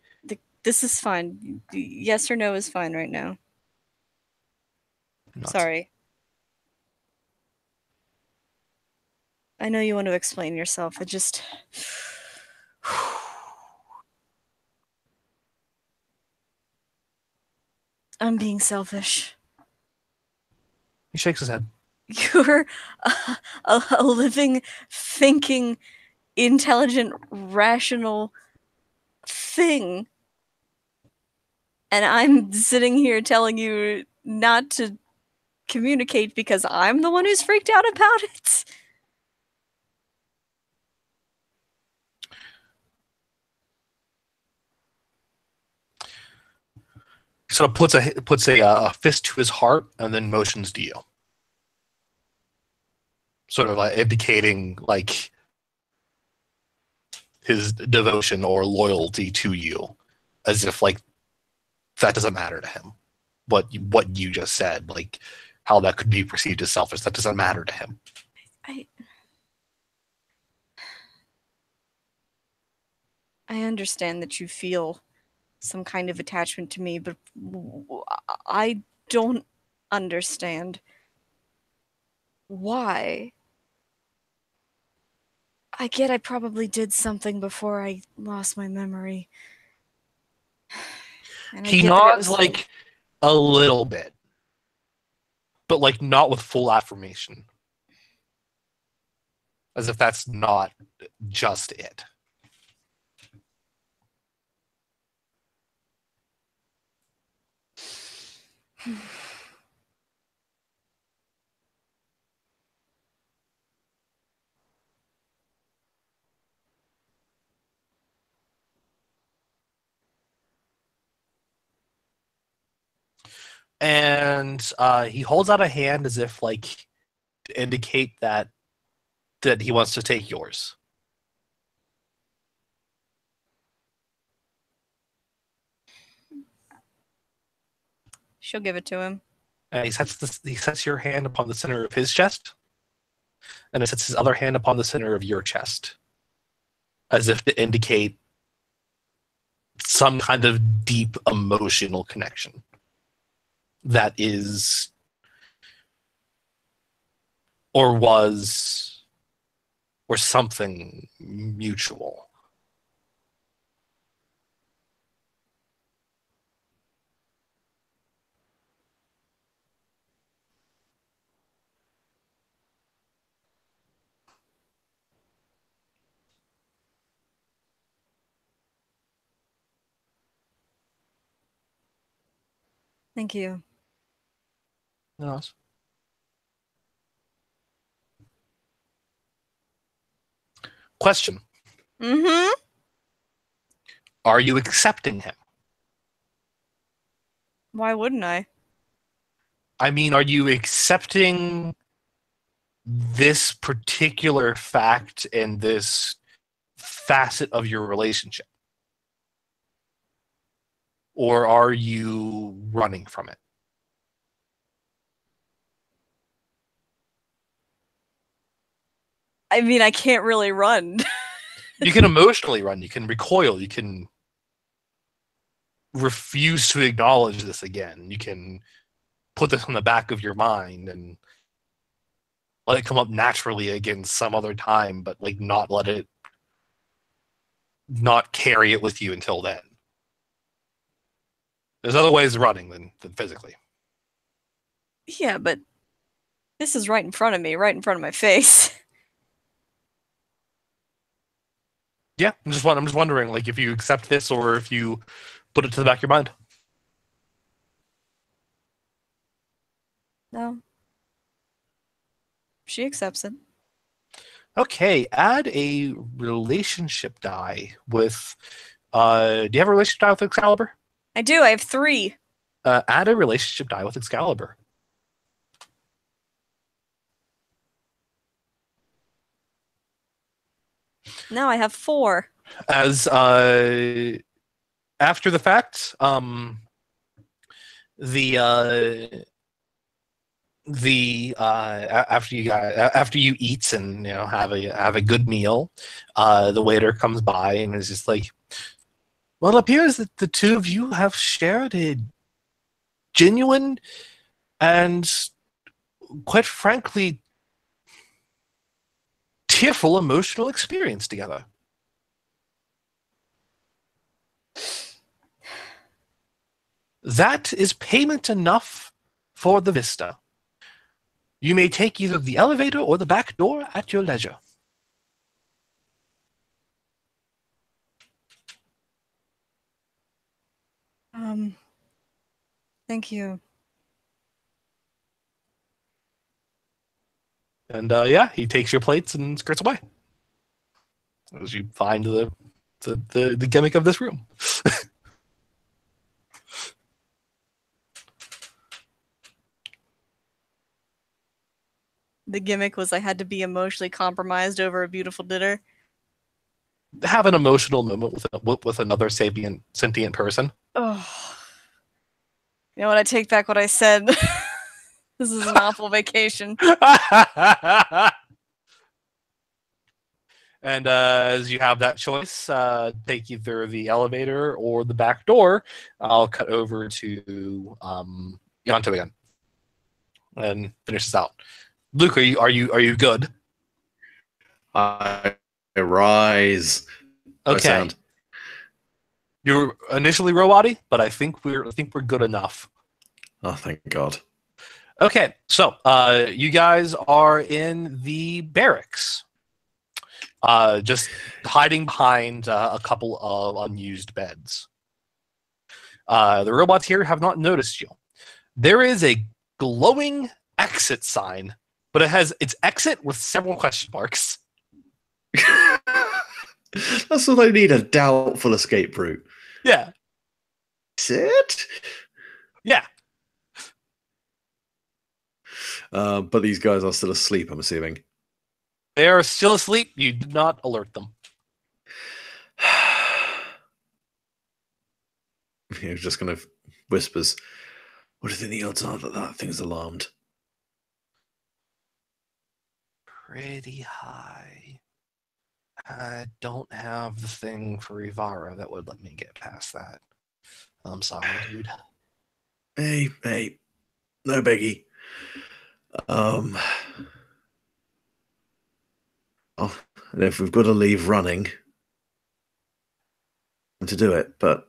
This is fine. Yes or no is fine right now. Nods. Sorry. I know you want to explain yourself. It just... I'm being selfish. He shakes his head. You're a living, thinking, intelligent, rational thing. And I'm sitting here telling you not to communicate because I'm the one who's freaked out about it. Sort of puts a fist to his heart and then motions to you, sort of like indicating like his devotion or loyalty to you, as if like that doesn't matter to him. What you just said, like how that could be perceived as selfish, that doesn't matter to him. I understand that you feel some kind of attachment to me, but I don't understand why. I get I probably did something before I lost my memory. And He nods like a little bit, but like not with full affirmation, as if that's not just it. And he holds out a hand as if like to indicate that he wants to take yours. She'll give it to him. And he sets your hand upon the center of his chest, and he sets his other hand upon the center of your chest, as if to indicate some kind of deep emotional connection that is or was or something mutual. Thank you. Yes. Question. Mm-hmm. Are you accepting him? Why wouldn't I? I mean, are you accepting this particular fact and this facet of your relationship? Or are you running from it? I mean, I can't really run. You can emotionally run. You can recoil. You can refuse to acknowledge this again. You can put this on the back of your mind and let it come up naturally again some other time, but like not carry it with you until then. There's other ways of running than physically. Yeah, but this is right in front of me, right in front of my face. Yeah, I'm just wondering, like, if you accept this or if you put it to the back of your mind. No. She accepts it. Okay, add a relationship die with. Do you have a relationship die with Excalibur? I do. I have 3. Add a relationship die with Excalibur. Now I have 4. As after the fact, after you eat and have a good meal, the waiter comes by and is just like, well, it appears that the two of you have shared a genuine and, quite frankly, tearful emotional experience together. That is payment enough for the vista. You may take either the elevator or the back door at your leisure. Thank you. And yeah, he takes your plates and skirts away. As you find the gimmick of this room. The gimmick was I had to be emotionally compromised over a beautiful dinner. Have an emotional moment with another sentient person. Oh. You know what? I take back what I said. This is an awful vacation. And as you have that choice, take either the elevator or the back door. I'll cut over to Yanto again and finish this out. Luke, are you good? I rise. No Okay. sound. You're initially roboty, but I think we're good enough. Oh, thank God. Okay, so you guys are in the barracks, just hiding behind a couple of unused beds. The robots here have not noticed you. There is a glowing exit sign, but it's exit with several question marks. That's all I need, a doubtful escape route. Yeah. Is it? Yeah. But these guys are still asleep, I'm assuming. They are still asleep. You did not alert them. He was just kind of whispers, what do you think the odds are that thing's alarmed? Pretty high. I don't have the thing for Ivara that would let me get past that. I'm sorry, dude. Hey, no biggie. Oh, and if we've got to leave running to do it, but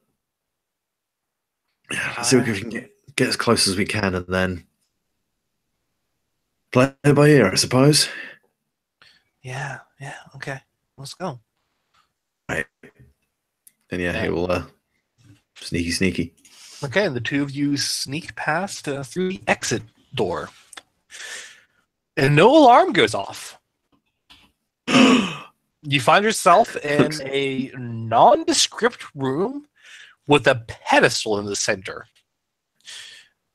yeah, let's see if we can get as close as we can and then play it by ear, I suppose. Yeah, okay. Let's go. Right. And yeah, he will sneaky. Okay, the two of you sneak past through the exit door. And no alarm goes off. You find yourself in a nondescript room with a pedestal in the center.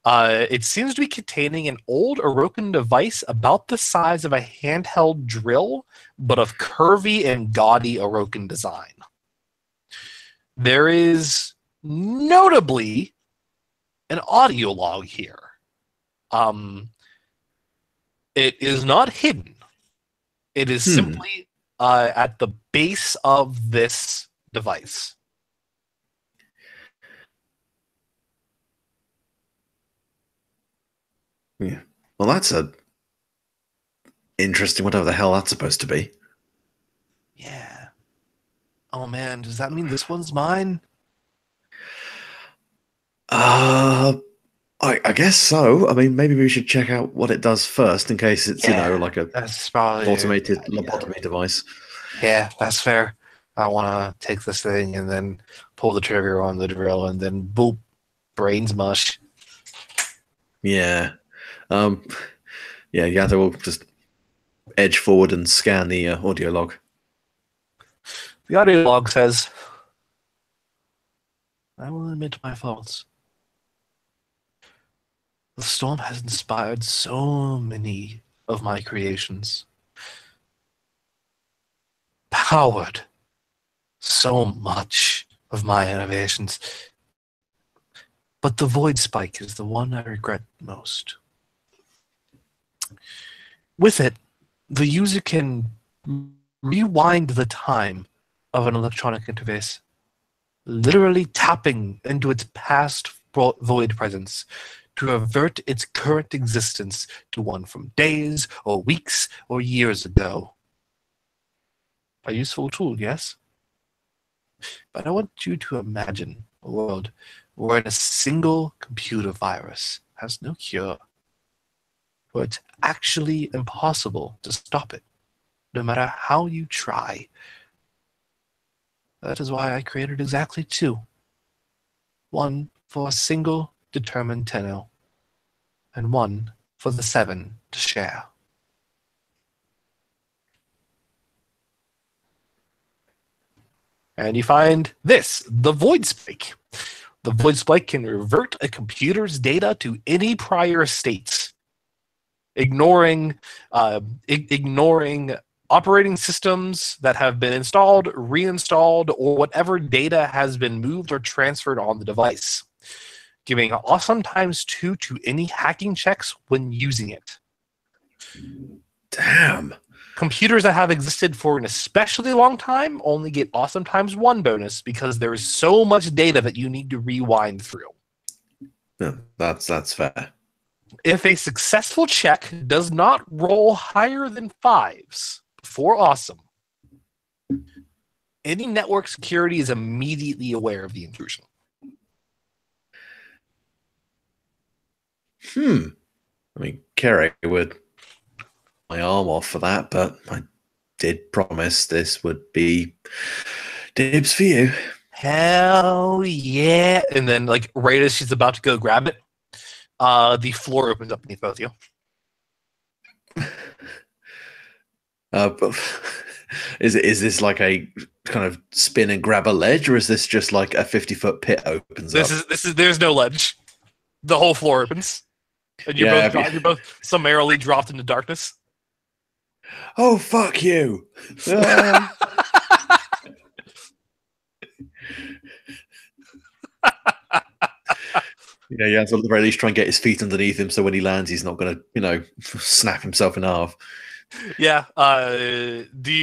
It seems to be containing an old Orokin device about the size of a handheld drill, but of curvy and gaudy Orokin design. There is notably an audio log here. It is not hidden. It is simply at the base of this device. Yeah. Well, that's a interesting, whatever the hell that's supposed to be. Yeah. Oh man, does that mean this one's mine? I guess so. I mean, maybe we should check out what it does first, in case it's like a that's probably automated lobotomy device. Yeah, that's fair. I want to take this thing and then pull the trigger on the drill, and then boop, brains mush. Yeah. Yada will just edge forward and scan the audio log. The audio log says, I will admit my faults. The storm has inspired so many of my creations. Powered so much of my innovations. But the void spike is the one I regret most. With it, the user can rewind the time of an electronic interface, literally tapping into its past void presence to avert its current existence to one from days or weeks or years ago. A useful tool, yes? But I want you to imagine a world where a single computer virus has no cure, where it's actually impossible to stop it, no matter how you try. That is why I created exactly two. One for a single determined Tenno, and one for the 7 to share. And you find this, the Void Spike. The Void Spike can revert a computer's data to any prior states, ignoring operating systems that have been installed, reinstalled, or whatever data has been moved or transferred on the device, giving awesome ×2 to any hacking checks when using it. Damn. Computers that have existed for an especially long time only get awesome ×1 bonus because there is so much data that you need to rewind through. Yeah, that's fair. If a successful check does not roll higher than 5s before awesome, any network security is immediately aware of the intrusion. I mean, Kerry would my arm off for that, but I did promise this would be dibs for you. Hell yeah. And then, like, right as she's about to go grab it, the floor opens up beneath both of you. But is this like a kind of spin and grab a ledge, or is this just like a 50-foot pit opens up? There's no ledge. The whole floor opens. And you're both summarily dropped into darkness. Oh, fuck you. Yeah, you have to at the very least try and get his feet underneath him so when he lands, he's not going to, snap himself in half. Yeah. Do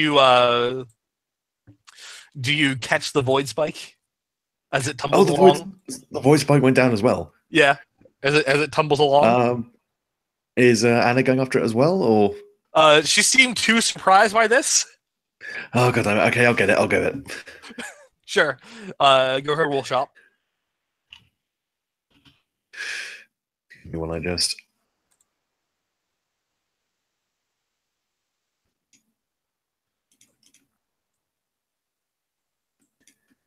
you catch the Void Spike as it tumbles along? The Void Spike went down as well. Yeah, as it tumbles along. Is Anna going after it as well, or? She seemed too surprised by this. Oh god, okay, I'll get it. Sure. Go ahead, roll shop. When I just.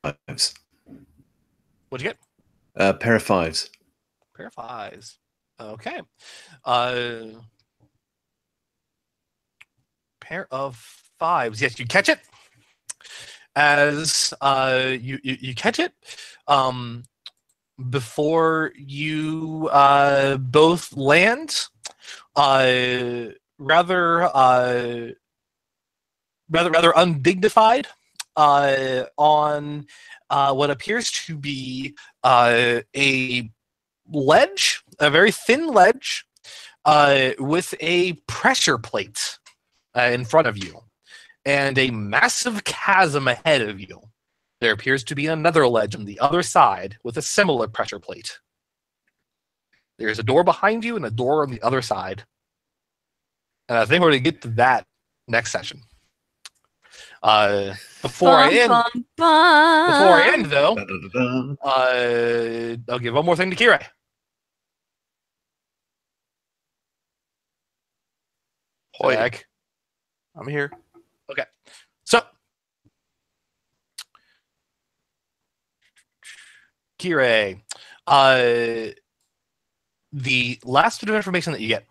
Fives. What'd you get? Pair of 5s. Pair of 5s. Okay. Pair of 5s. Yes, you catch it. As you catch it, before you both land, rather undignified, on what appears to be a ledge, a very thin ledge, with a pressure plate in front of you, and a massive chasm ahead of you. There appears to be another ledge on the other side with a similar pressure plate. There's a door behind you and a door on the other side. And I think we're going to get to that next session. Before I end, though, I'll give one more thing to Kirei. Hoy. I'm here. Okay. So, Kirei, the last bit of information that you get.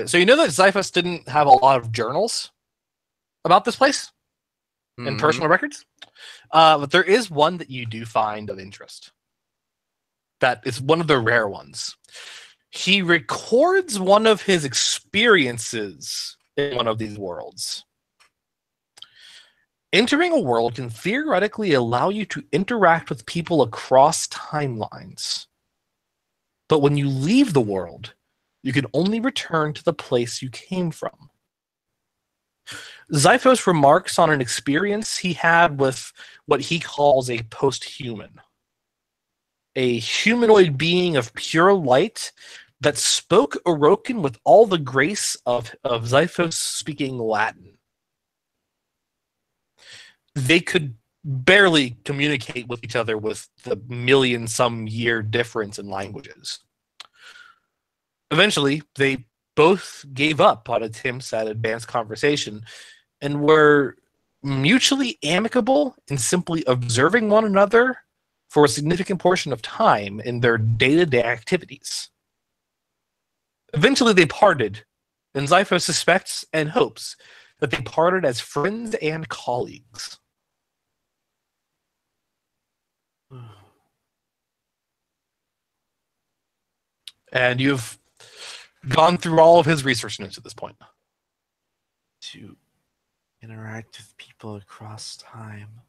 So you know that Xiphos didn't have a lot of journals about this place and personal records, but there is one that you do find of interest. That is one of the rare ones. He records one of his experiences in one of these worlds. Entering a world can theoretically allow you to interact with people across timelines. But when you leave the world, you can only return to the place you came from. Xiphos remarks on an experience he had with what he calls a post-human. A humanoid being of pure light that spoke Orokin with all the grace of Xiphos speaking Latin. They could barely communicate with each other with the million-some-year difference in languages. Eventually, they both gave up on attempts at advanced conversation and were mutually amicable in simply observing one another for a significant portion of time in their day-to-day activities. Eventually they parted, and Zypho suspects and hopes that they parted as friends and colleagues. And you've gone through all of his research notes at this point. To interact with people across time.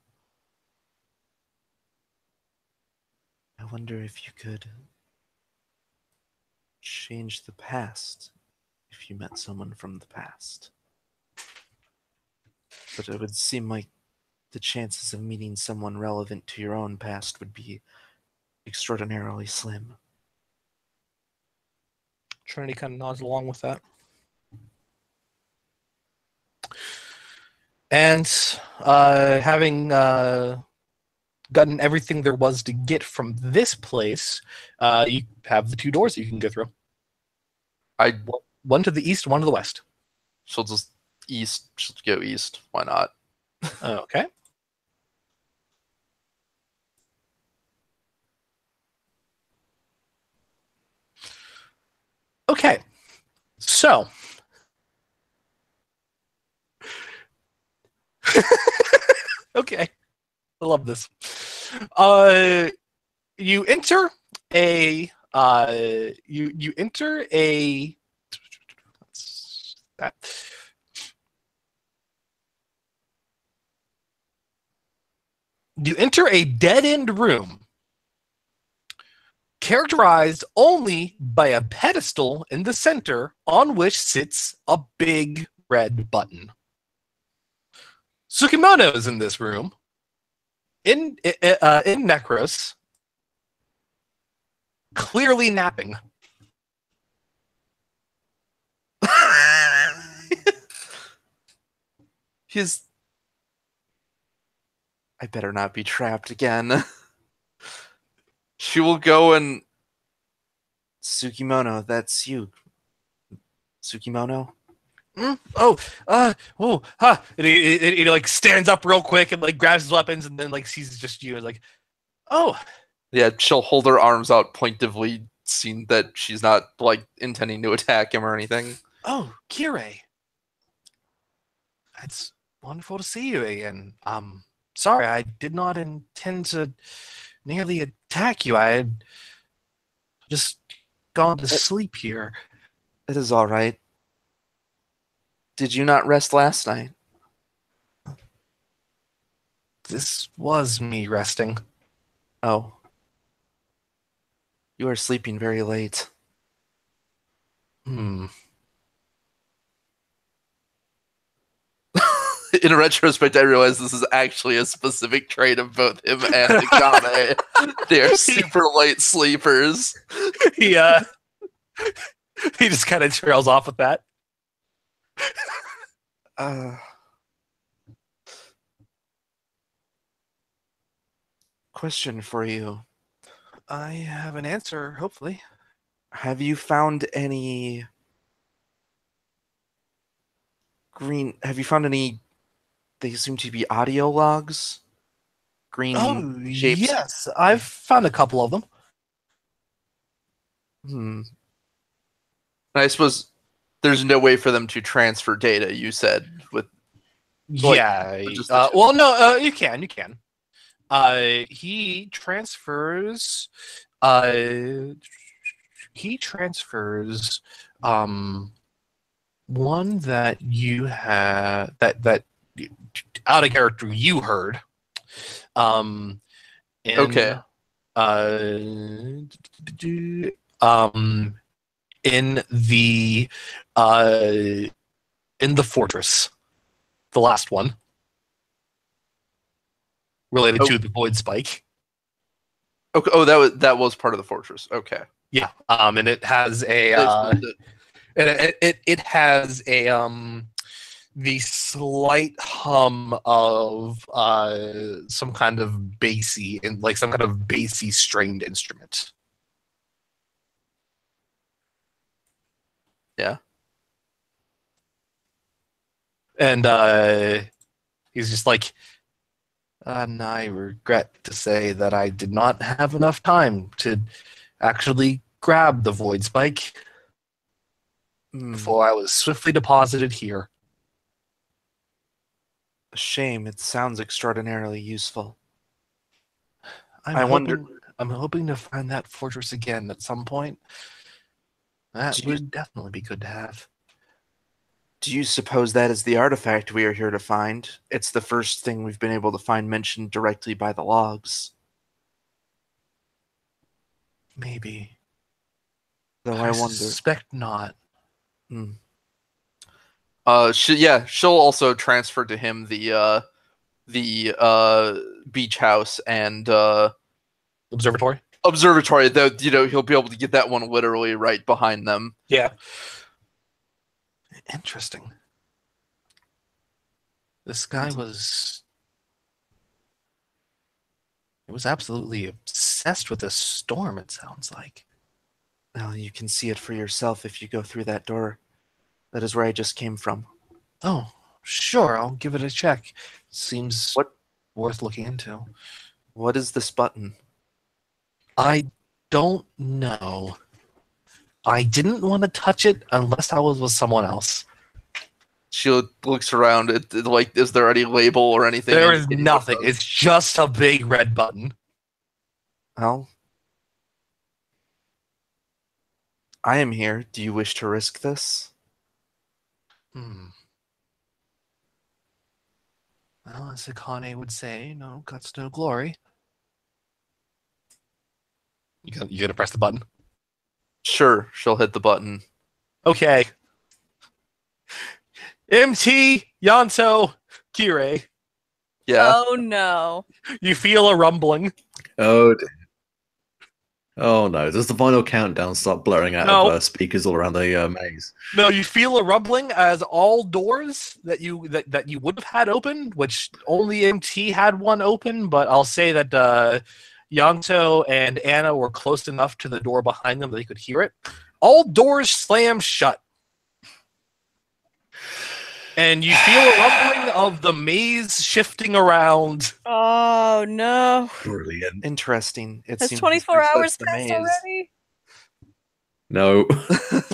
I wonder if you could change the past if you met someone from the past. But it would seem like the chances of meeting someone relevant to your own past would be extraordinarily slim. Trinity kind of nods along with that. And having gotten everything there was to get from this place, you have the two doors that you can go through. One to the east, one to the west. She'll just she'll go east. Why not? Okay. Okay. So. Okay. I love this. You enter a you enter a that you enter a dead-end room characterized only by a pedestal in the center on which sits a big red button. Tsukimono is in this room, in Necros, clearly napping. I better not be trapped again. She will go and... Tsukimono, that's you. Tsukimono? And he like stands up real quick and like grabs his weapons and then like sees just you and like, oh. Yeah, she'll hold her arms out pointedly, seeing that she's not like intending to attack him or anything. Oh, Kirei. It's wonderful to see you again. Sorry, I did not intend to nearly attack you. I had just gone to sleep here. It is all right. Did you not rest last night? This was me resting. Oh. You are sleeping very late. In retrospect, I realize this is actually a specific trait of both him and Akane. They are super late sleepers. He just kind of trails off with that. Question for you. I have an answer, hopefully. Have you found any they seem to be audio logs? Green shapes? Yes, I've found a couple of them. I suppose there's no way for them to transfer data, you said, with... Yeah. Well, no, you can. He transfers one that you had that out of character you heard. Okay. In the fortress, the last one related to the void spike. Okay. Oh, that was part of the fortress. Okay. Yeah. And it has it has the slight hum of some kind of bassy and like some kind of bassy stringed instrument. Yeah. And he's just like, And I regret to say that I did not have enough time to actually grab the void spike before I was swiftly deposited here. A shame. It sounds extraordinarily useful. I'm hoping to find that fortress again at some point. That would definitely be good to have. Do you suppose that is the artifact we are here to find? It's the first thing we've been able to find mentioned directly by the logs. Maybe. Though I wonder. Suspect not. She'll also transfer to him the beach house and Observatory. Though he'll be able to get that one literally right behind them. Yeah. Interesting. This guy was absolutely obsessed with this storm, it sounds like. Well, you can see it for yourself if you go through that door. That is where I just came from. Oh, sure, I'll give it a check. Seems worth looking into. What is this button? I don't know. I didn't want to touch it unless I was with someone else. She looks around. Is there any label or anything? There is nothing. It's just a big red button. Well, I am here. Do you wish to risk this? Well, as Akane would say, no guts, no glory. You gonna press the button? Sure, she'll hit the button. Okay. MT, Yanto, Kirei. Yeah. Oh no. You feel a rumbling. Oh, dear. Oh no! Does the final countdown start blurring out of speakers all around the maze? No, you feel a rumbling as all doors that you would have had open, which only MT had one open, but I'll say that Yanto and Anna were close enough to the door behind them that they could hear it. All doors slam shut. And you feel a rumbling of the maze shifting around. Oh no. Brilliant. Interesting. Has 24 hours passed already? No.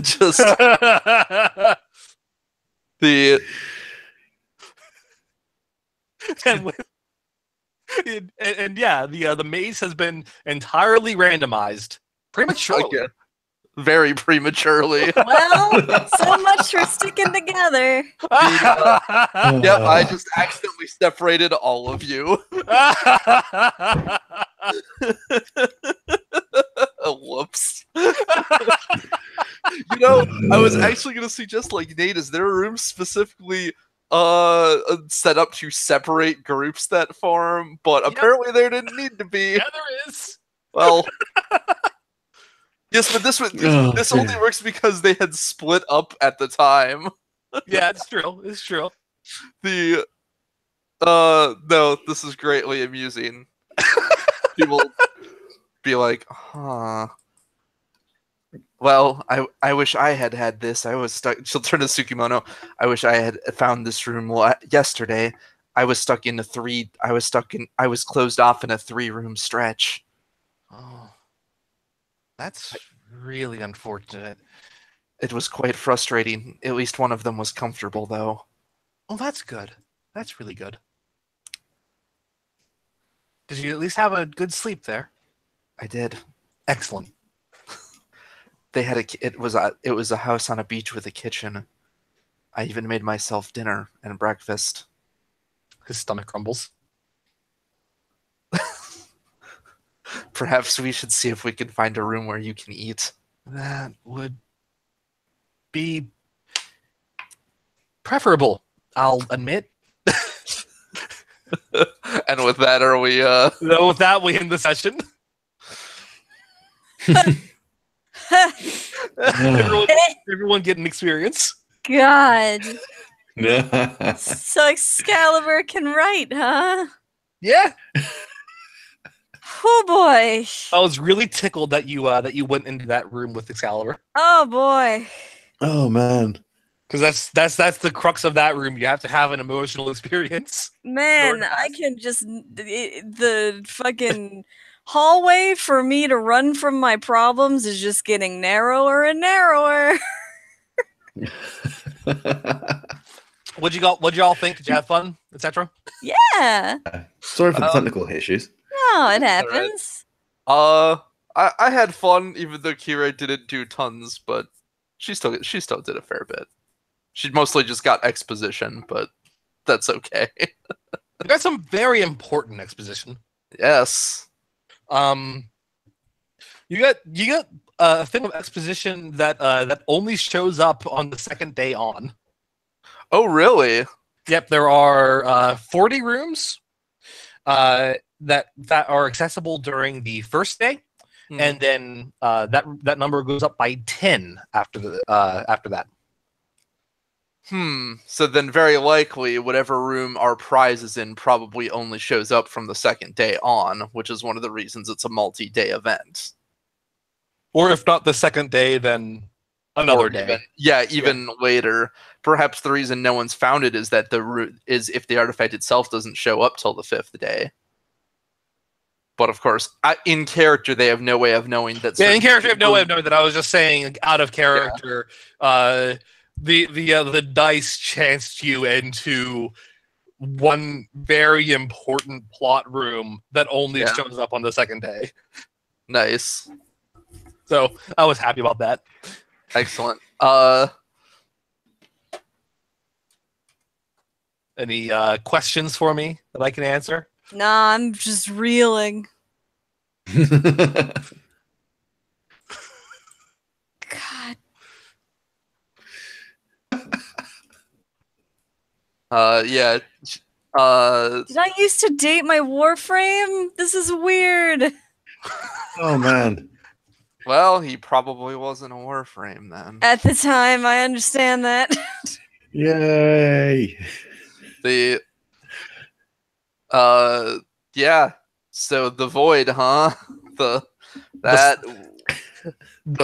Just the the maze has been entirely randomized prematurely. Again. Very prematurely. Well, so much for sticking together. I just accidentally separated all of you. Whoops. I was actually going to suggest, Nate, is there a room specifically set up to separate groups that form? But apparently there didn't need to be. Yeah, there is. Well... Yes, but this only works because they had split up at the time. Yeah, it's true. It's true. No, this is greatly amusing. People be like, huh. Well, I wish I had this. I was stuck. She'll turn to Tsukimono. I wish I had found this room yesterday. I was closed off in a 3-room stretch. Oh. That's really unfortunate. It was quite frustrating. At least one of them was comfortable, though. Oh, that's good. That's really good. Did you at least have a good sleep there? I did. Excellent. They had it was a house on a beach with a kitchen. I even made myself dinner and breakfast. His stomach crumbles. Perhaps we should see if we can find a room where you can eat. That would be preferable, I'll admit. And with that, are we... With that, we end the session. everyone get an experience. God. So Excalibur can write, huh? Yeah. Oh boy. I was really tickled that you went into that room with Excalibur. Oh boy. Oh man. Because that's the crux of that room. You have to have an emotional experience. Man, I can just the fucking hallway for me to run from my problems is just getting narrower and narrower. What'd you all think? Did you have fun, etc.? Yeah. Sorry for the technical issues. No, it happens. I had fun, even though Kira didn't do tons, but she still did a fair bit. She mostly just got exposition, but that's okay. You got some very important exposition. Yes. You got a thing of exposition that only shows up on the second day on. Oh, really? Yep, there are 40 rooms that are accessible during the first day, and then that number goes up by 10 after that. So then very likely whatever room our prize is in probably only shows up from the second day on, which is one of the reasons it's a multi-day event. Or if not the second day, then another day. Even later. Perhaps the reason no one's found it is that is if the artifact itself doesn't show up till the 5th day. But of course, in character, they have no way of knowing that. Yeah, in character, they have no way of knowing that. I was just saying, out of character, the dice chanced you into one very important plot room that only shows up on the second day. Nice. So I was happy about that. Excellent. Any questions for me that I can answer? Nah, I'm just reeling. God. Yeah. Did I used to date my Warframe? This is weird. Oh man. Well, he probably wasn't a Warframe then. At the time, I understand that. Yay. Yeah. So the void, huh? The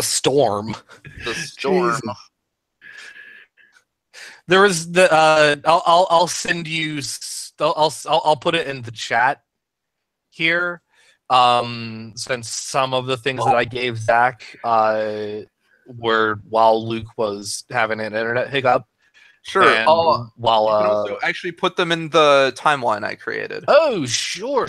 storm. The storm. Jesus. There is the I'll send you I'll put it in the chat here. Since some of the things that I gave Zach were while Luke was having an internet hiccup. Sure. And You while can also actually put them in the timeline I created. oh sure.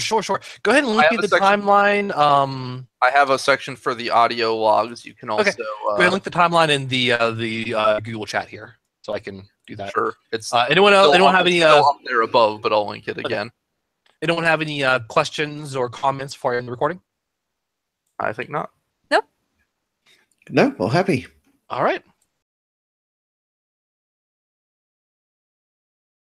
Go ahead and link me the timeline. I have a section for the audio logs. You can also Go ahead and link the timeline in the Google chat here, so I can do that. Sure. It's anyone have any up there above, but I'll link it again. Anyone have any questions or comments for in the recording? I think not. No, well, happy. All right.